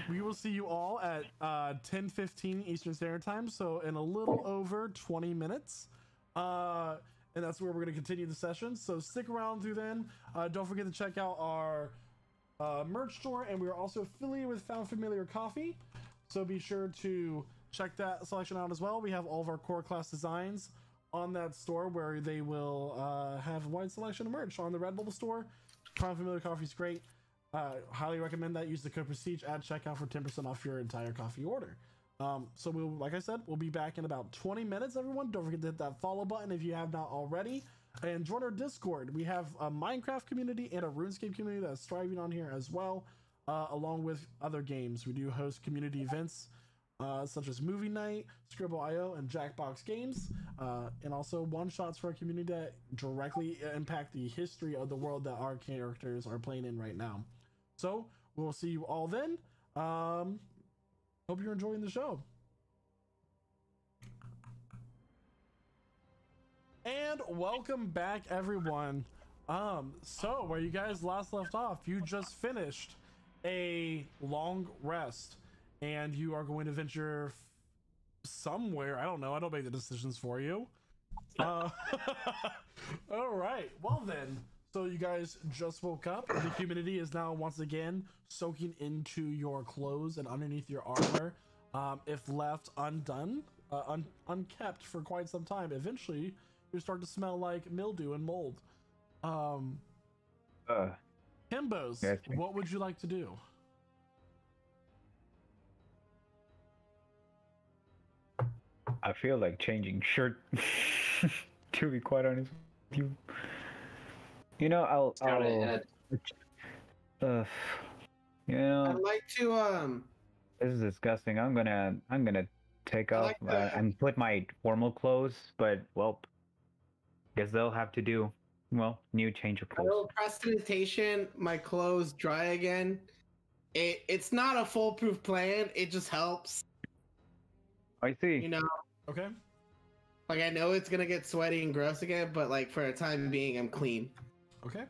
We will see you all at 10:15 Eastern Standard Time, so in a little over 20 minutes. And that's where we're going to continue the session. So stick around through then. Don't forget to check out our merch store, and we are also affiliated with Found Familiar Coffee. So be sure to check that selection out as well. We have all of our core class designs on that store, where they will have a wide selection of merch on the Redbubble store. Found Familiar Coffee is great. Highly recommend that. Use the code Prestige at checkout for 10% off your entire coffee order. So we'll, like I said, we'll be back in about 20 minutes, everyone. Don't forget to hit that follow button if you have not already. And join our Discord. We have a Minecraft community and a RuneScape community that's thriving on here as well, along with other games. We do host community events such as Movie Night, Scribble.io, and Jackbox Games, and also one-shots for our community that directly impact the history of the world that our characters are playing in right now. So we'll see you all then. Hope you're enjoying the show. And welcome back, everyone. So where you guys last left off, you just finished a long rest, and you are going to venture somewhere. I don't know. I don't make the decisions for you. All right. Well then. So you guys just woke up. The humidity is now once again soaking into your clothes and underneath your armor. If left undone, unkept for quite some time, eventually you start to smell like mildew and mold. Himbos, Yes. what would you like to do? I feel like changing shirt. To be quite honest with you. You know, I'll you know, I'd like to this is disgusting. I'm gonna take I off like the- and put my formal clothes, but well, guess they'll have to do. Well, new change of a clothes. little prestidigitation, my clothes dry again. It's not a foolproof plan. It just helps. I see. You know, Okay. like I know it's gonna get sweaty and gross again, but like for a time being, I'm clean. Okay.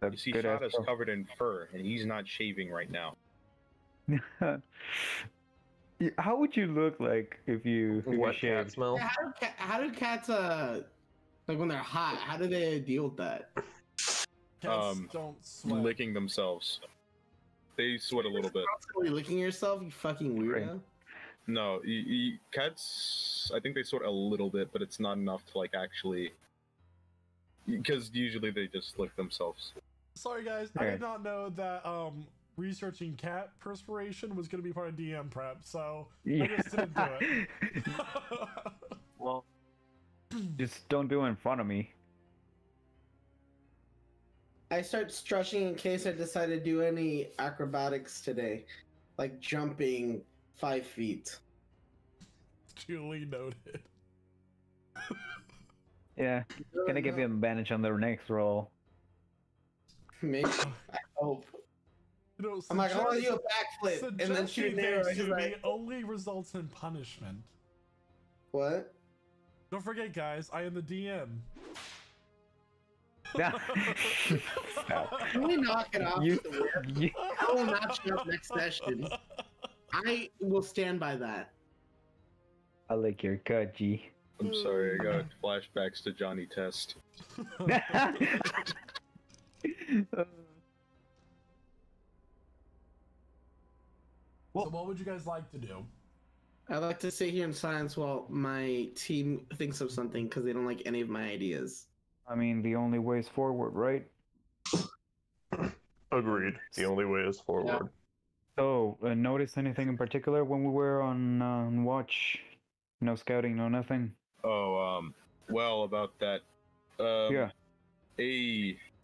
That's You see, good Shada's as covered in fur, and he's not shaving right now. well. How would you look like if you What cat shaved? smell? Yeah, how do cats like when they're hot? How do they deal with that? Cats don't sweat. Licking themselves. They sweat a little bit. Constantly licking yourself, you fucking weirdo. No, cats, I think they sweat a little bit, but it's not enough to like actually. Because usually they just lick themselves. Sorry guys, I did not know that researching cat perspiration was going to be part of DM prep, so I just didn't do it. Well, just don't do it in front of me. I start stretching in case I decide to do any acrobatics today, like jumping 5 feet. Duly noted. Yeah, gonna give you an advantage on the next roll. Maybe. I hope. You know, I'm like, I want to do a backflip, and then shoot suggesting an arrow. things He's to me like, only results in punishment. what? Don't forget, guys, I am the DM. Can we knock it off? You- I will not show up next session. I will stand by that. I like your cut, G. I'm sorry, I got flashbacks to Johnny Test. So what would you guys like to do? I like to sit here in silence while my team thinks of something because they don't like any of my ideas. I mean, the only way is forward, right? Agreed. The only way is forward. So, notice anything in particular when we were on watch? No scouting, no nothing. Oh, well, about that. Yeah.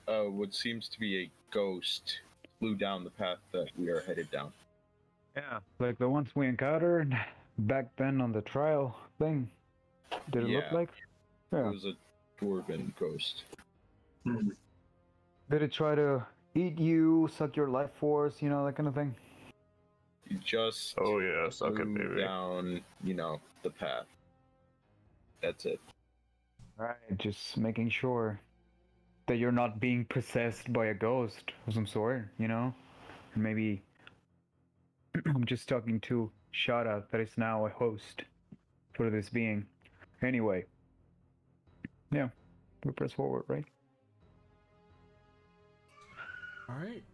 What seems to be a ghost flew down the path that we are headed down. Yeah. Like the ones we encountered back then on the trial thing. Did it look Yeah. like? Yeah. It was a dwarven ghost. Did it try to eat you, suck your life force, you know, that kind of thing? You just Oh yeah, suck it, move baby. down, the path. That's it. Right, just making sure that you're not being possessed by a ghost of some sort, you know? Maybe I'm just talking to Shada, that is now a host for this being. Anyway. Yeah, we press forward, right? Alright.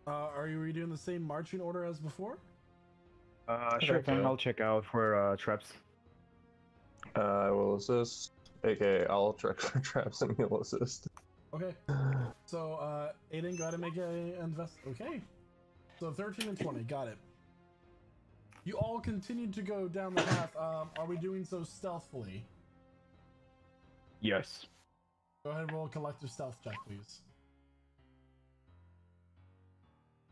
Are you redoing the same marching order as before? Sure think thing, so. I'll check out for traps. I will assist. Okay, I'll check for traps and he'll assist. Okay. So, Aiden, go ahead and make a invest. Okay. So 13 and 20, got it. You all continue to go down the path. Are we doing so stealthily? Yes. Go ahead and roll a collective stealth check, please.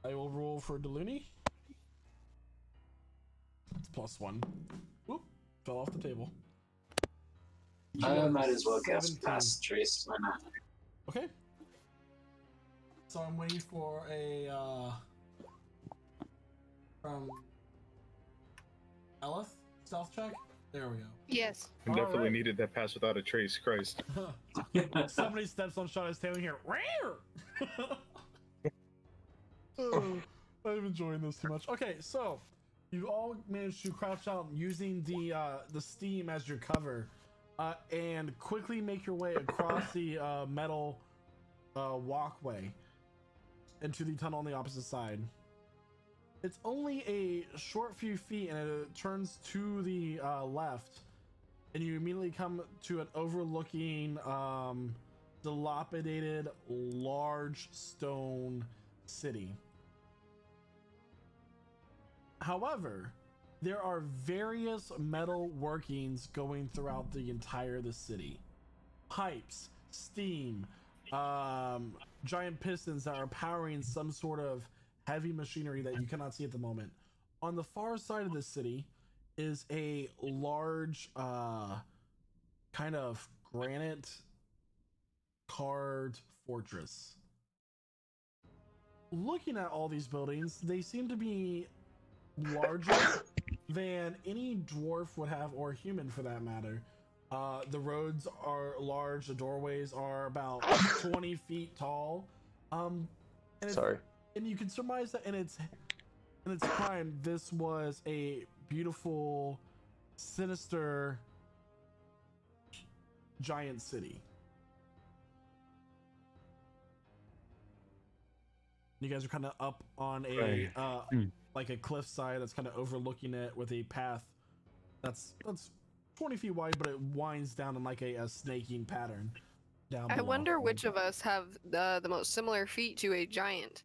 I will roll for Deluni. It's +1. Whoop, fell off the table. I might as well guess 17. past Trace. Why not? Okay. So I'm waiting for a from Elith stealth check. There we go. Yes. I definitely Alright. needed that pass without a trace, Christ. Somebody steps on Shada's tail here. Oh, I'm enjoying this too much. Okay, so you all managed to crouch out using the steam as your cover, and quickly make your way across the metal walkway into the tunnel on the opposite side. It's only a short few feet, and it turns to the left, and you immediately come to an overlooking, dilapidated, large stone city. However, there are various metal workings going throughout the entire the city. Pipes, steam, giant pistons that are powering some sort of heavy machinery that you cannot see at the moment. On the far side of the city is a large kind of granite carved fortress. Looking at all these buildings, they seem to be larger than any dwarf would have, or human for that matter. The roads are large, the doorways are about 20 feet tall. And you can surmise that in its prime, this was a beautiful, sinister giant city. You guys are kind of up on a like a cliffside that's kind of overlooking it with a path that's 20 feet wide, but it winds down in like a snaking pattern down below. I wonder which of us have the most similar feet to a giant.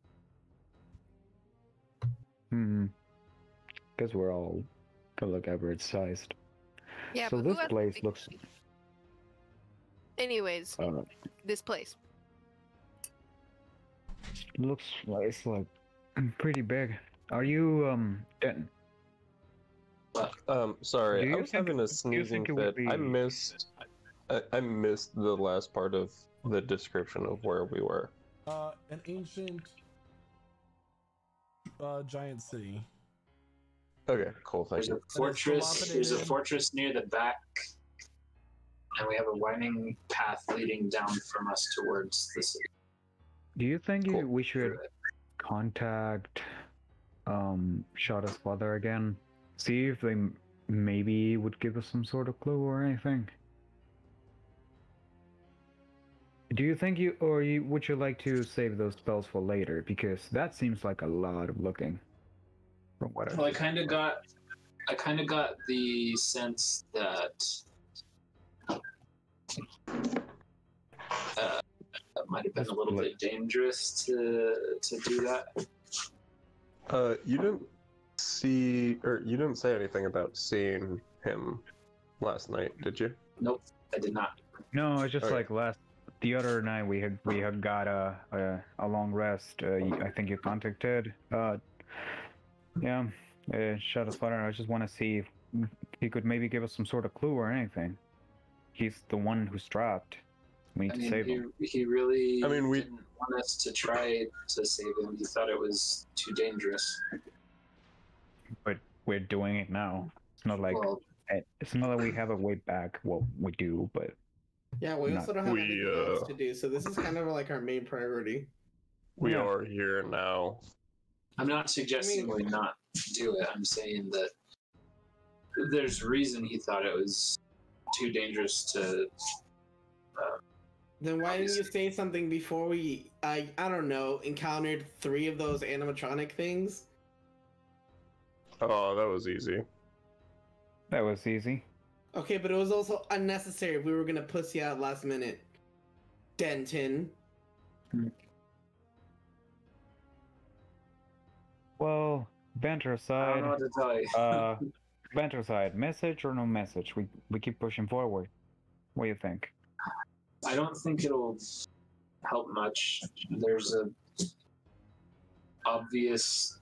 Because we're all look average sized. Yeah, so but this place looks. Anyways, this place looks like it's like pretty big. Are you Denton? Sorry, I was having a sneezing fit. I missed the last part of the description of where we were. An ancient giant city. Okay, cool. Thank you. There's a fortress near the back, and we have a winding path leading down from us towards the city. Do you think we should contact Shada's father again? See if they maybe would give us some sort of clue or anything? Do you think would you like to save those spells for later? Because that seems like a lot of looking. From what I kind of got the sense that that might have been a little bit dangerous to do that. You didn't see, or you didn't say anything about seeing him last night, did you? Nope, I did not. No, it's just like the other night we had got a long rest. I think you contacted. Shadow's father. I just want to see if he could maybe give us some sort of clue or anything. He's the one who's trapped. We need to save him. He really didn't want us to try to save him. He thought it was too dangerous. But we're doing it now. It's not like we have a way back. Well, we do, but yeah, we also don't have anything else to do. So this is kind of like our main priority. We are here now. I'm not suggesting we not do it. I'm saying that there's reason he thought it was too dangerous to. Then why didn't you say something before we, I don't know, encountered 3 of those animatronic things? Oh, that was easy. That was easy. Okay, but it was also unnecessary if we were gonna pussy out last minute. Denton. Well, banter aside. I don't know what to tell you. Banter aside, message or no message? We keep pushing forward. What do you think? I don't think it'll help much. There's a obvious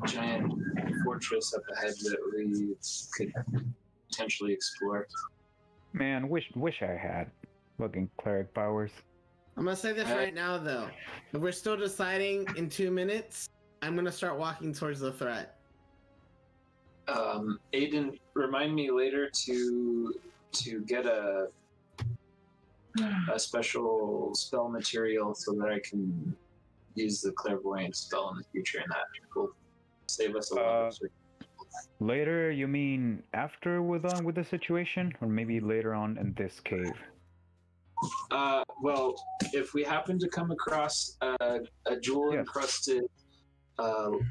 giant fortress up ahead that we could potentially explore. Man, wish I had fucking cleric powers. I'm gonna say this right now, though. If we're still deciding in 2 minutes, I'm gonna start walking towards the threat. Aiden, remind me later to get a special spell material so that I can use the clairvoyant spell in the future, and that will save us a lot of circumstances. Later, you mean after we're done with the situation, or maybe later on in this cave? Well, if we happen to come across a jewel-encrusted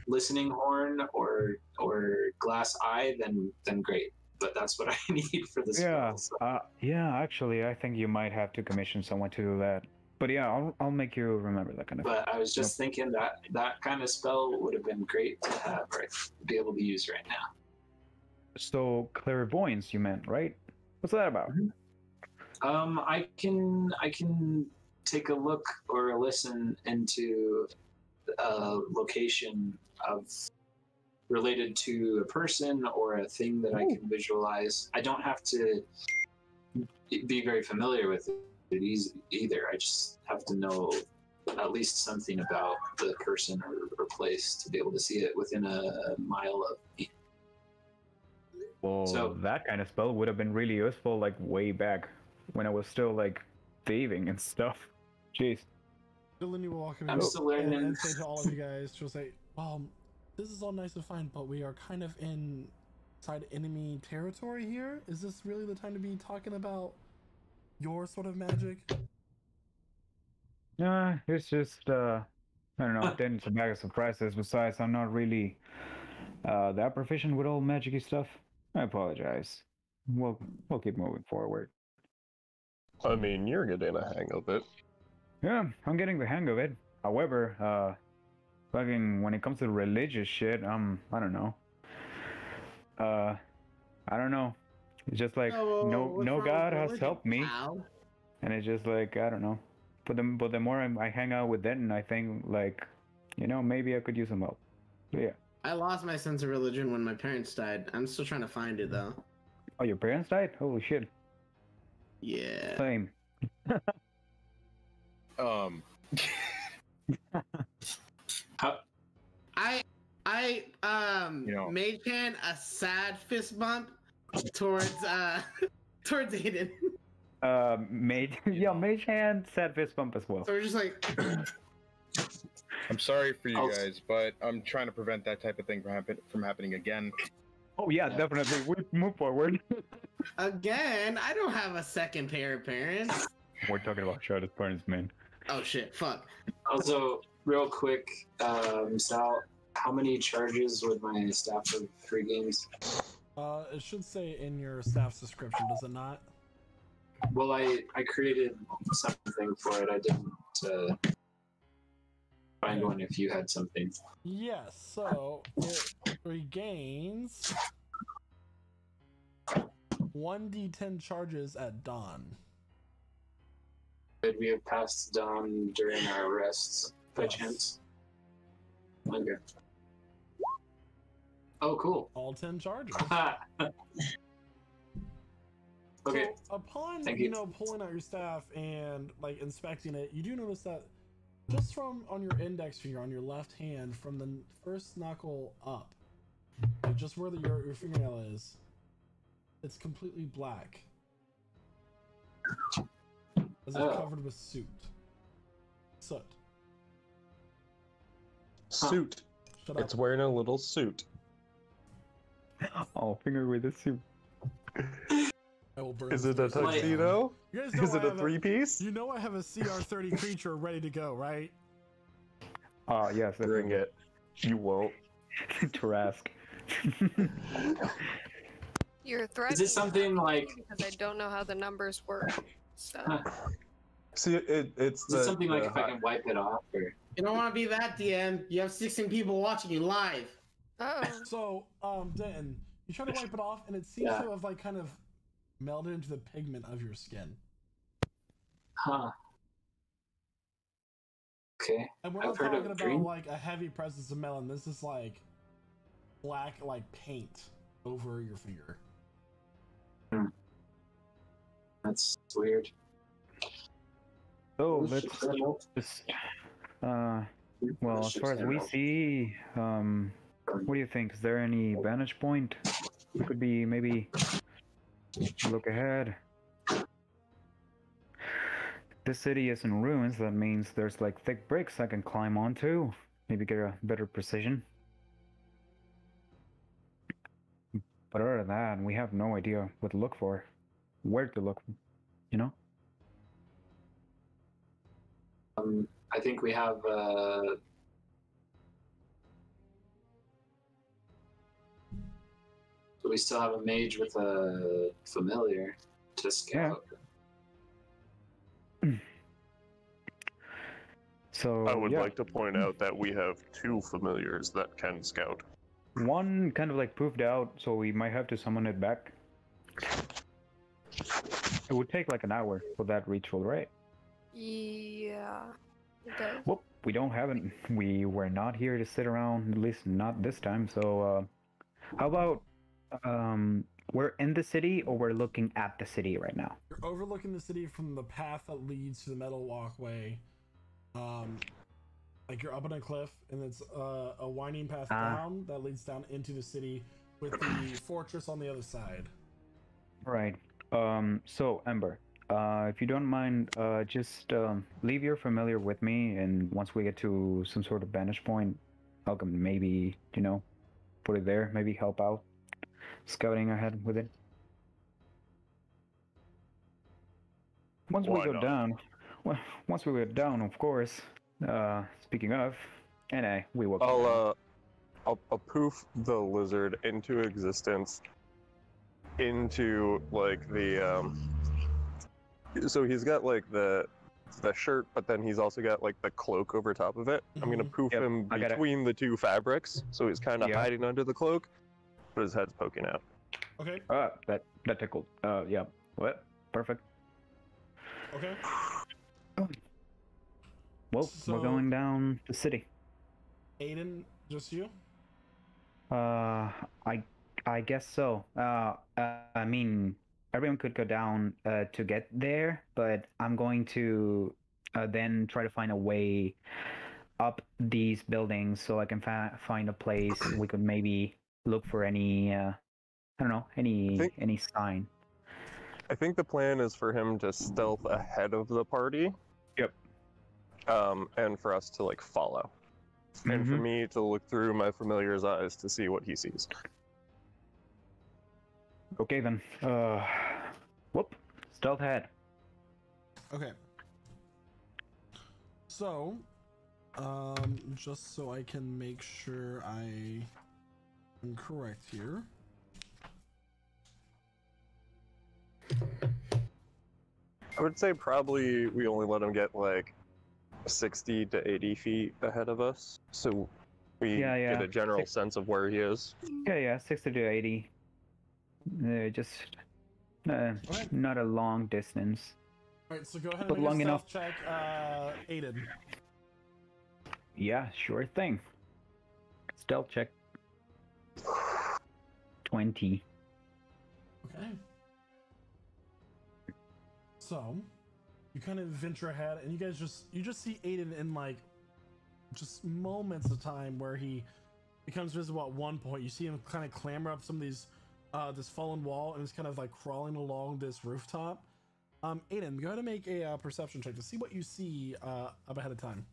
listening horn or glass eye, then great. But that's what I need for this. Yeah, spell, so. Actually, I think you might have to commission someone to do that. But yeah, I'll make you remember that kind of. But I was just thinking that kind of spell would have been great to have, right? Be able to use right now. So clairvoyance, you meant, right? What's that about? I can take a look or a listen into a location of related to a person or a thing that I can visualize. I don't have to be very familiar with it either. I just have to know at least something about the person or place to be able to see it within a mile of me. Well, So- that kind of spell would have been really useful, like way back when I was still like thieving and stuff. Jeez. Dylan, you will walk I'm still learning. and say to all of you guys, she'll say, well, this is all nice and fine, but we are kind of inside enemy territory here. Is this really the time to be talking about your sort of magic? It's just I don't know, then it's a bag of surprises. Besides, I'm not really that proficient with all magic-y stuff. I apologize. We'll keep moving forward. I mean, you're getting a hang of it. Yeah, I'm getting the hang of it. However, fucking when it comes to religious shit, I don't know. I don't know. It's just like no God has helped me, and it's just like I don't know. But the more I hang out with Denton, I think like, you know, maybe I could use some help. But yeah. I lost my sense of religion when my parents died. I'm still trying to find it though. Oh, your parents died? Holy shit. Yeah. Same. You know. made Chan a sad fist bump towards towards Aiden. Mage hand, sad fist bump as well. So we're just like I'm sorry for you I'll- guys, but I'm trying to prevent that type of thing from happening again. Oh yeah, definitely. We move forward. again, I don't have a second pair of parents. We're talking about Charlotte's parents, man. Oh shit, fuck. Also, real quick, Sal, how many charges would my staff have free games? It should say in your staff's description, does it not? Well, I created something for it. I didn't find one if you had something. Yes, so it regains 1d10 charges at dawn. Did we have passed dawn during our rests by Yes. chance? Okay. Oh, cool. All 10 charges. Okay. So upon Thank you you. know pulling out your staff and like inspecting it, you do notice that just from on your index finger on your left hand, from the first knuckle up, like just where your fingernail is, it's completely black, as if Oh. covered with soot. Soot. Suit. Shut up. It's wearing a little suit. Oh, finger with a soup. I will burn Is this it a place down. tuxedo? You guys know Is it I a have three-piece? You know I have a CR30 creature ready to go, right? Oh yes, Bring it. You won't. Trask. You're threatening. Is it something like? Because I don't know how the numbers work. So See, it's Is it something like if I can wipe it off or? You don't want to be that DM. You have 16 people watching you live. oh, So, Denton, you try to wipe it off, and it seems Yeah. to have like kind of melded into the pigment of your skin. Huh. Okay. And we're I've not heard of talking about green. like a heavy presence of melon. This is like black, like paint over your finger. That's weird. So let's just well, as far as we see, what do you think? Is there any vantage point? We could be maybe look ahead. This city is in ruins. That means there's like thick bricks I can climb onto. Maybe get a better precision. But other than that, we have no idea what to look for, where to look. You know? I think we have. So we still have a mage with a familiar to scout. So I would yeah. like to point out that we have 2 familiars that can scout. One kind of like poofed out, so we might have to summon it back. It would take like an hour for that ritual, right? Yeah. It does. Well, we don't have it. We were not here to sit around, at least not this time. So, how about we're in the city or we're looking at the city right now? You're overlooking the city from the path that leads to the metal walkway. Like you're up on a cliff, and it's a winding path down that leads down into the city with the fortress on the other side. Right. So Ember, if you don't mind, just leave your familiar with me, and once we get to some sort of vantage point, I can maybe, put it there, maybe help out scouting ahead with it. Once we go down, of course. Speaking of, we will. I'll poof the lizard into existence. Into like the so he's got like the shirt, but then he's also got like the cloak over top of it. I'm gonna poof him between the two fabrics, so he's kind of hiding under the cloak, but his head's poking out. Okay. That tickled. Yeah. What? Perfect. Okay. Well, we're going down the city. Aiden, just you? I guess so. I mean, everyone could go down to get there, but I'm going to then try to find a way up these buildings so I can find a place we could maybe look for any, I don't know, any sign. I think the plan is for him to stealth ahead of the party. Yep. And for us to like follow. And for me to look through my familiar's eyes to see what he sees. Okay then. Whoop. Stealth head. Okay. So, just so I can make sure I am correct here. I would say probably we only let him get like 60 to 80 feet ahead of us, so we get a general sense of where he is. Yeah, 60 to 80. Just not a long distance. All right, so go ahead but and make long a enough. stealth check, Aiden. Yeah, sure thing. Stealth check. 20. Okay. So, you kind of venture ahead, and you guys just see Aiden in like just moments of time where he becomes visible at one point. You see him kind of clamber up some of these this fallen wall, and is kind of like crawling along this rooftop. Aiden, go ahead and make a perception check to see what you see up ahead of time.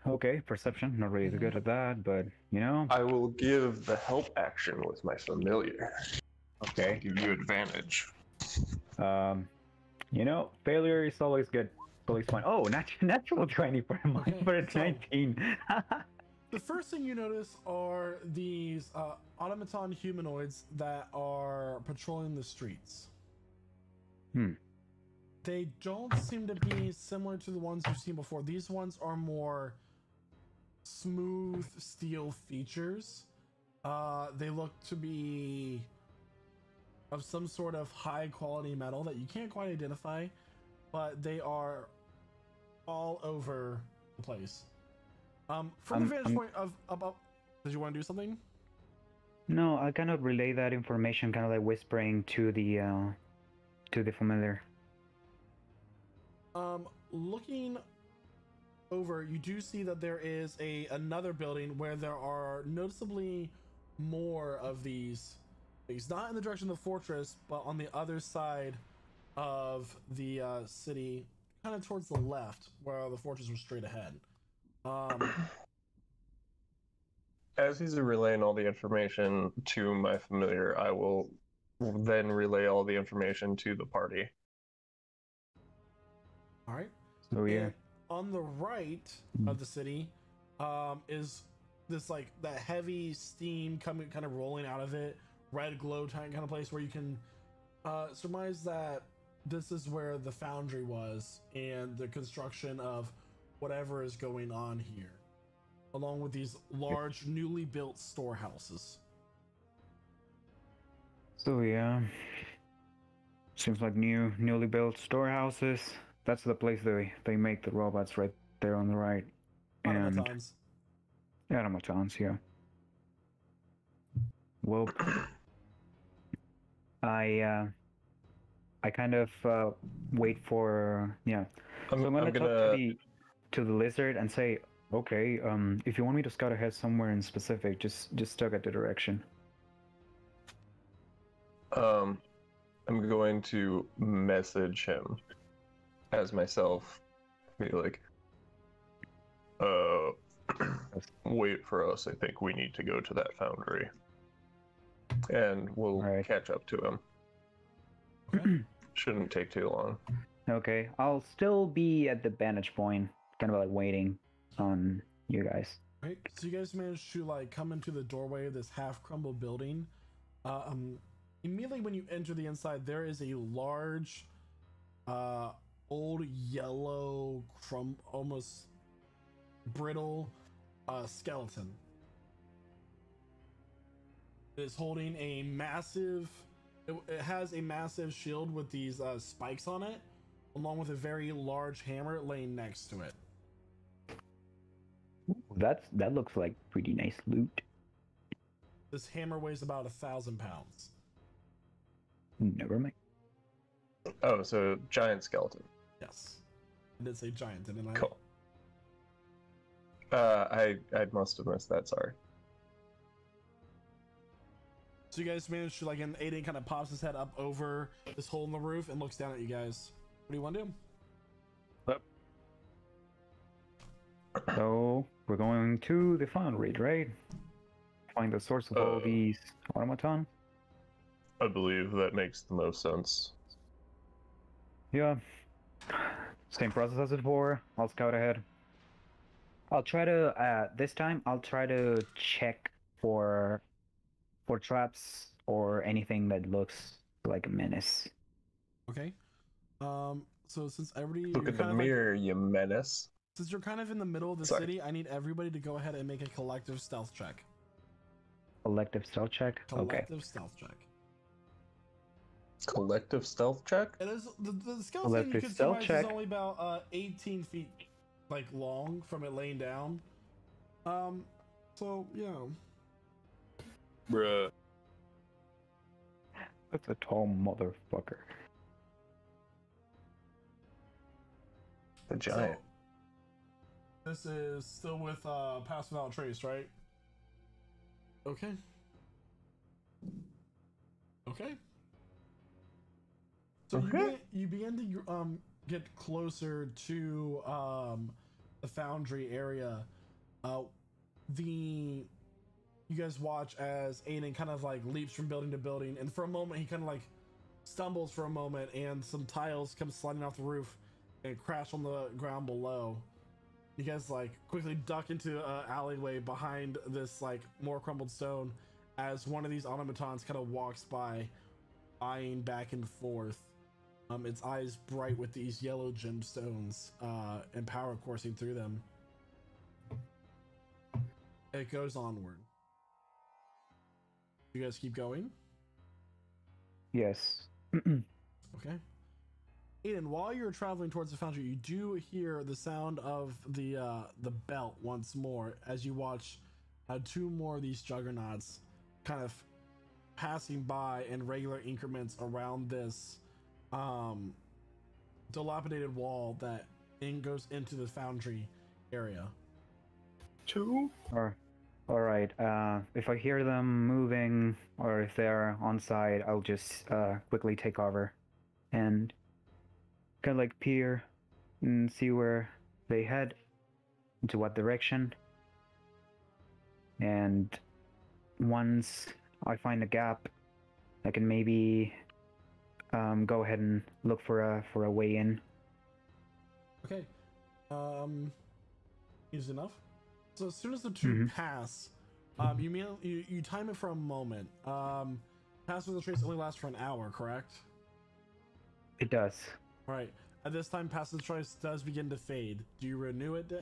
Okay, perception. Not really good at that, but I will give the help action with my familiar. Okay. I'll give you advantage. Failure is always good. Always fun. Oh, natural 20 for mine, Okay, but it's so- 19. The first thing you notice are these automaton humanoids that are patrolling the streets. They don't seem to be similar to the ones you've seen before. These ones are more smooth steel features. They look to be of some sort of high quality metal that you can't quite identify, but they are all over the place. From the vantage point of about, did you want to do something? No, I kind of relay that information, kind of like whispering to the familiar. Looking over, you do see that there is another building where there are noticeably more of these things, not in the direction of the fortress, but on the other side of the city, kind of towards the left, where the fortress was straight ahead. As he's relaying all the information to my familiar, I will then relay all the information to the party. All right. So yeah. And on the right of the city, is this like that heavy steam coming, kind of rolling out of it, red glow kind of place where you can surmise that this is where the foundry was and the construction of whatever is going on here. along with these large, newly built storehouses. So yeah, seems like newly built storehouses. That's the place they make the robots right there on the right. And Automatons. automatons, yeah. Well, I kind of wait for So I'm gonna talk to the lizard and say, okay, if you want me to scout ahead somewhere in specific, just tug at the direction. I'm going to message him as myself. Be like, wait for us. I think we need to go to that foundry. And we'll catch up to him. Okay. Shouldn't take too long. Okay, I'll still be at the vantage point, kind of like waiting on you guys. Right. So you guys managed to like come into the doorway of this half-crumbled building. Immediately when you enter the inside, there is a large, old yellow, almost brittle skeleton. It is holding a massive. It has a massive shield with these spikes on it, along with a very large hammer laying next to it. That looks like pretty nice loot. This hammer weighs about 1,000 pounds. Never mind. Oh, so giant skeleton. Yes. I did say giant, didn't I? Cool. I must have missed that, sorry. So you guys managed to, like, and Aiden kind of pops his head up over this hole in the roof and looks down at you guys. What do you want to do? So we're going to the foundry, right? Find the source of all these automaton. I believe that makes the most sense. Yeah. Same process as before. I'll scout ahead. I'll try to this time I'll try to check for traps or anything that looks like a menace. Okay. So since everybody Look at the mirror, you menace. Since you're kind of in the middle of the city, I need everybody to go ahead and make a collective stealth check. Collective stealth check? Collective stealth check. Collective stealth check? It is the skeleton you can see is only about 18 feet like long from it laying down. So yeah. Bruh. That's a tall motherfucker. The giant. So, this is still with Pass Without Trace, right? Okay. Okay. So you begin to get closer to the foundry area. You guys watch as Aiden kind of like leaps from building to building, and for a moment he kind of like stumbles for a moment, and some tiles come sliding off the roof and crash on the ground below. You guys like quickly duck into an alleyway behind this like more crumbled stone as one of these automatons kind of walks by, eyeing back and forth. Its eyes bright with these yellow gemstones and power coursing through them. It goes onward. You guys keep going? Yes. Okay. Aiden, while you're traveling towards the foundry, you do hear the sound of the belt once more as you watch two more of these juggernauts kind of passing by in regular increments around this dilapidated wall that goes into the foundry area. Two? All right. If I hear them moving or if they're on site, I'll just quickly take cover and kind of like peer and see where they head, into what direction. And once I find a gap, I can maybe go ahead and look for a way in. Okay. Easy enough. So as soon as the two pass, you time it for a moment. Pass with the trace only lasts for an hour, correct? It does. Right. At this time, pass the trace does begin to fade. Do you renew it?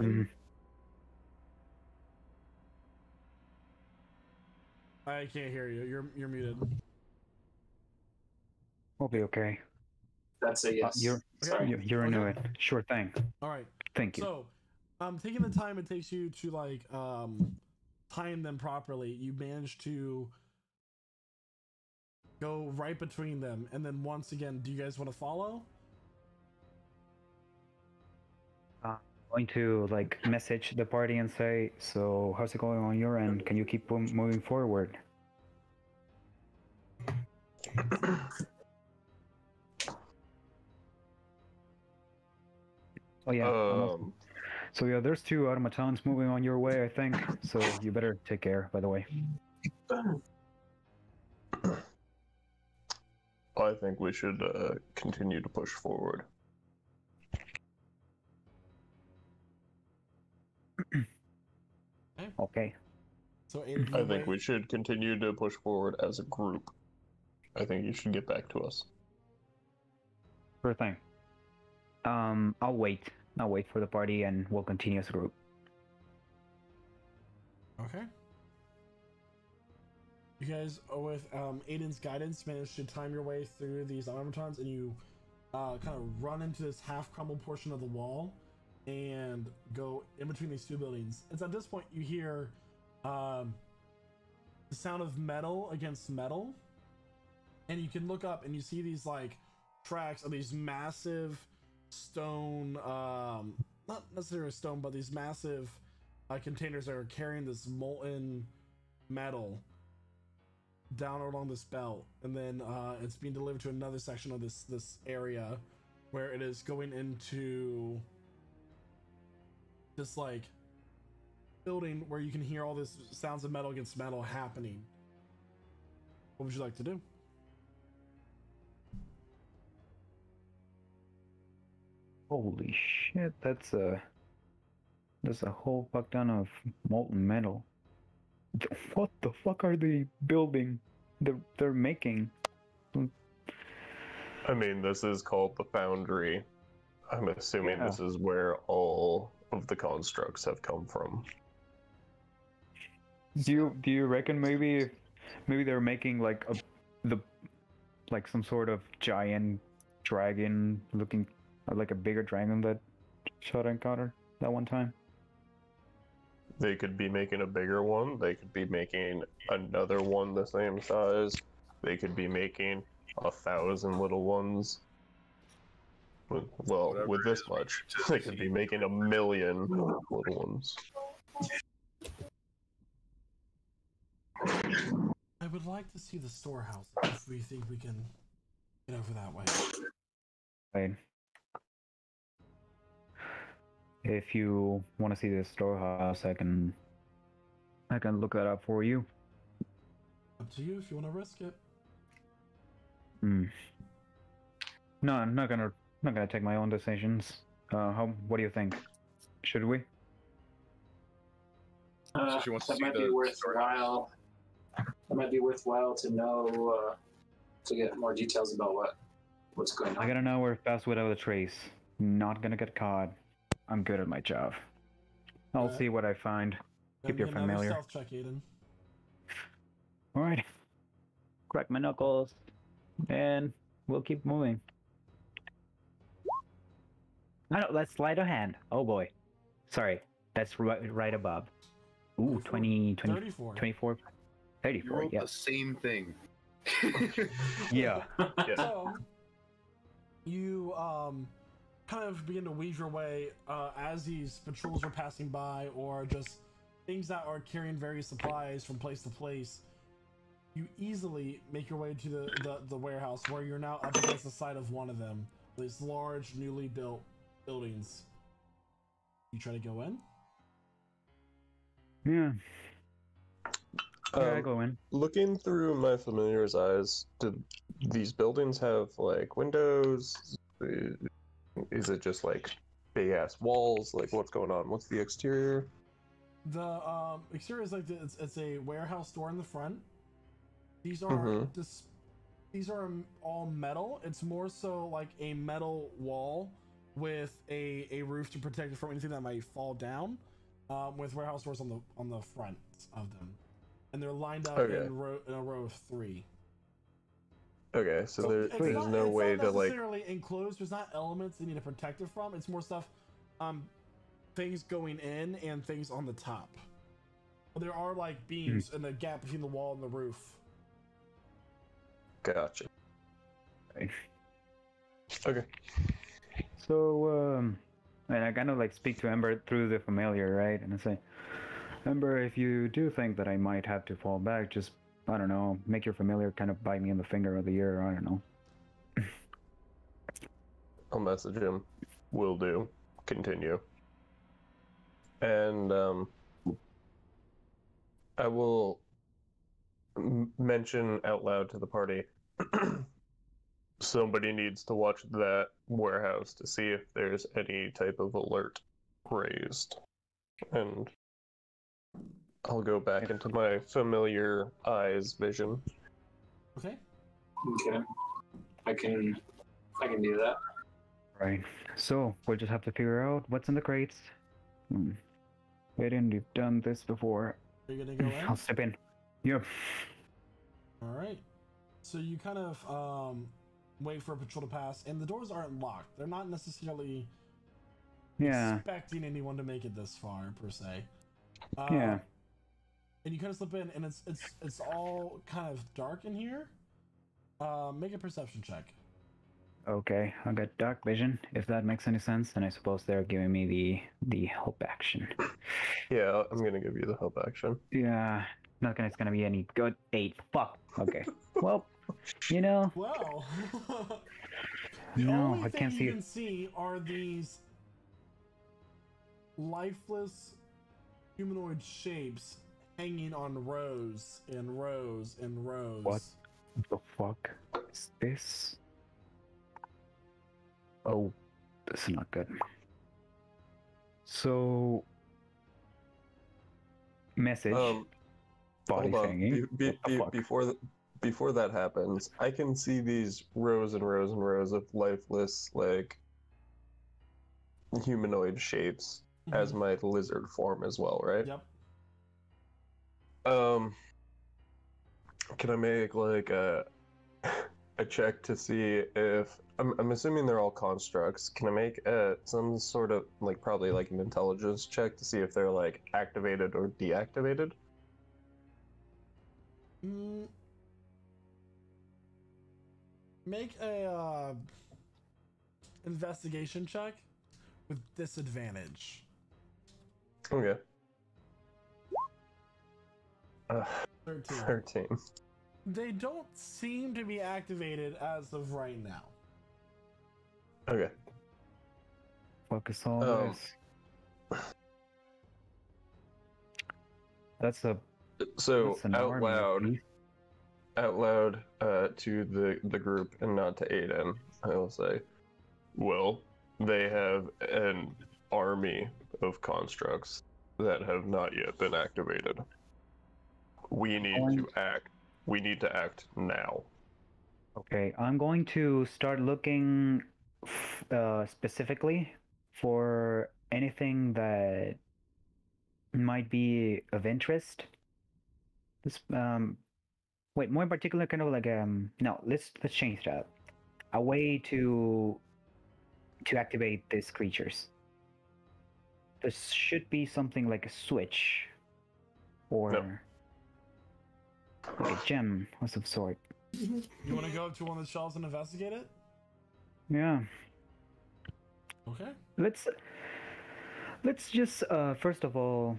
I can't hear you. You're muted. We'll be okay. That's a yes. Sorry. You're into it. Sure thing. All right. Thank you. So, taking the time it takes you to like time them properly, you manage to go right between them, and then once again, do you guys want to follow? I'm going to like message the party and say, so how's it going on your end? Can you keep moving forward? Oh yeah. So yeah, there's 2 automatons moving on your way, I think. So you better take care, by the way. I think we should continue to push forward. Okay. So I think we should continue to push forward as a group. I think you should get back to us. Sure thing. I'll wait. I'll wait for the party, and we'll continue as a group. Okay. You guys, with Aiden's guidance, managed to time your way through these automatons, and you kind of run into this half-crumbled portion of the wall and go in between these 2 buildings. It's at this point you hear the sound of metal against metal, and you can look up and you see these like tracks of these massive stone, not necessarily stone, but these massive containers that are carrying this molten metal down along this belt, and then it's being delivered to another section of this area where it is going into this like building where you can hear all this sounds of metal against metal happening. What would you like to do? Holy shit, that's a whole fuck ton of molten metal. What the fuck are they building? They're making? I mean, this is called the foundry. I'm assuming Yeah. this is where all of the constructs have come from. Do you reckon maybe they're making like some sort of giant dragon looking like a bigger dragon that shot Encounter that one time? They could be making a bigger one. They could be making another one the same size. They could be making 1,000 little ones. Well, Whatever with it this is, we much, just they could be making 1,000,000 little ones. I would like to see the storehouse if we think we can get over that way. Right. If you want to see the storehouse, I can look that up for you. Up to you if you want to risk it. No, I'm not gonna take my own decisions. What do you think? Should we? So she wants to That see might be the worthwhile. That might be worthwhile to know to get more details about what's going I on. gotta know where fast without a trace. Not gonna get caught. I'm good at my job. I'll Alright. see what I find. Keep your Another familiar. stealth check, Aiden. Alright. Crack my knuckles. And we'll keep moving. I know, that's sleight of hand. Oh boy. Sorry. That's right above. Ooh, 20, 34. 24. You 34, rolled yeah. the same thing. Yeah. Yeah. So, you kind of begin to weave your way as these patrols are passing by, or just things that are carrying various supplies from place to place. You easily make your way to the warehouse, where you're now up against the side of one of them. These large, newly built buildings. You try to go in? Yeah. Yeah, I go in. Looking through my familiar's eyes, do these buildings have like windows? Is it just like big ass walls? Like, what's going on? What's the exterior? The exterior is like it's a warehouse door in the front. These are Mhm. these are all metal. It's more so like a metal wall with a roof to protect it from anything that might fall down. With warehouse doors on the front of them, and they're lined up Okay. in a row of 3. Okay, so It's there's not, no it's way not to like. necessarily enclosed. There's not elements you need to protect it from. It's more stuff, things going in and things on the top. There are like beams and a gap between the wall and the roof. Gotcha. Right. Okay. So, and I kind of like speak to Ember through the familiar, right? And I say, Ember, if you do think that I might have to fall back, just, I don't know, make your familiar kind of bite me in the finger or the ear, I don't know. I'll message him. Will do. Continue. And I will mention out loud to the party. Somebody needs to watch that warehouse to see if there's any type of alert raised. And I'll go back into my familiar eyes vision. Okay. Okay. I can do that. Right. So, we'll just have to figure out what's in the crates. Aiden, you've done this before. Are you gonna go in? I'll step in. Yep. All right. So you kind of wait for a patrol to pass, and the doors aren't locked. They're not necessarily expecting anyone to make it this far, per se. Yeah. And you kind of slip in, and it's all kind of dark in here. Make a perception check. Okay, I got dark vision, if that makes any sense, and I suppose they're giving me the help action. Yeah, I'm gonna give you the help action. Yeah, not gonna, it's gonna be any good. 8. Fuck. Okay. Well, you know. Well, the No, only I thing can't you see can it. see are these lifeless humanoid shapes hanging on rows and rows and rows. What the fuck is this? Oh, this is not good. So, message. Body Hold on. hanging. What the fuck? Before that happens, I can see these rows and rows and rows of lifeless, like, humanoid shapes as my lizard form as well, right? Yep. Can I make like a check to see if I'm assuming they're all constructs. Can I make some sort of like probably like an intelligence check to see if they're like activated or deactivated? Make a investigation check with disadvantage. Okay. 13. 13. They don't seem to be activated as of right now. Okay. Fuck is all this? That's a. So that's an out army, loud to the group and not to Aiden, I will say, well, they have an army of constructs that have not yet been activated. We need to act. We need to act now. Okay, I'm going to start looking specifically for anything that might be of interest. This wait, more in particular, kind of like no, let's change that. A way to activate these creatures. There should be something like a switch or like a gem of some sort. You want to go up to one of the shelves and investigate it? Yeah. Okay. Let's just first of all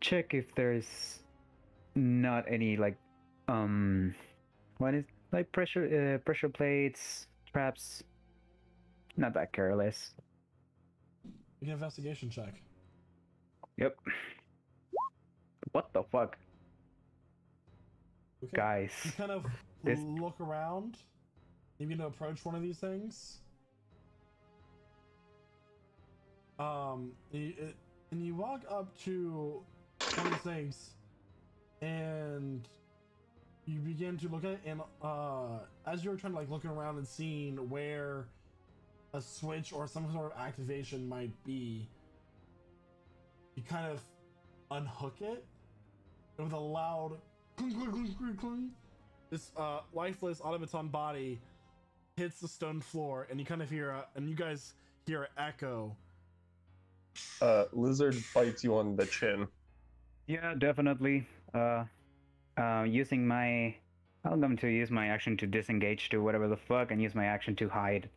check if there's not any like what is like pressure plates, traps. Not that careless. Make an investigation check. Yep. What the fuck? Okay. Guys. You kind of look around. You begin to approach one of these things. And you walk up to one of these things, and you begin to look at it, and as you're trying to like looking around and seeing where a switch or some sort of activation might be, you kind of unhook it, with a loud clunk, clunk, clunk, clunk, clunk, this lifeless automaton body hits the stone floor, and you kind of hear and you guys hear an echo. Lizard bites you on the chin. Yeah, definitely. Using my, I'm going to use my action to disengage to whatever the fuck, and use my action to hide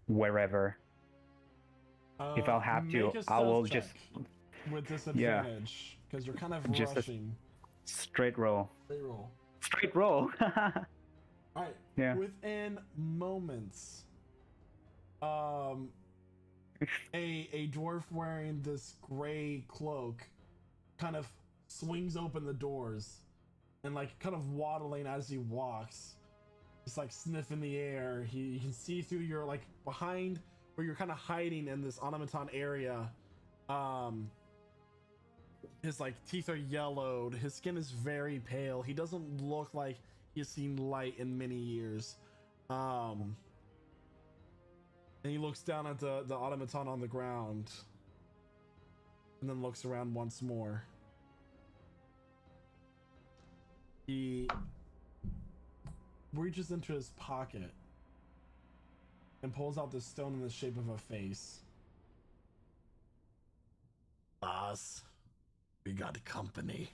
wherever. If I'll have to, I will just with disadvantage because you're kind of just rushing. Straight roll. Straight roll. Straight roll. All right. Yeah. Within moments, a dwarf wearing this gray cloak kind of swings open the doors and like kind of waddling as he walks, just like sniffing the air. You can see through your like behind where you're kind of hiding in this automaton area. His like teeth are yellowed. His skin is very pale. He doesn't look like he's seen light in many years. And he looks down at the automaton on the ground and then looks around once more. He reaches into his pocket and pulls out this stone in the shape of a face. Boss, we got company.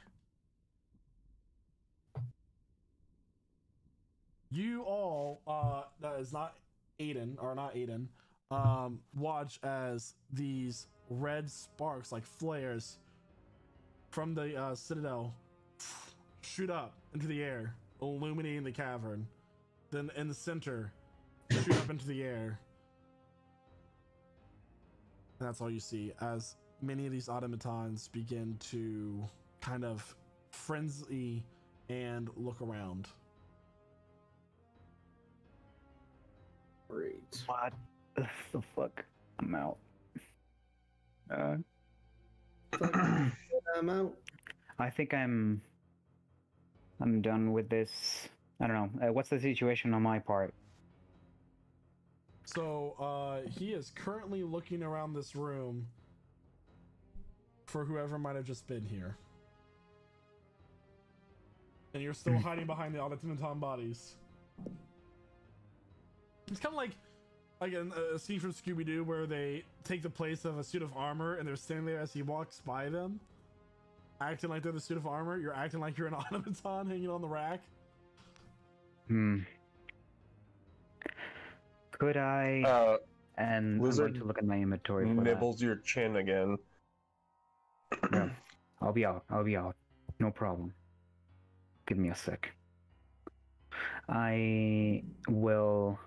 You all, that is not Aiden, or not Aiden, watch as these red sparks, like flares, from the citadel shoot up into the air, illuminating the cavern. Then in the center, shoot up into the air. And that's all you see as many of these automatons begin to kind of frenzy and look around. Great. What the fuck? I'm out. I'm out. I think I'm done with this. I don't know. What's the situation on my part? So, he is currently looking around this room for whoever might have just been here. And you're still hiding behind the automaton bodies. It's kind of like a scene from Scooby-Doo where they take the place of a suit of armor and they're standing there as he walks by them, acting like they're the suit of armor. You're acting like you're an automaton hanging on the rack. Could I? And Lizard I'm going to look at my inventory. For nibbles your chin again. Yeah, I'll be out. No problem. Give me a sec. I will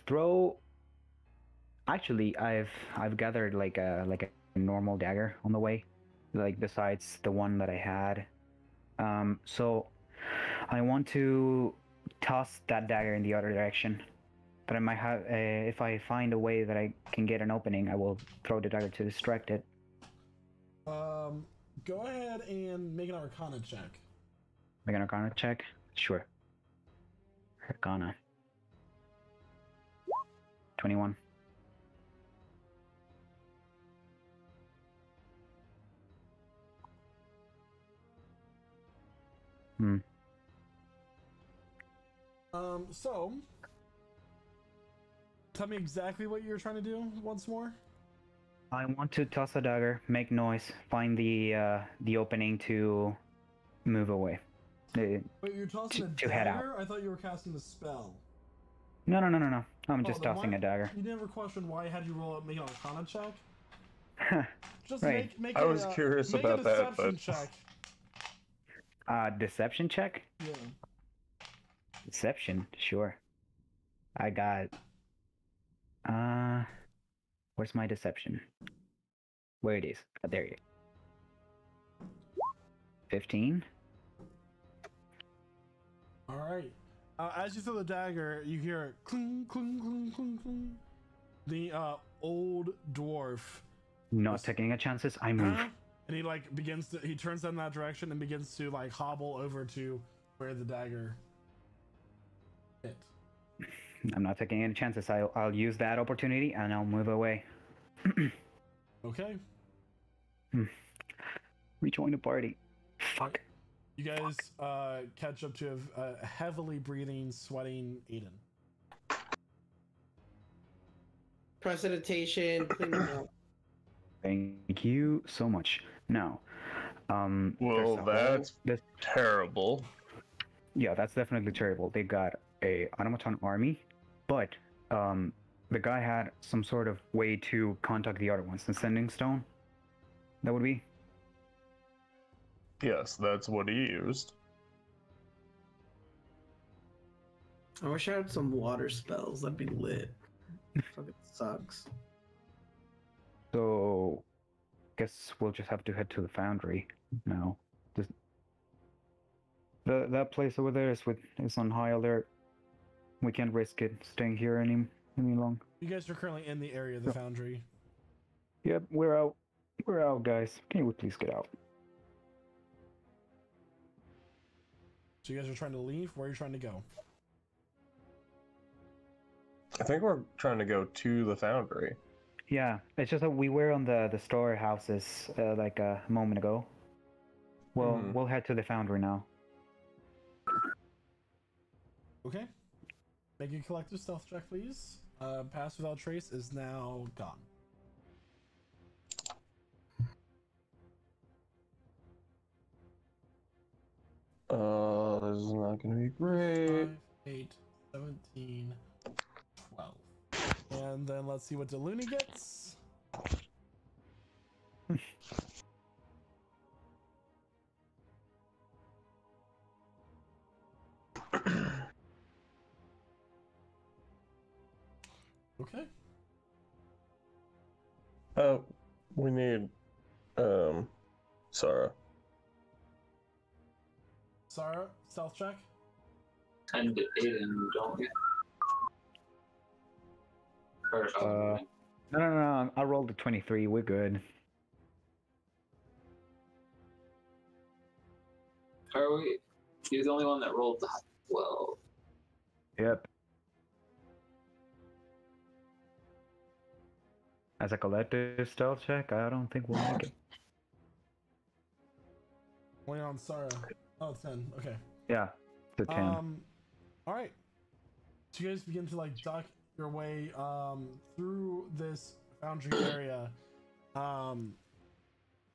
throw. Actually, I've gathered like a normal dagger on the way, like besides the one that I had. So I want to toss that dagger in the other direction. But I might have, if I find a way that I can get an opening, I will throw the dagger to distract it. Go ahead and make an Arcana check. Make an Arcana check? Sure. Arcana. 21. So tell me exactly what you're trying to do once more. I want to toss a dagger, make noise, find the opening to move away. Wait, you're tossing a to head dagger? out. I thought you were casting a spell. No. I'm just then tossing why- a dagger. You never questioned why I had you roll up, make an Arcana check? Just Right. make I was curious make about a that, deception but check. Deception check? Yeah. Deception, sure. I got. Where's my deception? Where it is? Oh, there you go. 15. All right. As you throw the dagger, you hear cling, cling, cling, cling, cling. The old dwarf. Not taking any chances. I move. And he like he turns in that direction and begins to like hobble over to where the dagger hit. I'm not taking any chances. I'll use that opportunity and I'll move away. Okay. Rejoin the party. Fuck. You guys catch up to a heavily breathing, sweating Aiden. Precipitation, clean it up. Thank you so much. Now, Well, that's terrible. yeah, that's definitely terrible. They got a automaton army, but the guy had some sort of way to contact the other ones. The sending stone. That would be. Yes, that's what he used. I wish I had some water spells. That'd be lit. Fucking sucks. So, guess we'll just have to head to the foundry now. Just that place over there is on high alert. We can't risk it staying here any long. You guys are currently in the area of the foundry. Yep, we're out. We're out, guys. Can you please get out? So you guys are trying to leave? Where are you trying to go? I think we're trying to go to the foundry. Yeah, it's just that we were on the storehouses like a moment ago. Well, we'll head to the foundry now. Okay. Make a collective stealth check, please. Pass without trace is now gone. This is not gonna be great. 5, 8, 17, 12. And then let's see what Deluni gets. Okay. We need, Sarah. Sarah, stealth check. And Aiden, don't we? Or, No. I rolled a 23. We're good. are we? You're the only one that rolled well. Yep. As a collective stealth check, I don't think we'll make it. Wait on Sarah. Oh, 10. Okay. Yeah, the 10. Alright. So you guys begin to like duck your way through this foundry area.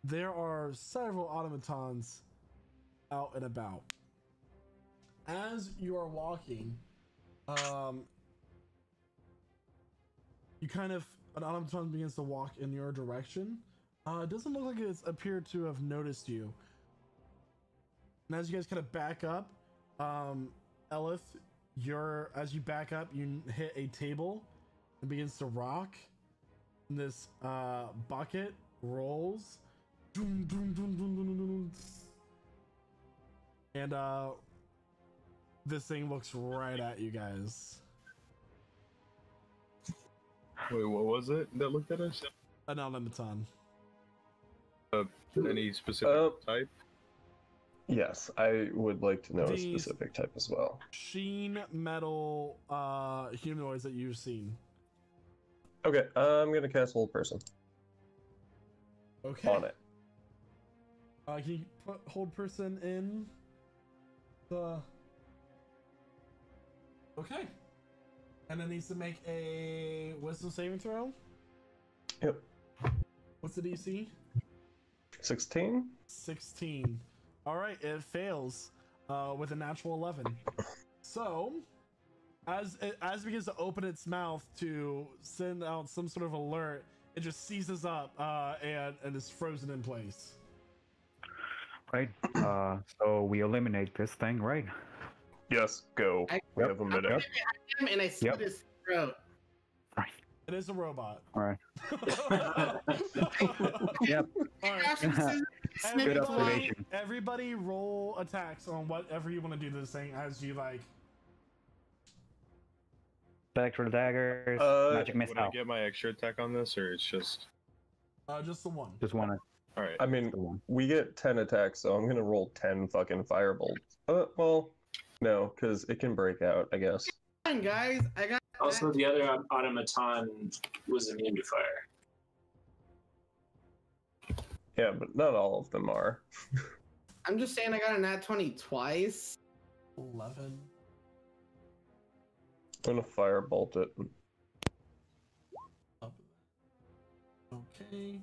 There are several automatons out and about. As you are walking, you kind of an automaton begins to walk in your direction. It doesn't look like it's appeared to have noticed you. And as you guys kind of back up, Elith, as you back up, you hit a table and begins to rock. And this bucket rolls. And this thing looks right at you guys. Wait, what was it that looked at us? An automaton. Any specific type? Yes, I would like to know a specific type as well. Sheen metal humanoids that you've seen. Okay, I'm gonna cast Hold Person. Okay. On it. Can you put Hold Person in the... Okay. And it needs to make a Wisdom saving throw? Yep. What's the DC? 16? 16. Alright, it fails with a natural 11. So, as it begins to open its mouth to send out some sort of alert, it just seizes up and is frozen in place. Right. So we eliminate this thing, right? Yes, go. We have a minute. And I slit his throat. Right. It is a robot. All right. Yep. All right. Good observation. Everybody roll attacks on whatever you want to do to this thing as you like. Spectral daggers, magic missile. Would I get my extra attack on this, or it's just... Just the one. Just one. Alright. I mean, we get 10 attacks, so I'm gonna roll 10 fucking firebolts. Well, no, because it can break out, I guess. Come on, guys. I got. Also, the other automaton was immune to fire. Yeah, but not all of them are. I'm just saying I got a nat 20 twice. 11. I'm gonna firebolt it. Up. Okay.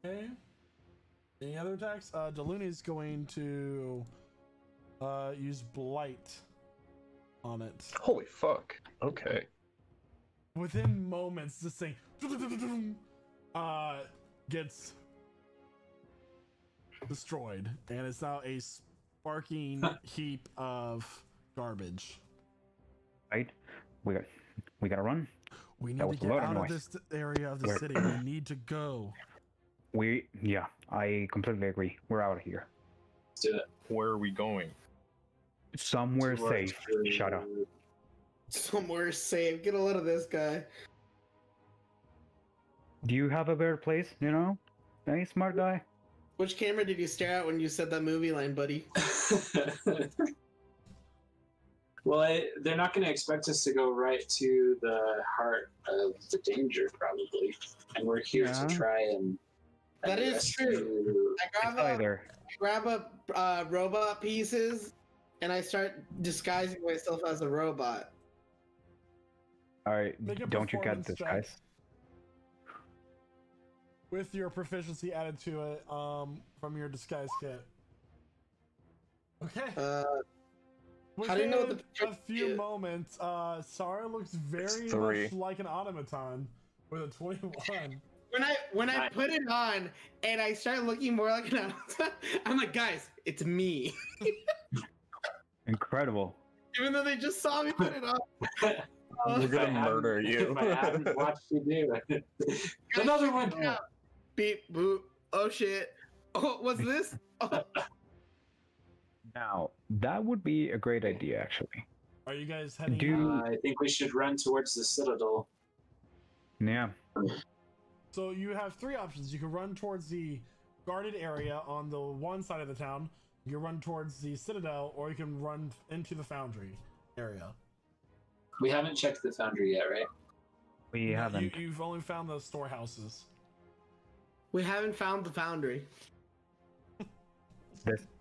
Okay. Any other attacks? Deluni's going to use Blight on it. Holy fuck. Okay. Within moments, this thing gets destroyed, and it's now a sparking heap of garbage. Right? We gotta run. We That need was to a get lot of out of noise. this area of the city. We need to go. Yeah, I completely agree. We're out of here. Let's do it. Where are we going? Somewhere Towards safe. the- Shut up. Somewhere safe. Get a load of this guy. Do you have a better place? You know? Hey, smart guy. Which camera did you stare at when you said that movie line, buddy? Well, they're not going to expect us to go right to the heart of the danger, probably. And we're here Yeah. to try and. That is true. It's either. I grab up robot pieces and I start disguising myself as a robot. Alright, Make a don't you get performance this, check. guys? With your proficiency added to it from your disguise kit. Okay. How do you know Within the a few is? moments, Sarah looks very It's 3. much like an automaton with a 21. When I put it on and I start looking more like an automaton, I'm like, guys, it's me. Incredible. Even though they just saw me put it on. We're If I gonna hadn't- murder you. If I hadn't watched you do it. Another one. Beep boop. Oh shit. Oh, what's this? Oh. Now, that would be a great idea, actually. Are you guys heading Do- out? I think we should run towards the citadel. Yeah. So you have 3 options. You can run towards the guarded area on the one side of the town. You can run towards the citadel, or you can run into the foundry area. We haven't checked the foundry yet, right? We haven't. You've only found the storehouses. We haven't found the foundry.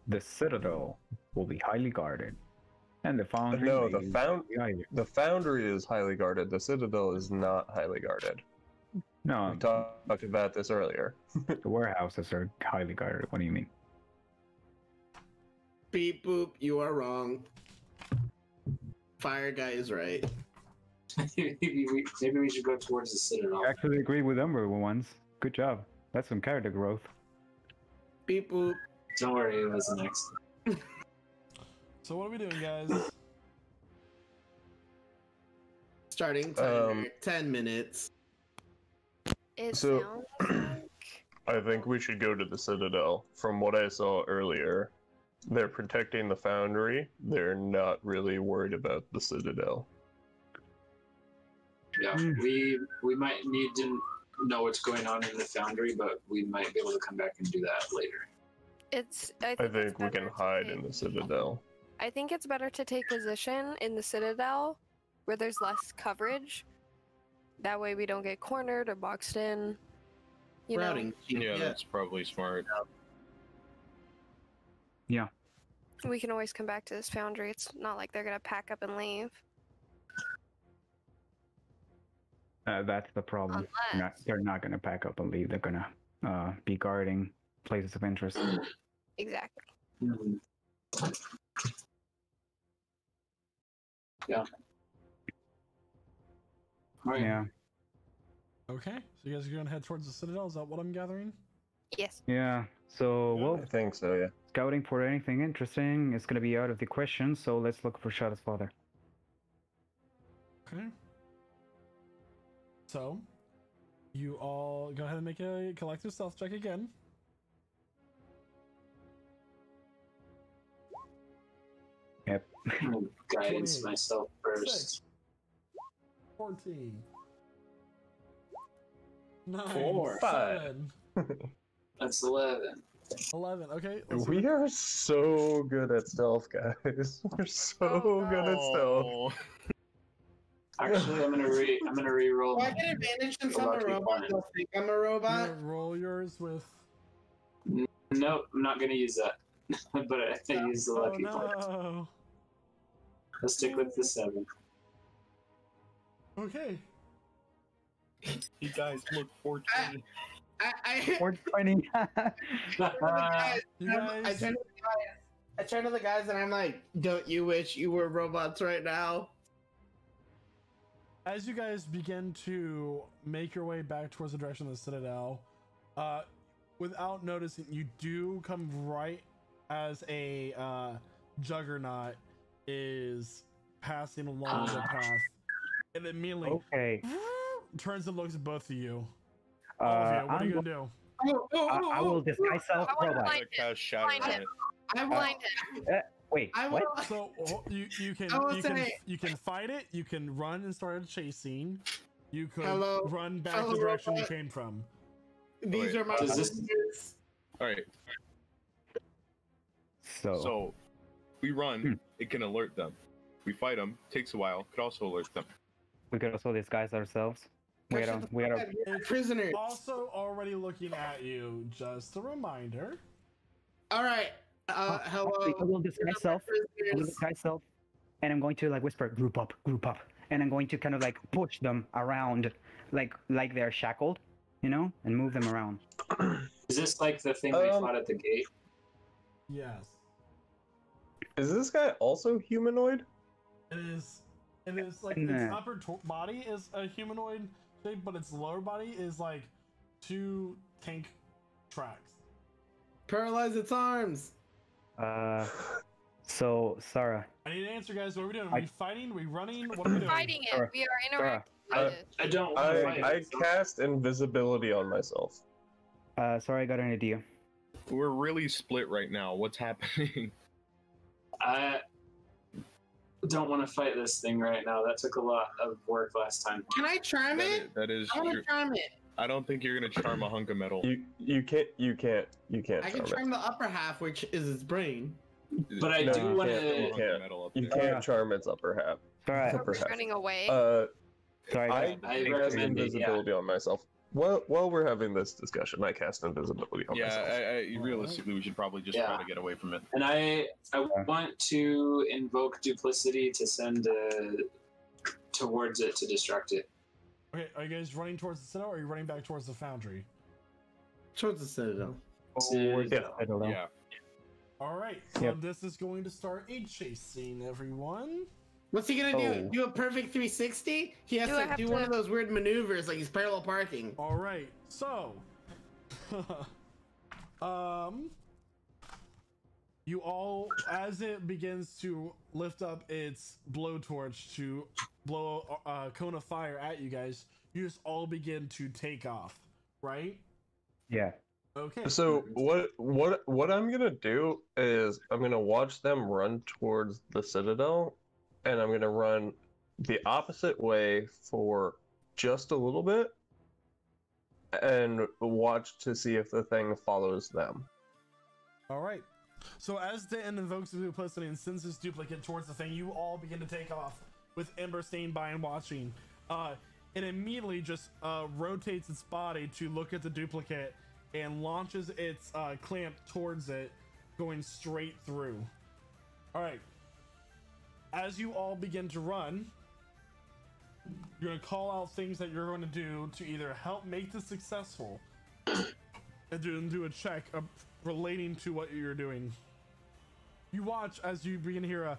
The citadel will be highly guarded. And the foundry. No, may be either. the foundry is highly guarded. The citadel is not highly guarded. No, We talked about this earlier. the warehouses are highly guarded. What do you mean? Beep boop. You are wrong. Fire guy is right. maybe we should go towards the citadel. I actually agree with number ones. Good job. That's some character growth. Beep boop. Don't worry, it was an accident. So what are we doing, guys? Starting timer. 10 minutes. It So- sounds like I think we should go to the citadel. From what I saw earlier, they're protecting the foundry. They're not really worried about the citadel. Yeah, we might need to know what's going on in the foundry, but we might be able to come back and do that later. I I think we better can to hide take- in the citadel. I think it's better to take position in the citadel where there's less coverage. That way we don't get cornered or boxed in. You know, Routing. Yeah, that's probably smart. we can always come back to this foundry. It's not like they're gonna pack up and leave. That's the problem. They're not going to pack up and leave. They're going to be guarding places of interest. Exactly. Yeah. Right. Yeah. Okay, so you guys are going to head towards the citadel. Is that what I'm gathering? Yes. Yeah. So, well, I think so, yeah. scouting for anything interesting is going to be out of the question. So let's look for Shadow's father. Okay. So, you all go ahead and make a collective stealth check again. Yep. Guidance 28. myself first. 6, 14, 9, 4, 7, That's 11. 11. Okay. let's We see. are so good at stealth, guys. We're so good at stealth. Actually, I'm gonna re-roll. Do I get advantage since Go I'm a back to your robot? point. They'll think I'm a You robot. wanna roll yours with. Nope, I'm not gonna use that. But I think use the Oh lucky point. no. Let's stick with the 7. Okay. You guys look 420. I 420. You guys. I turn to the guys and I'm like, don't you wish you were robots right now? As you guys begin to make your way back towards the direction of the Citadel, without noticing, you do come right as a juggernaut is passing along the path, and immediately Okay. turns and looks at both of you. All of you, what are you gonna do? I will disguise self I wanna robot. blind him. Cast shadow Blind on him. it. I will. Blind him. Wait, I what? will. So you can I will you can say- you can fight it. You can run and start a chase scene. You could Hello- run back hello, the direction you robot. came from. These are my Does this- messages. All right. So, So we run. It can alert them. We fight them. Takes a while. Could also alert them. we could also disguise ourselves. We Shut gotta, the we fuck gotta. up, you're It's prisoners. Also already looking at you. Just a reminder. All right. Hello. I will disguise self. I will Prisoners. disguise self, and I'm going to like whisper, group up, and I'm going to kind of like push them around, like they're shackled, you know, and move them around. Is this like the thing we fought at the gate? Yes. Is this guy also humanoid? It is. It is like Nah. its upper body is a humanoid shape, but its lower body is like 2 tank tracks. Paralyze its arms. So Sarah, I need an answer, guys. What are we doing? Are we fighting? Are we running? What are we doing? Fighting it. Sarah. We are interacting Sarah. with it. I don't want to fight I it. cast invisibility on myself. Sorry, I got an idea. We're really split right now. What's happening? I don't want to fight this thing right now. That took a lot of work last time. Can I charm it? That is I want true. to charm it. I don't think you're gonna charm a hunk of metal. You can't I can charm charm the upper half, which is its brain. But I No, do you want can't. to. You can't. You You can't charm its upper half. Sorry, Upper We're half. running away. sorry. I I cast recommend it, invisibility on myself. While we're having this discussion, I cast invisibility on Yeah, myself. realistically, we should probably just try to get away from it. And I want to invoke duplicity to send towards it to distract it. Okay, are you guys running towards the Citadel or are you running back towards the foundry? Towards the Citadel. Yeah. Alright, so Yep. this is going to start a chase scene, everyone. What's he gonna do? Oh. Do a perfect 360? He has Do I to have do to- one of those weird maneuvers, like he's parallel parking. Alright, so you all, as it begins to lift up its blowtorch to blow a cone of fire at you guys, you just all begin to take off, right? Yeah. Okay. So what I'm gonna do is I'm gonna watch them run towards the Citadel, and I'm gonna run the opposite way for just a little bit, and watch to see if the thing follows them. All right. So as Dan invokes the duplicity and sends his duplicate towards the thing, you all begin to take off with Ember staying by and watching. It immediately just rotates its body to look at the duplicate and launches its clamp towards it, going straight through. All right. As you all begin to run, you're going to call out things that you're going to do to either help make this successful and do a check relating to what you're doing. You watch as you begin to hear a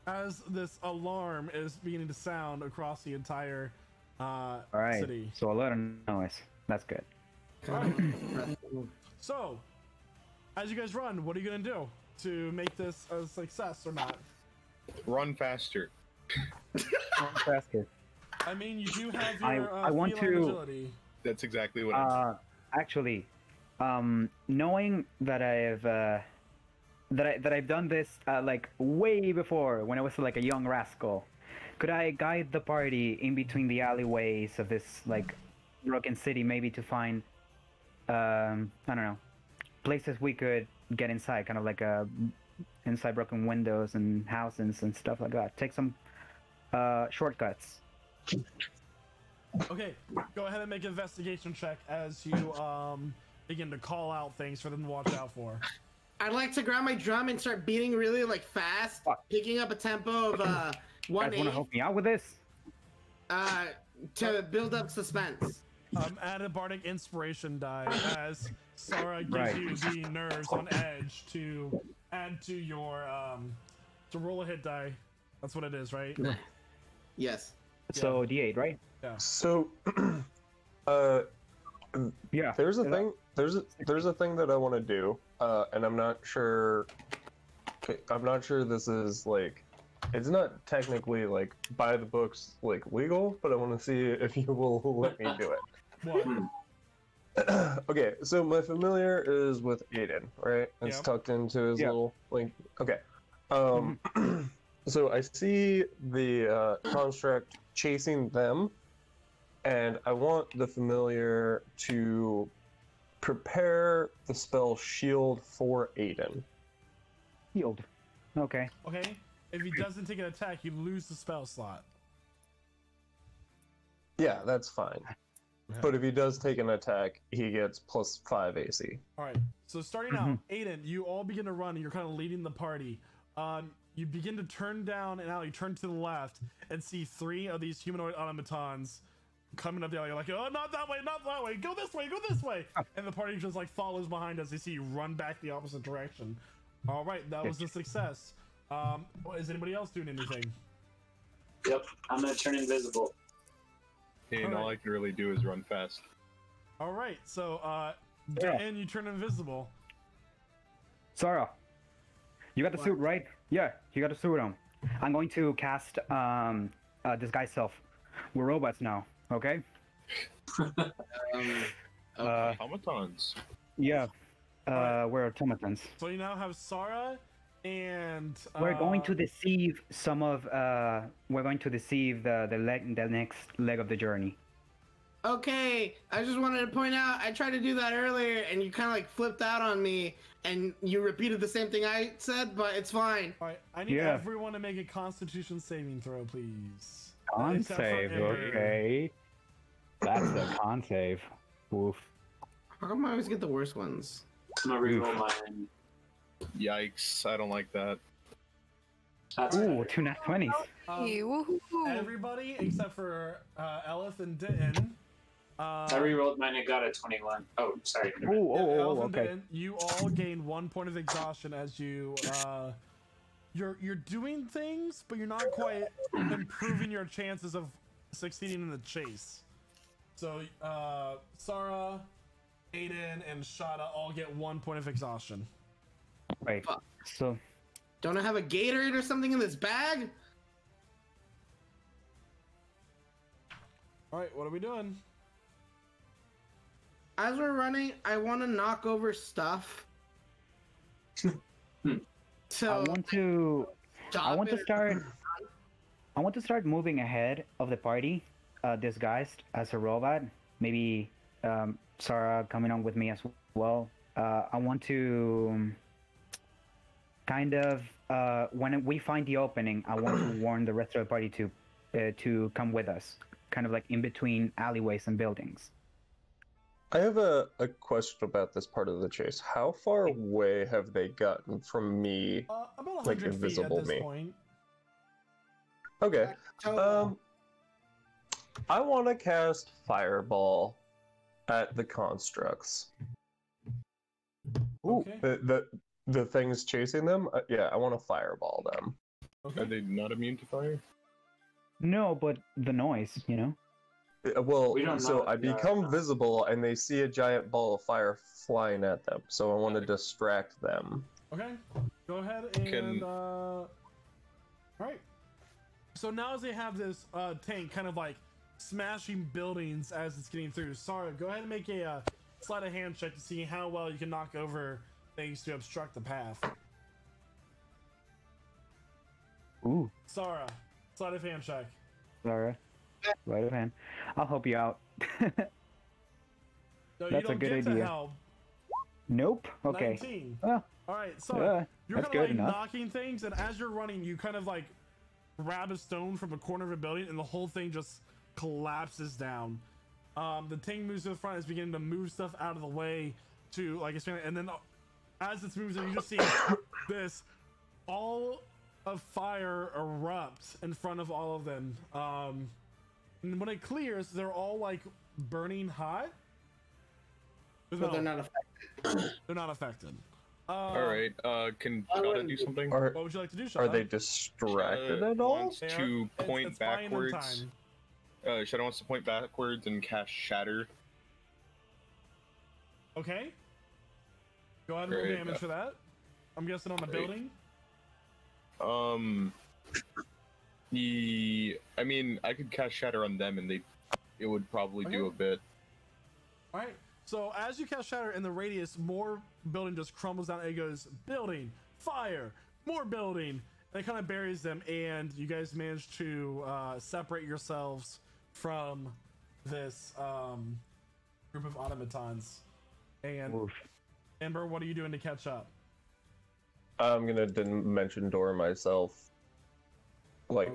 as this alarm is beginning to sound across the entire All right. city. So a lot of noise. That's good. So, as you guys run, what are you gonna do to make this a success or not? Run faster. Faster. I mean, you do have I your want feline to- agility. That's exactly what I'm Actually, knowing that I've done this like way before when I was like a young rascal, could I guide the party in between the alleyways of this like broken city, maybe to find I don't know, places we could get inside, kind of like a inside broken windows and houses and stuff like that. Take some shortcuts. Okay, go ahead and make an investigation check as you begin to call out things for them to watch out for. I'd like to grab my drum and start beating really like fast, picking up a tempo of You guys want to 1/8 help me out with this? to build up suspense. Add a bardic inspiration die as Sarah gives you the nerves on edge to add to your to roll a hit die. That's what it is, right? Yes. So D8, right? Yeah. So, Yeah. there's a thing. There's a thing that I want to do, and I'm not sure. I'm not sure this is like. It's not technically like by the books like legal, but I want to see if you will let me do it. What? Okay, so my familiar is with Aiden, right? It's Yep. tucked into his Yep. little like. Okay. So I see the construct chasing them, and I want the familiar to prepare the spell Shield for Aiden. Healed. Okay. Okay. If he doesn't take an attack, you lose the spell slot. Yeah, that's fine. Okay. But if he does take an attack, he gets +5 AC. All right. So starting out, Aiden, you all begin to run, and you're kind of leading the party. You begin to turn down, and now you turn to the left and see 3 of these humanoid automatons coming up the alley. You're like, oh, not that way, not that way. Go this way, go this way. And the party just like follows behind as they see you run back the opposite direction. All right, that was a success. Is anybody else doing anything? Yep, I'm gonna turn invisible. And all I can really do is run fast. All right, so Dan, you turn invisible. Sarah, you got the suit, right? Yeah, you got the suit on. I'm going to cast disguise self. We're robots now, okay? Automatons. Yeah, we're automatons. So you now have Sarah and We're going to deceive some of. We're going to deceive the next leg of the journey. Okay, I just wanted to point out I tried to do that earlier and you kind of like flipped out on me and you repeated the same thing I said, but it's fine. All right, I need Yeah. everyone to make a Constitution saving throw, please. Con Except for save, Ember. okay. That's a con save. Woof. How come I always get the worst ones? I'm gonna reroll mine. Yikes! I don't like that. That's Ooh, 2 nat 20s. Hey, woohoo. Everybody except for Elif and Denton. I rerolled mine and got a 21. Oh, sorry. Oh, Elif and okay. Denton, you all gain 1 point of exhaustion as you you're doing things, but you're not quite improving your chances of succeeding in the chase. So Sarah, Aiden, and Shada all get 1 point of exhaustion. Wait, so Don't I have a Gatorade or something in this bag? All right, what are we doing? As we're running, I want to knock over stuff. So I want to stop it. I want to start moving ahead of the party, disguised as a robot. Maybe Sarah coming on with me as well. I want to kind of when we find the opening, I want to warn the rest of the party to come with us, kind of like in between alleyways and buildings. I have a question about this part of the chase. How far away have they gotten from me? About 100 Like feet at invisible this me. point. Okay. I want to cast Fireball at the constructs. Ooh. Okay. The things chasing them. Yeah, I want to Fireball them. Okay. Are they not immune to fire? No, but the noise, you know. Well, We don't so know I if they are or become not. visible and they see a giant ball of fire flying at them. So I want to distract them. Okay, go ahead and Can- all right. So now as they have this tank kind of like smashing buildings as it's getting through, Sarah, go ahead and make a sleight of hand check to see how well you can knock over things to obstruct the path. Ooh, Sarah, sleight of hand check. Sarah, right of hand. I'll help you out. No, you That's a don't good get to idea. help. Nope. Okay. 19. Well, All right, so Yeah, you're that's kind of good like enough. knocking things, and as you're running, you kind of like grab a stone from a corner of a building, and the whole thing just collapses down. The thing moves to the front, is beginning to move stuff out of the way to like expand, and then as it's moving, you just see this all of fire erupt in front of all of them. And when it clears, they're all like burning hot. But they're not affected. They're not affected. All right. Can I Shada wouldn't- do something? What would you like to do, Shada? Are they distracted at all? Wants to point it's buying them backwards. time. Shada wants to point backwards and cast Shatter. Okay. Go ahead and roll Great. damage for that. I'm guessing on the Great. building. I mean, I could cast Shatter on them, and it would probably do a bit. All right. So as you cast Shatter in the radius, more building just crumbles down. And it goes building, fire, more building. And it kind of buries them, and you guys manage to separate yourselves from this group of automatons. And Oof. Ember, what are you doing to catch up? I'm gonna dimension door myself, like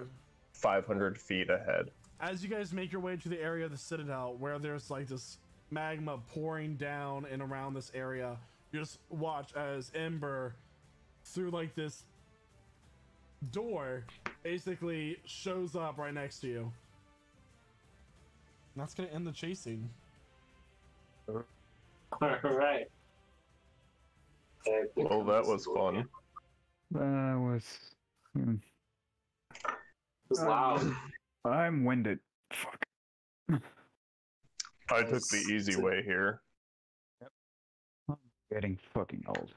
500 feet ahead. As you guys make your way to the area of the Citadel, where there's like this magma pouring down and around this area, you just watch as Ember, through like this door, basically shows up right next to you. And that's gonna end the chasing. Alright. Well, that was fun. That was. It was loud. I'm winded. Fuck. I took the easy way here. I'm getting fucking old.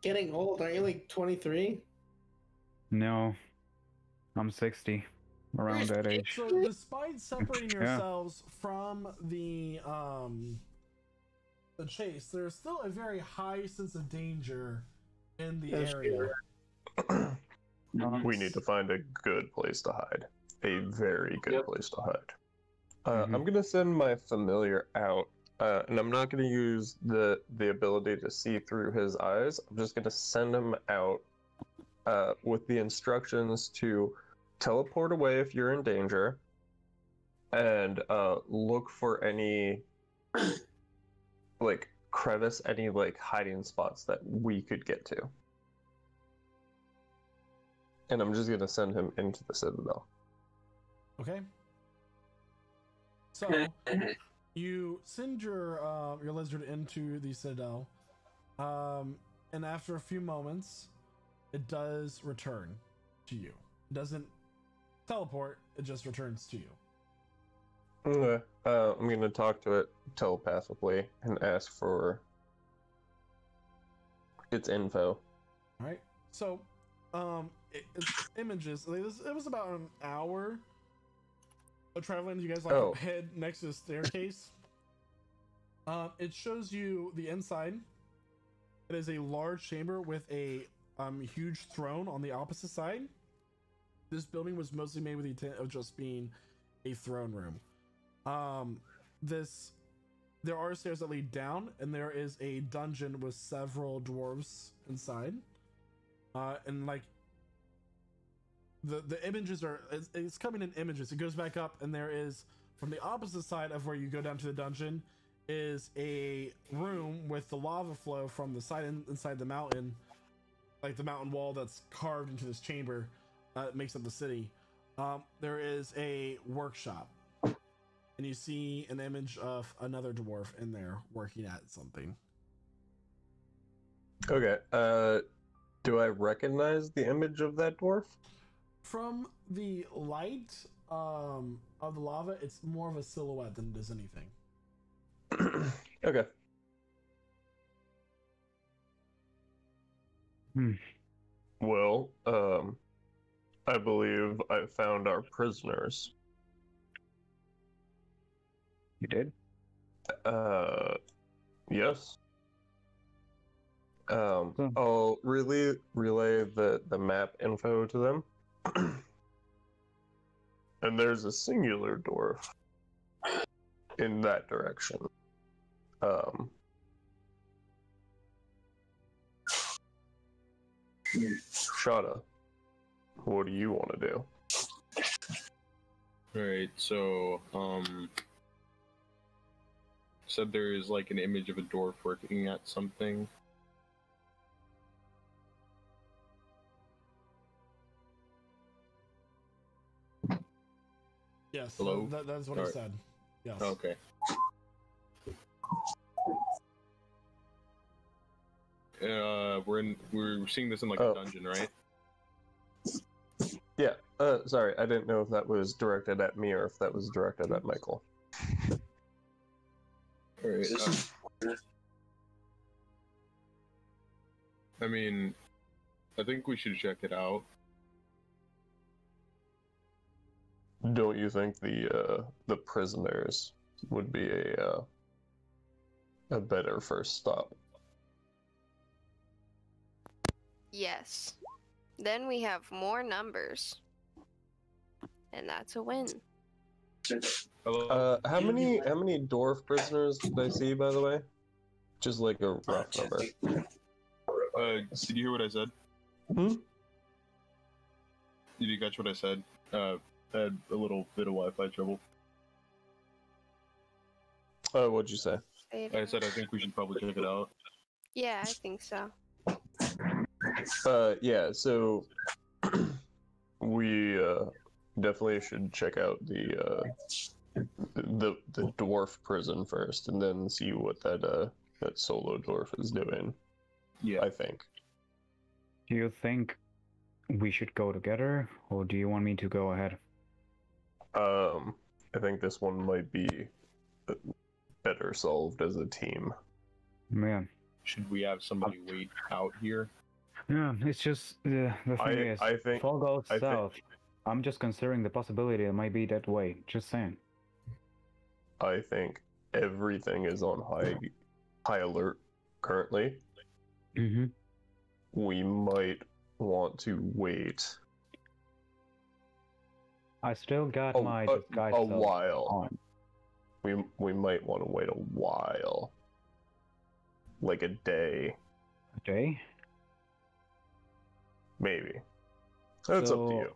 Getting old, aren't you like 23? No, I'm 60. Around that age. So despite separating yourselves from the chase, there's still a very high sense of danger in the area. We need to find a good place to hide. A very good place to hide. I'm gonna send my familiar out, and I'm not gonna use the ability to see through his eyes. I'm just gonna send him out with the instructions to teleport away if you're in danger, and look for any like crevice, any like hiding spots that we could get to. And I'm just gonna send him into the Citadel. Okay. So you send your lizard into the Citadel, and after a few moments, it does return to you. It doesn't teleport; it just returns to you. Okay. I'm gonna talk to it telepathically and ask for its info. All right. So, it's images. It was about an hour of traveling. You guys head next to the staircase. It shows you the inside. It is a large chamber with a huge throne on the opposite side. This building was mostly made with the intent of just being a throne room. There are stairs that lead down, and there is a dungeon with several dwarves inside. And like the images it's coming in images. It goes back up, and there is, from the opposite side of where you go down to the dungeon, is a room with the lava flow from the side inside the mountain, like the mountain wall that's carved into this chamber that makes up the city. There is a workshop, and you see an image of another dwarf in there working at something. Okay. Do I recognize the image of that dwarf? From the light of the lava, it's more of a silhouette than it is anything. Okay. Well, I believe I found our prisoners. You did? Yes. I'll relay the map info to them. And there's a singular dwarf in that direction. Shada, what do you want to do? Alright, so, said there is like an image of a dwarf working at something. Yes. Hello? That's what I said. Yes. Okay. We're seeing this in like a dungeon, right? Yeah. Sorry, I didn't know if that was directed at me or if that was directed at Michael. Alright. I mean, I think we should check it out. Don't you think the prisoners would be a better first stop? Yes. Then we have more numbers. And that's a win. How many dwarf prisoners did I see, by the way? Just like a rough number. Did you hear what I said? Hmm? Did you catch what I said? I had a little bit of Wi-Fi trouble. What'd you say? I said I think we should probably check it out. Yeah, I think so. Yeah, so we definitely should check out the dwarf prison first, and then see what that solo dwarf is doing. Yeah, I think. Do you think we should go together, or do you want me to go ahead? I think this one might be better solved as a team. Yeah. Should we have somebody wait out here? Yeah, it's just the thing is, I think if all goes south, I'm just considering the possibility it might be that way. Just saying. I think everything is on high alert currently. Mm-hmm. We might want to wait I still got my disguise a self while. on. We might want to wait a while, like a day, A day? maybe. That's up to you.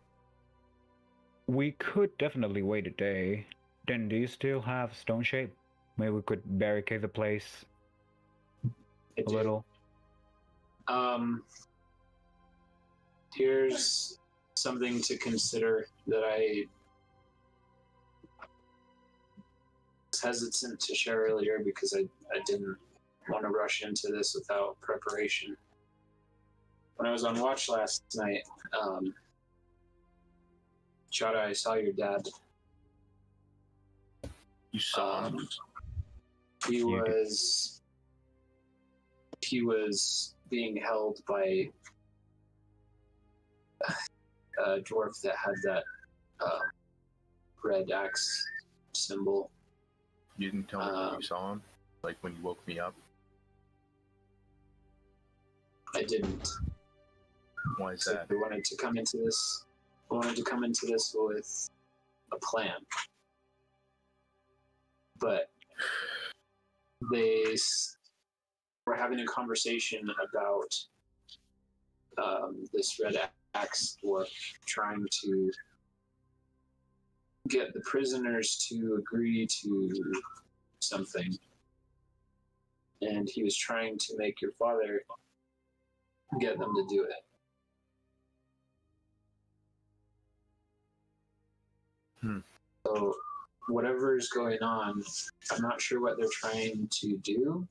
We could definitely wait a day. Then do you still have stone shape? Maybe we could barricade the place a little. Here's something to consider that I was hesitant to share earlier because I didn't want to rush into this without preparation. When I was on watch last night, Chada, I saw your dad. You saw him? He was being held by a dwarf that had that red axe symbol. You didn't tell me when you saw him? Like when you woke me up? I didn't. Why is So that? we wanted to come into this with a plan. But they were having a conversation about this red axe dwarf trying to get the prisoners to agree to something. And he was trying to make your father get them to do it. So whatever is going on, I'm not sure what they're trying to do,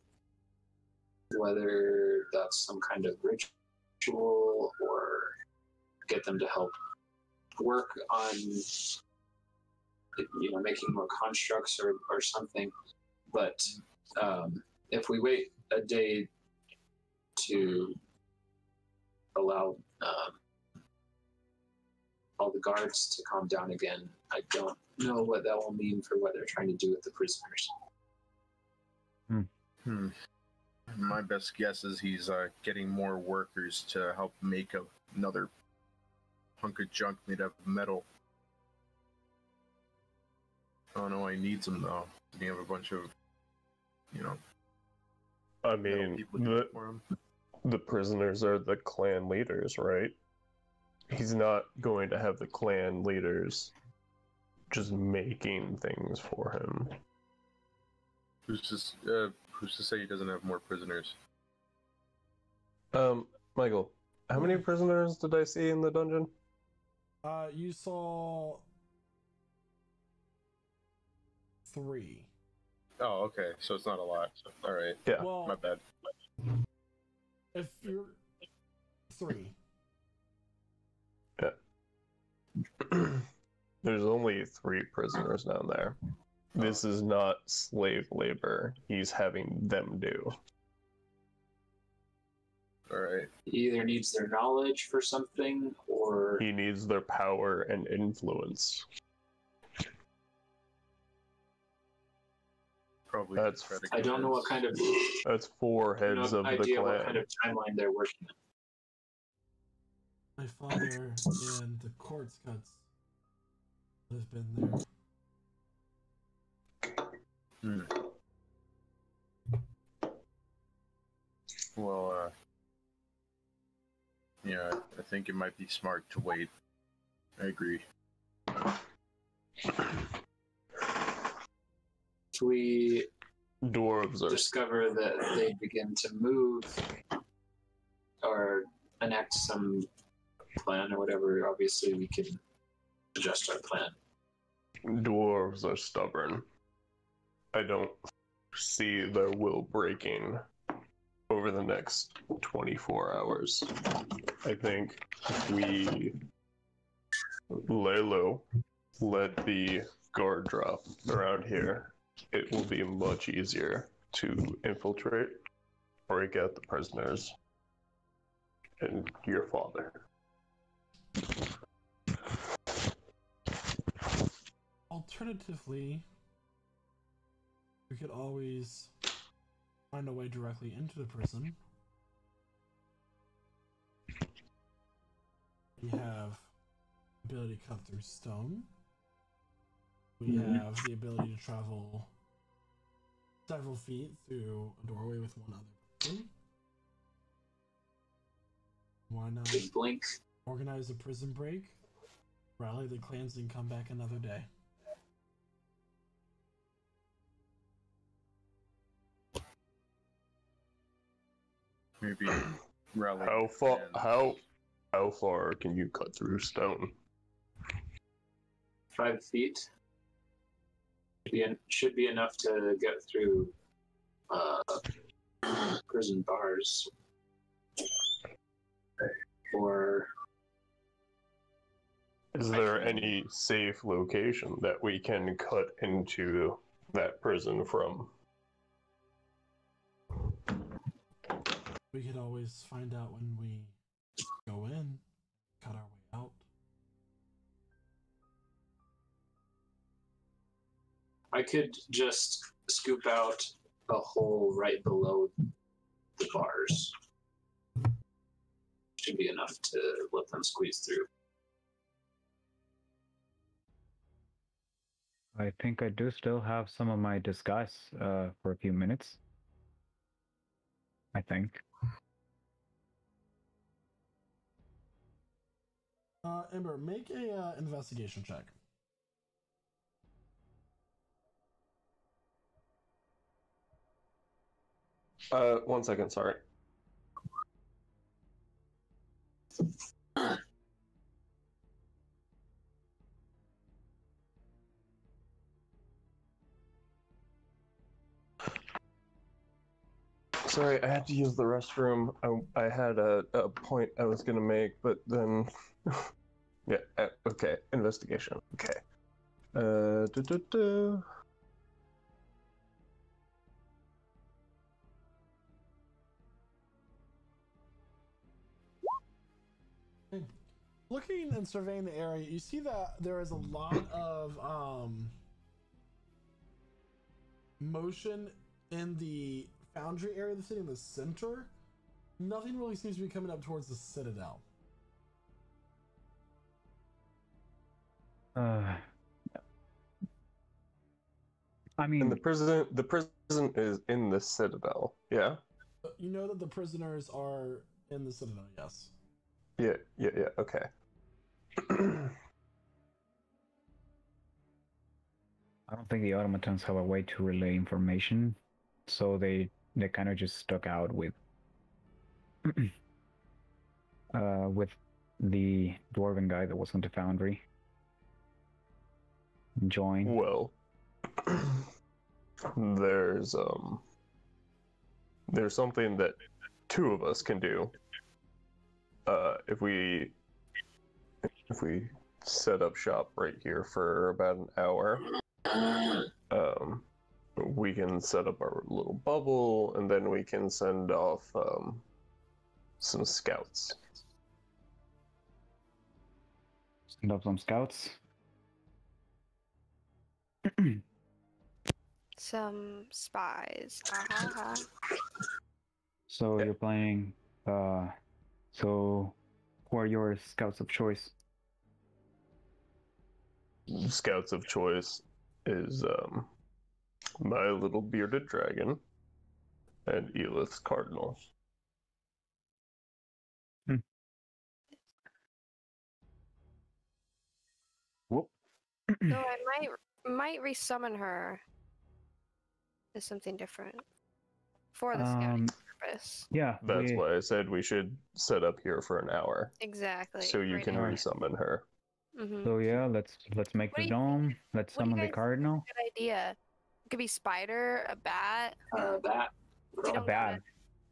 whether that's some kind of ritual or get them to help work on, making more constructs or something. But if we wait a day to allow all the guards to calm down again, I don't know what that will mean for what they're trying to do with the prisoners. My best guess is he's getting more workers to help make another hunk of junk made out of metal. I don't know why he needs them though. You have a bunch of, I mean, people do it for him. the prisoners are the clan leaders, right? He's not going to have the clan leaders just making things for him. Who's to say he doesn't have more prisoners? Michael, how many prisoners did I see in the dungeon? You saw 3. Oh, okay. So it's not a lot. All right. Yeah. Well, My bad. if you're 3. Yeah. There's only 3 prisoners down there. This is not slave labor. He's having them do. All right. He either needs their knowledge for something, or He needs their power and influence. Probably. That's- try to I don't know what convince- kind of That's 4 heads no of the idea clan. what kind of timeline they're working on. My father and the quartz cuts have been there. Well, yeah, I think it might be smart to wait. I agree. If we Dwarves are discover that they begin to move or enact some plan or whatever, obviously we can adjust our plan. Dwarves are stubborn. I don't see their will breaking over the next 24 hours. I think if we lay low, let the guard drop around here, it will be much easier to infiltrate, break out the prisoners, and your father. Alternatively, we could always find a way directly into the prison. We have the ability to cut through stone. We have the ability to travel several feet through a doorway with one other person. Why not Big blink. organize a prison break, rally the clans, and come back another day? Maybe rally. How far? and- How far can you cut through stone? 5 feet. Should be enough to get through prison bars. Or Is there any safe location that we can cut into that prison from? We could always find out when we go in, cut our way out. I could just scoop out a hole right below the bars. Should be enough to let them squeeze through. I think I do still have some of my disguise for a few minutes. I think. Ember, make a investigation check. One second, sorry. Sorry, I had to use the restroom. I had a point I was gonna make, but then... yeah, okay, investigation, okay. Looking and surveying the area, you see that there is a lot of motion in the foundry area that's sitting in the center. Nothing really seems to be coming up towards the citadel. I mean, And the prison is in the citadel, yeah? You know that the prisoners are in the Citadel, yes. Yeah, okay. I don't think the automatons have a way to relay information, so they kind of just stuck out with with the dwarven guy that was on the foundry. Join. Well, there's something that two of us can do. If we set up shop right here for about an hour, we can set up our little bubble, and then we can send off some scouts. Send up some scouts. Some spies. So you're playing. So who are your scouts of choice? Scouts of choice is my little bearded dragon and Elith's cardinal. Whoop. So I might resummon her as something different for the scouting purpose. Yeah, That's why I said we should set up here for an hour. Exactly. So you can resummon her. So yeah, let's make What do the you dome. Let's What do you summon the guys cardinal. Good idea. It could be spider, a bat. Bat. You don't Bad.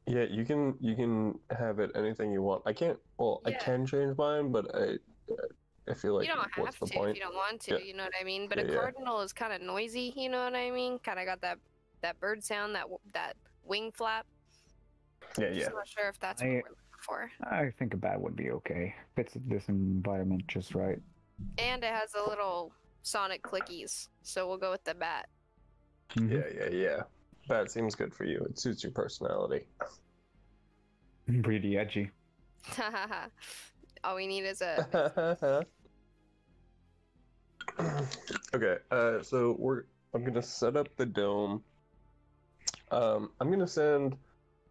Yeah, you can have it anything you want. I can't. Well, I Yeah. can change mine, but I feel like You don't what's have the to point? if you don't want to. Yeah. You know what I mean? But Yeah, a yeah. cardinal is kind of noisy. You know what I mean? Kind of got that bird sound, that wing flap. Yeah, yeah. Just not sure if that's what we're looking for. I think a bat would be okay. Fits this environment just right. And it has a little sonic clickies, so we'll go with the bat. Yeah. That seems good for you. It suits your personality. Pretty edgy. All we need is a. Okay, so I'm gonna set up the dome. I'm gonna send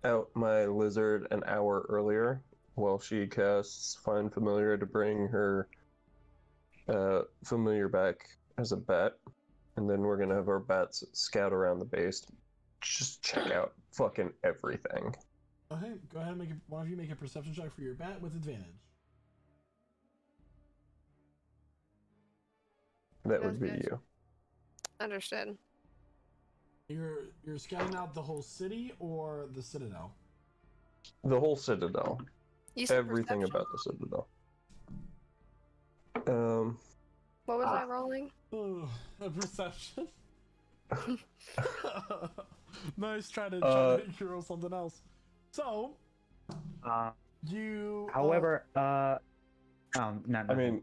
out my lizard an hour earlier while she casts Find Familiar to bring her familiar back as a bat, and then we're gonna have our bats scout around the base, just check out fucking everything. Okay, go ahead and one of you make a perception check for your bat with advantage. That would be you. Understood. You're scouting out the whole city or the Citadel? The whole Citadel. You said Everything perception? about the Citadel. What was I rolling? A perception. Nice try to make you roll something else. So, you. However, I mean,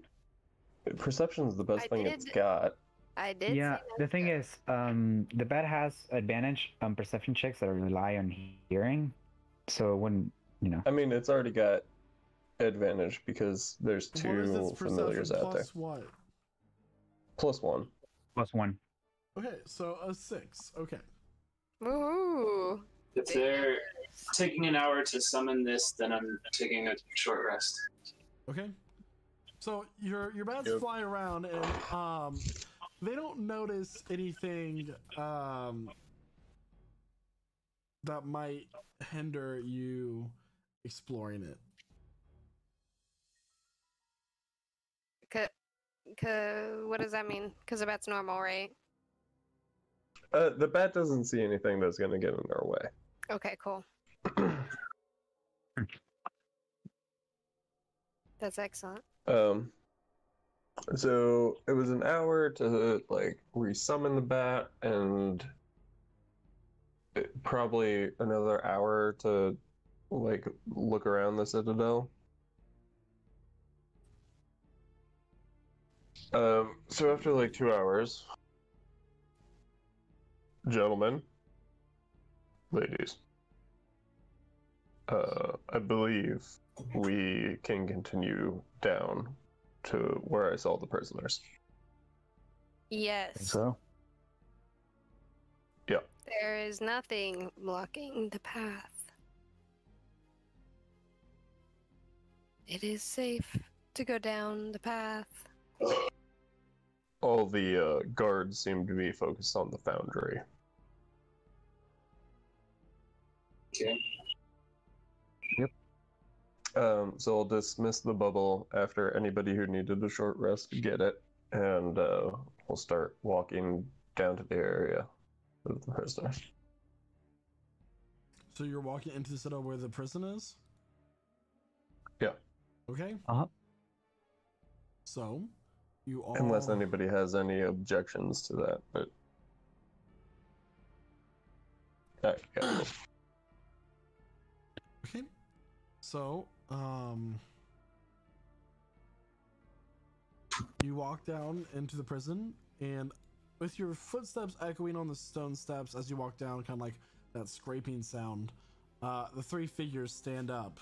perception's the best thing it's got. I did. Yeah, the thing is, the bat has advantage on perception checks that rely on hearing, so it wouldn't, I mean, it's already got advantage because there's two familiars out there. Plus what? +1. +1. Okay, so a 6. Okay. Woohoo! If they're taking an hour to summon this, then I'm taking a short rest. Okay. So your bats fly around and they don't notice anything that might hinder you exploring it. What does that mean? Because the bat's normal, right? The bat doesn't see anything that's gonna get in our way. Okay, cool. That's excellent. So it was an hour to resummon the bat, and probably another hour to look around the Citadel. So after 2 hours, gentlemen, ladies, I believe we can continue down to where I saw the prisoners. Yes. So? Yeah. There is nothing blocking the path. It is safe to go down the path. All the guards seem to be focused on the foundry. Okay. So I'll dismiss the bubble after anybody who needed a short rest get it, and we'll start walking down to the area of the prisoners. So you're walking into the citadel where the prison is? Yeah. Okay. Uh-huh. So, you all... Unless anybody has any objections to that, but... Okay. Okay. So, you walk down into the prison, and with your footsteps echoing on the stone steps as you walk down, kind of like that scraping sound, the three figures stand up.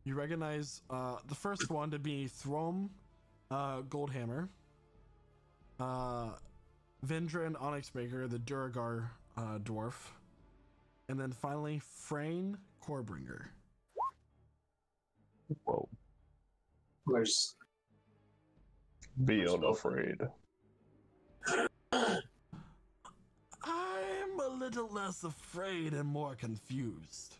You recognize the first one to be Throm Goldhammer, Vendran Onyxbreaker, the Duragar dwarf, and then finally Frayne Corbringer. Whoa. Where's Be unafraid. I'm a little less afraid and more confused.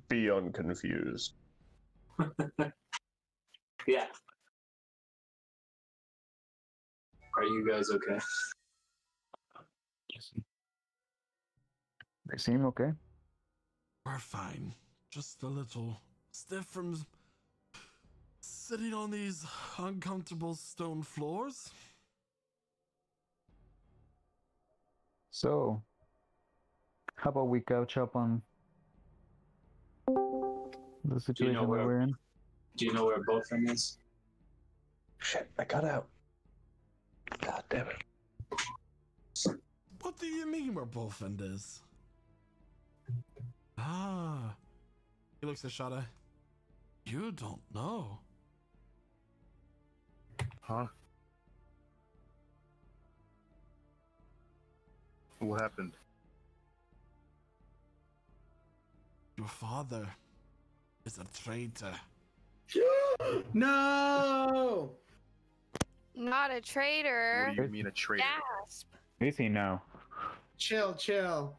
Be unconfused. Yeah. Are you guys okay? They seem okay. We're fine. Just a little stiff from sitting on these uncomfortable stone floors. So, how about we catch up on the situation that where- we're in? Do you know where Bowfin is? Shit, I got out. God damn it. What do you mean where Bullfend is? Ah. He looks at Shada. You don't know. Huh? What happened? Your father is a traitor. No! Not a What traitor. do you mean a traitor? Gasp. Is he now? Chill, chill.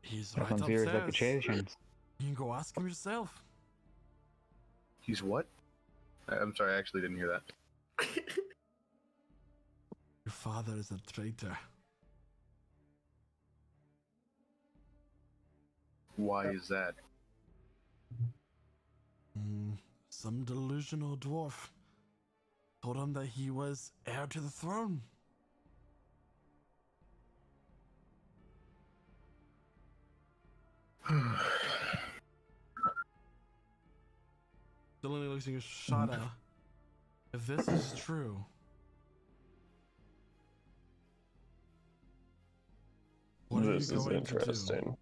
He's That's right some serious upstairs. accusations. You can go ask him yourself. He's what? I'm sorry, I actually didn't hear that. Your father is a traitor. Why is that? Some delusional dwarf told him that he was heir to the throne. Delaney looks at you, Shada. If this is true, what are This you is going to do? interesting.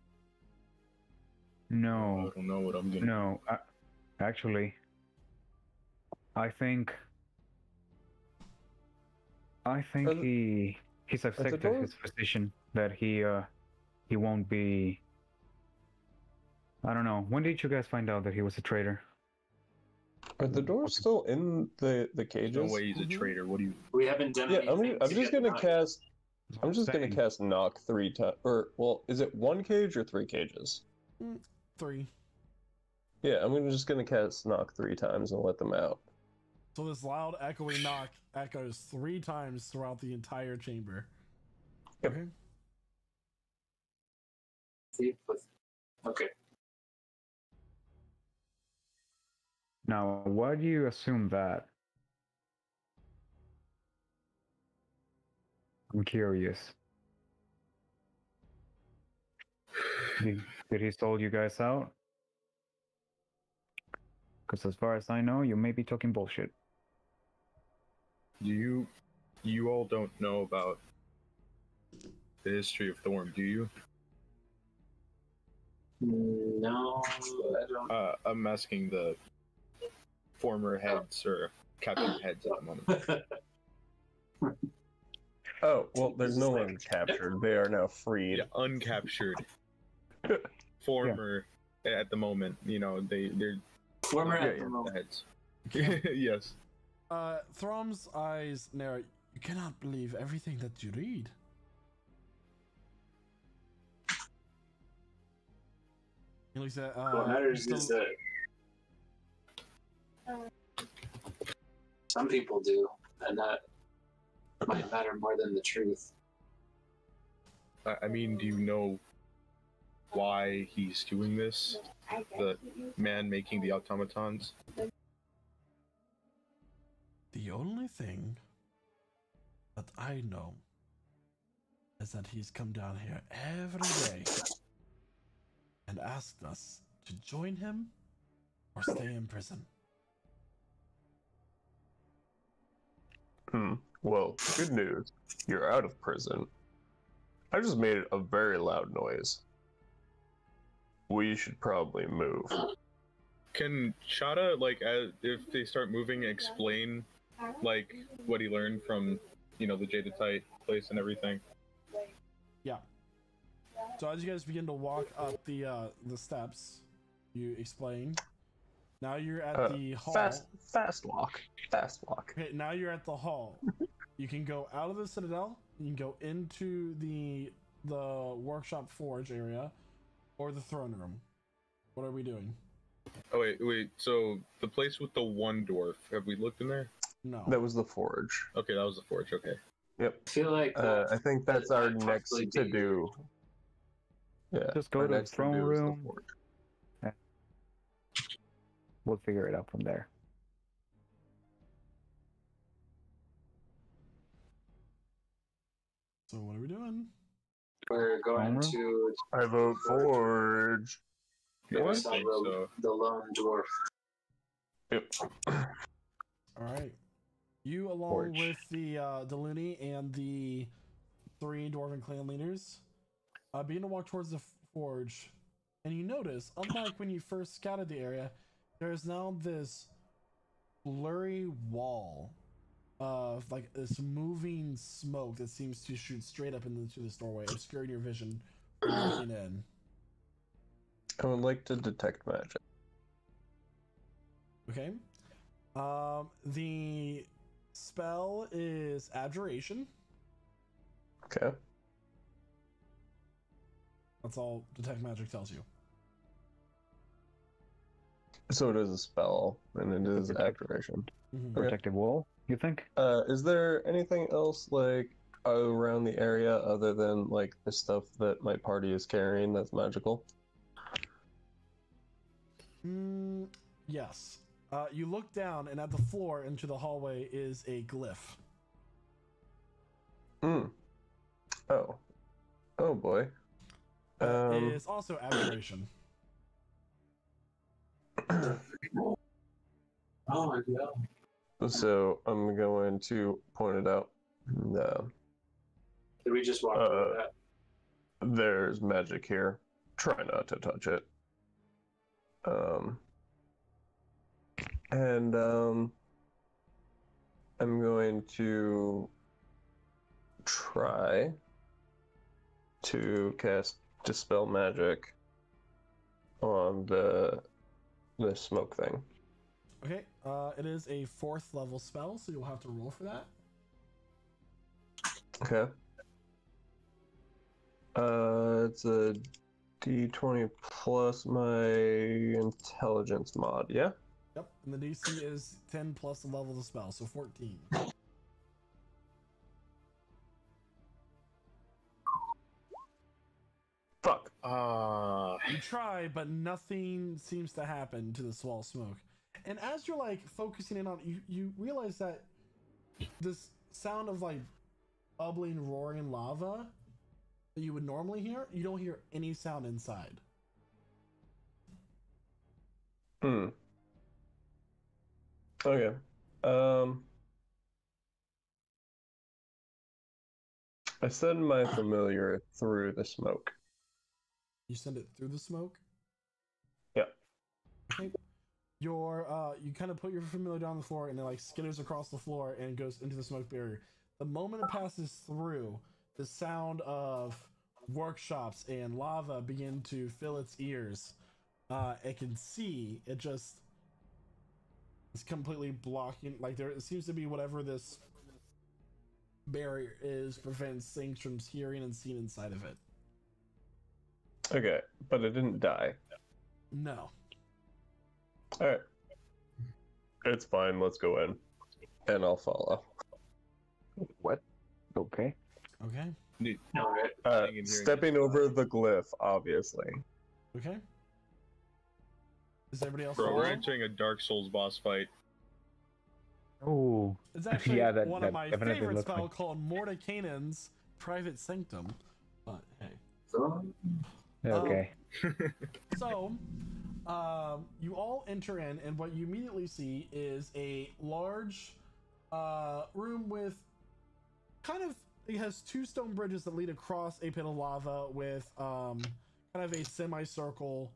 No, I don't know what I'm gonna. no. Actually, I think he's accepted thought- his position that he won't be. I don't know. When did you guys find out that he was a traitor? Are the doors still in the cages? No way he's a traitor. What do you? We haven't done Yeah, anything. I'm just gonna cast. I'm just gonna Same. cast knock 3 times. Or well, is it 1 cage or 3 cages? 3. Yeah, I'm just gonna cast knock 3 times and let them out. So this loud echoing knock echoes 3 times throughout the entire chamber. Yep. Okay. Okay. Now, why do you assume that? I'm curious. Did he sold you guys out? Because as far as I know, you may be talking bullshit. You all don't know about the history of Thorm, do you? No, I don't. I'm asking the former heads or captain heads at the moment. Oh, well, there's no one captured. They are now freed. Yeah, uncaptured. Former, at the moment, you know, they're Former at the moment. heads. Yes. Throm's eyes narrow. You cannot believe everything that you read. He looks at. What matters is that some people do, and that might matter more than the truth. I mean, do you know why he's doing this? The man making the automatons? The only thing that I know is that he's come down here every day and asked us to join him or stay in prison. Well, good news. You're out of prison. I just made a very loud noise. We should probably move. Can Shada, like, if they start moving, explain, like, what he learned from, you know, the Jadeite place and everything? Yeah. So as you guys begin to walk up the steps, you explain. Now you're at the hall. Fast walk. Okay, now you're at the hall. You can go out of the Citadel. You can go into the workshop forge area, or the throne room. What are we doing? Oh wait. So the place with the one dwarf. Have we looked in there? No. That was the forge. Okay, that was the forge. Okay. Yep. I feel like I think that's our next to do. Yeah. Just go our to the next to throne do is the room. forge. We'll figure it out from there. So what are we doing? we're going to I vote forge. Yeah, I saw think so. the lone dwarf. Yep. All right. You, along Forge. with the loony and the 3 dwarven clan leaders, begin to walk towards the forge, and you notice, unlike when you first scouted the area, there is now this blurry wall of like this moving smoke that seems to shoot straight up into this doorway, obscuring your vision from looking in. I would like to detect magic. Okay. The spell is abjuration. Okay. That's all detect magic tells you. So it is a spell, and it is activation. Mm-hmm. Okay. Protective wall, you think? Is there anything else like around the area other than like the stuff that my party is carrying that's magical? Yes. You look down, and at the floor into the hallway is a glyph. Oh. Oh boy. It's also abjuration. Oh my god. So I'm going to point it out. Did we just walk through that? There's magic here. Try not to touch it. I'm going to try to cast Dispel Magic on the smoke thing. Okay, it is a 4th level spell, so you'll have to roll for that. Okay. It's a D20 plus my intelligence mod, yeah? Yep, and the DC is 10 plus the level of the spell, so 14. Fuck. You try, but nothing seems to happen to the wall of smoke. And as you're like focusing in on you realize that this sound of like bubbling, roaring lava that you would normally hear, you don't hear any sound inside. Okay. I send my familiar through the smoke. You send it through the smoke? Yeah. Okay. You kind of put your familiar down on the floor, and it like skitters across the floor and goes into the smoke barrier. the moment it passes through, the sound of workshops and lava begin to fill its ears. It can see, it just is completely blocking, like there it seems to be whatever this barrier is prevents things from hearing and seeing inside of it. Okay, but it didn't die. No. Alright. It's fine, let's go in. And I'll follow. What? Okay. Okay. Neat. All right. Stepping over the glyph, obviously. Okay. Is everybody else Bro, we're following? entering a Dark Souls boss fight. Oh. It's actually Yeah, that- one that of my definitely favorite looks spells like- called Mordecaian's Private Sanctum. But hey. Okay. So, you all enter in, and what you immediately see is a large room with it has two stone bridges that lead across a pit of lava with kind of a semicircle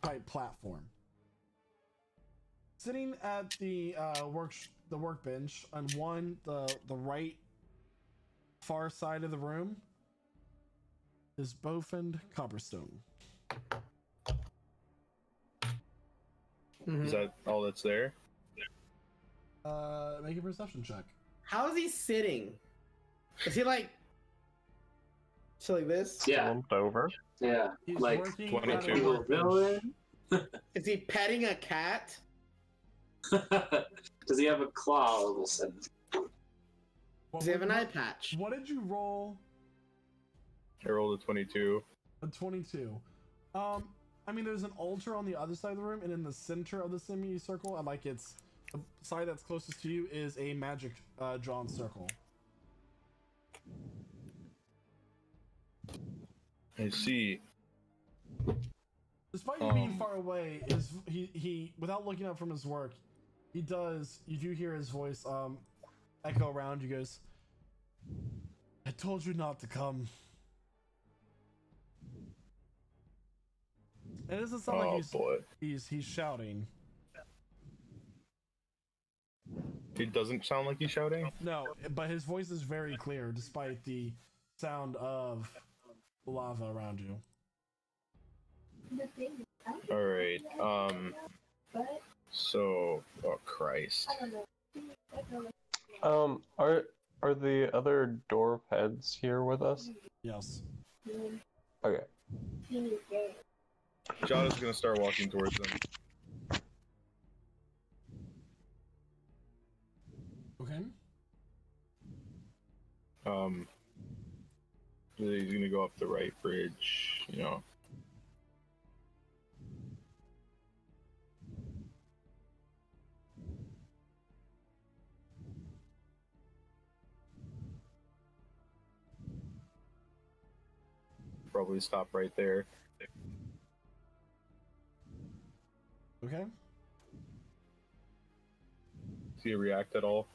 type platform. Sitting at the workbench on the right far side of the room is Bowfin Copperstone. Is that all that's there? Make a perception check. How is he sitting? Is he like so like this? Yeah. Slumped over. Yeah. He's Like working 22. at a evil workbench. villain. Is he petting a cat? Does he have a claw all of a sudden? What Does he have an would- eye patch? What did you roll? I rolled a 22. A 22. I mean, there's an altar on the other side of the room, and in the center of the semicircle, and like it's the side that's closest to you is a magic drawn circle. I see. Despite you being far away, he without looking up from his work, you do hear his voice echo around you. Goes, I told you not to come. It doesn't sound like boy. he's shouting. It doesn't sound like he's shouting? No, but his voice is very clear despite the sound of lava around you. Alright, so, oh Christ. Are the other dwarf heads here with us? Yes. Okay. Jada's gonna start walking towards them. Okay. He's gonna go up the right bridge, you know. Probably stop right there. Okay. Does he react at all?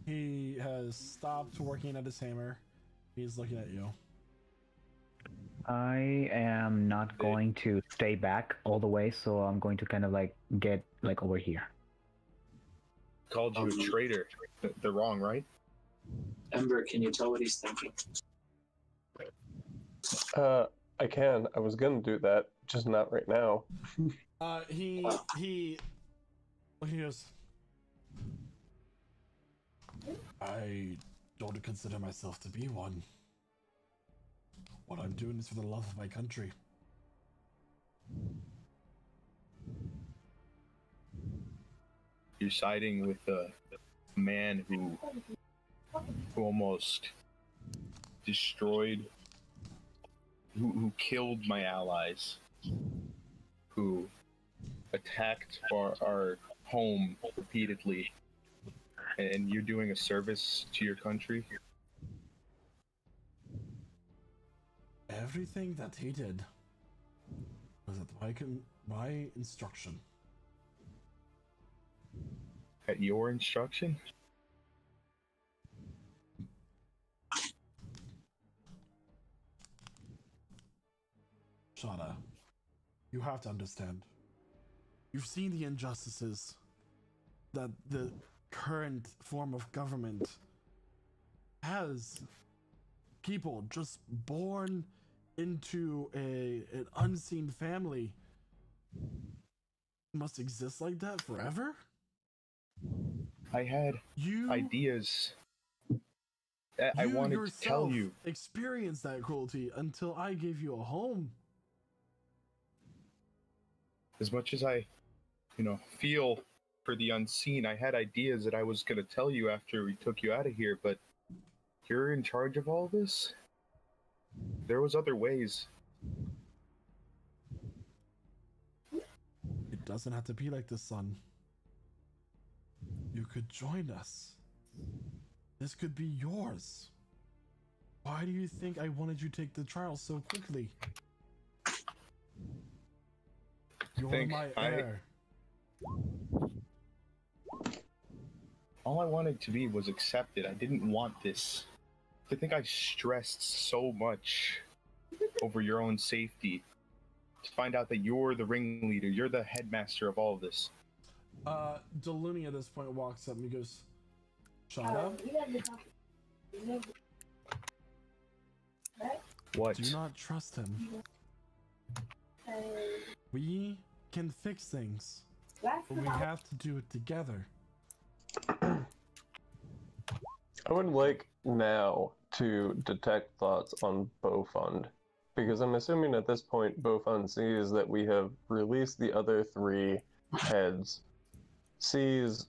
He has stopped working at his hammer. He's looking at you. I am not going to stay back all the way, so I'm going to kind of like get like over here. Called you a traitor. They're wrong, right? Ember, can you tell what he's thinking? I can. I was gonna do that, just not right now. He goes, I don't consider myself to be one. What I'm doing is for the love of my country. You're siding with a man who almost destroyed, who killed my allies, who attacked our home repeatedly, and you're doing a service to your country? Everything that he did was at my instruction. At your instruction? Shauna, you have to understand. You've seen the injustices that the current form of government has people just born into an unseen family must exist like that forever? I had You ideas that I you wanted to tell yourself you. experienced that cruelty until I gave you a home. As much as I, feel for the unseen, I had ideas that I was going to tell you after we took you out of here, but you're in charge of all this? There was other ways. It doesn't have to be like this, son. You could join us. This could be yours. Why do you think I wanted you to take the trial so quickly? You're my heir. All I wanted to be was accepted. I didn't want this. I think I stressed so much over your own safety to find out that you're the ringleader, you're the headmaster of all of this. Deluni at this point walks up and he goes, Shada? What? Do not trust him. We can fix things, but we have to do it together. I would like now to detect thoughts on Bofund, because I'm assuming at this point Bofund sees that we have released the other 3 heads, sees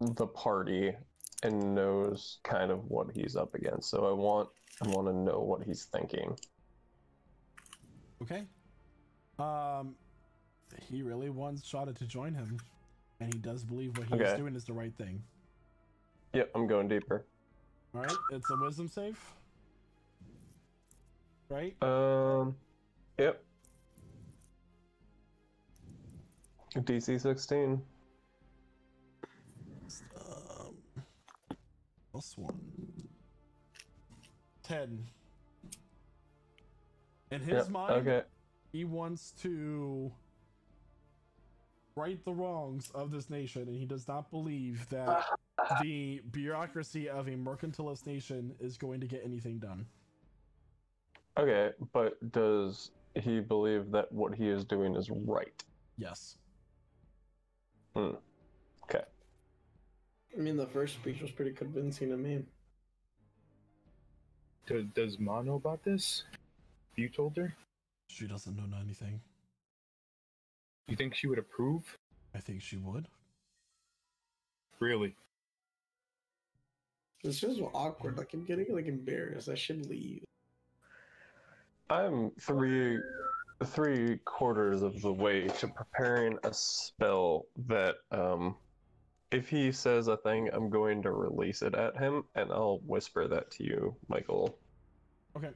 the party, and knows kind of what he's up against. So I want to know what he's thinking. Okay. He really wants Shada to join him, and he does believe what he's doing is the right thing. Yep, I'm going deeper. All right, it's a wisdom save, right? Yep. DC 16. +1. 10. In his mind, he wants to right the wrongs of this nation, and he does not believe that the bureaucracy of a mercantilist nation is going to get anything done. Okay, but does he believe that what he is doing is right? Yes. Okay. I mean, the first speech was pretty convincing to me. Does Ma know about this? You told her? She doesn't know anything. You think she would approve? I think she would. Really? It's just awkward. Like, I'm getting embarrassed. I should leave. I'm three-quarters of the way to preparing a spell that, if he says a thing, I'm going to release it at him, and I'll whisper that to you, Michael. Okay.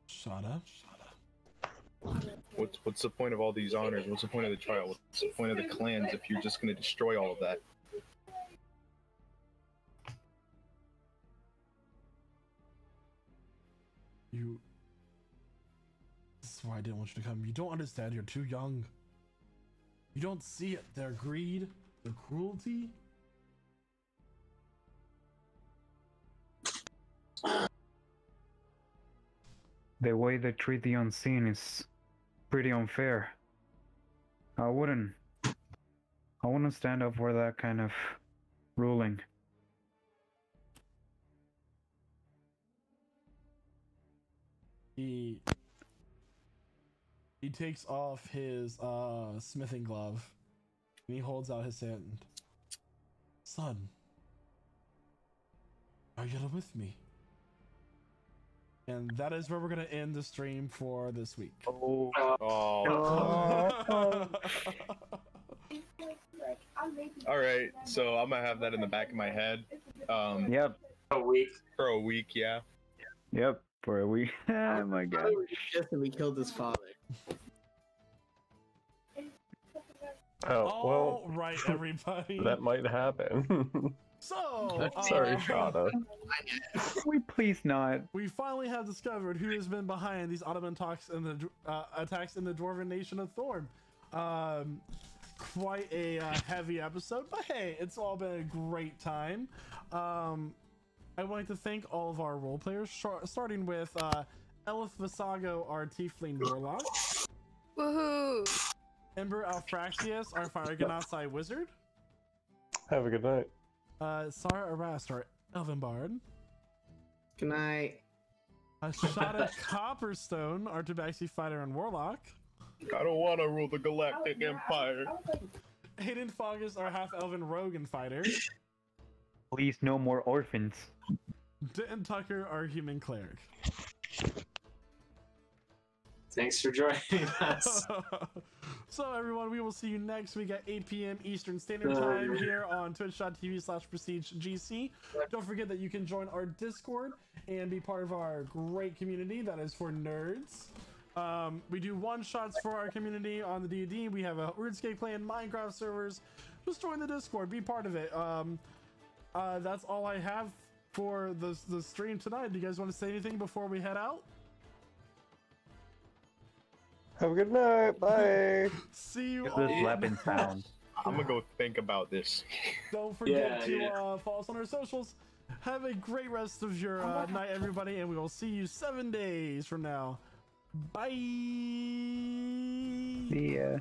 Shada. What's the point of all these honors? What's the point of the trial? What's the point of the clans if you're just going to destroy all of that? This is why I didn't want you to come. You don't understand. You're too young. You don't see it. Their greed, their cruelty. The way they treat the unseen is pretty unfair. I wouldn't stand up for that kind of ruling. He takes off his smithing glove and he holds out his hand. Son, are you with me? And that is where we're gonna end the stream for this week. Oh. All right, so I'm gonna have that in the back of my head. Yep. A week. For a week, yeah. Yep. For a week. Oh my god. Just that we killed his father. Oh, well, right, everybody. that might happen. So, Sorry, Shauna. We please not. we finally have discovered who has been behind these Ottoman attacks in the Dwarven Nation of Thorn. Quite a heavy episode, but hey, it's all been a great time. I'd like to thank all of our role players, starting with Elif Visago, our Tiefling Warlock. Woohoo! Ember Alfraxius, our Fire Ganasai Wizard. Have a good night. Sarah Arast, our Elven Bard. Good night. Shada Copperstone, our Tabaxi Fighter and Warlock. I don't want to rule the Galactic Empire. Hayden Foggus, our half-elven rogue and fighter. Please, no more orphans. Denton Tucker, our human cleric. Thanks for joining us. So everyone, we will see you next week at 8 p.m. Eastern Standard Time here on twitch.tv/prestigegc. Don't forget that you can join our Discord and be part of our great community that is for nerds. We do one-shots for our community on the D&D. We have a RuneScape clan, Minecraft servers. Just join the Discord, be part of it. That's all I have for the stream tonight. Do you guys want to say anything before we head out? Have a good night. Bye. See you This all. weapon sound. I'm gonna go think about this. Don't forget Yeah. to follow us on our socials. Have a great rest of your night, everybody, and we will see you 7 days from now. Bye. See ya.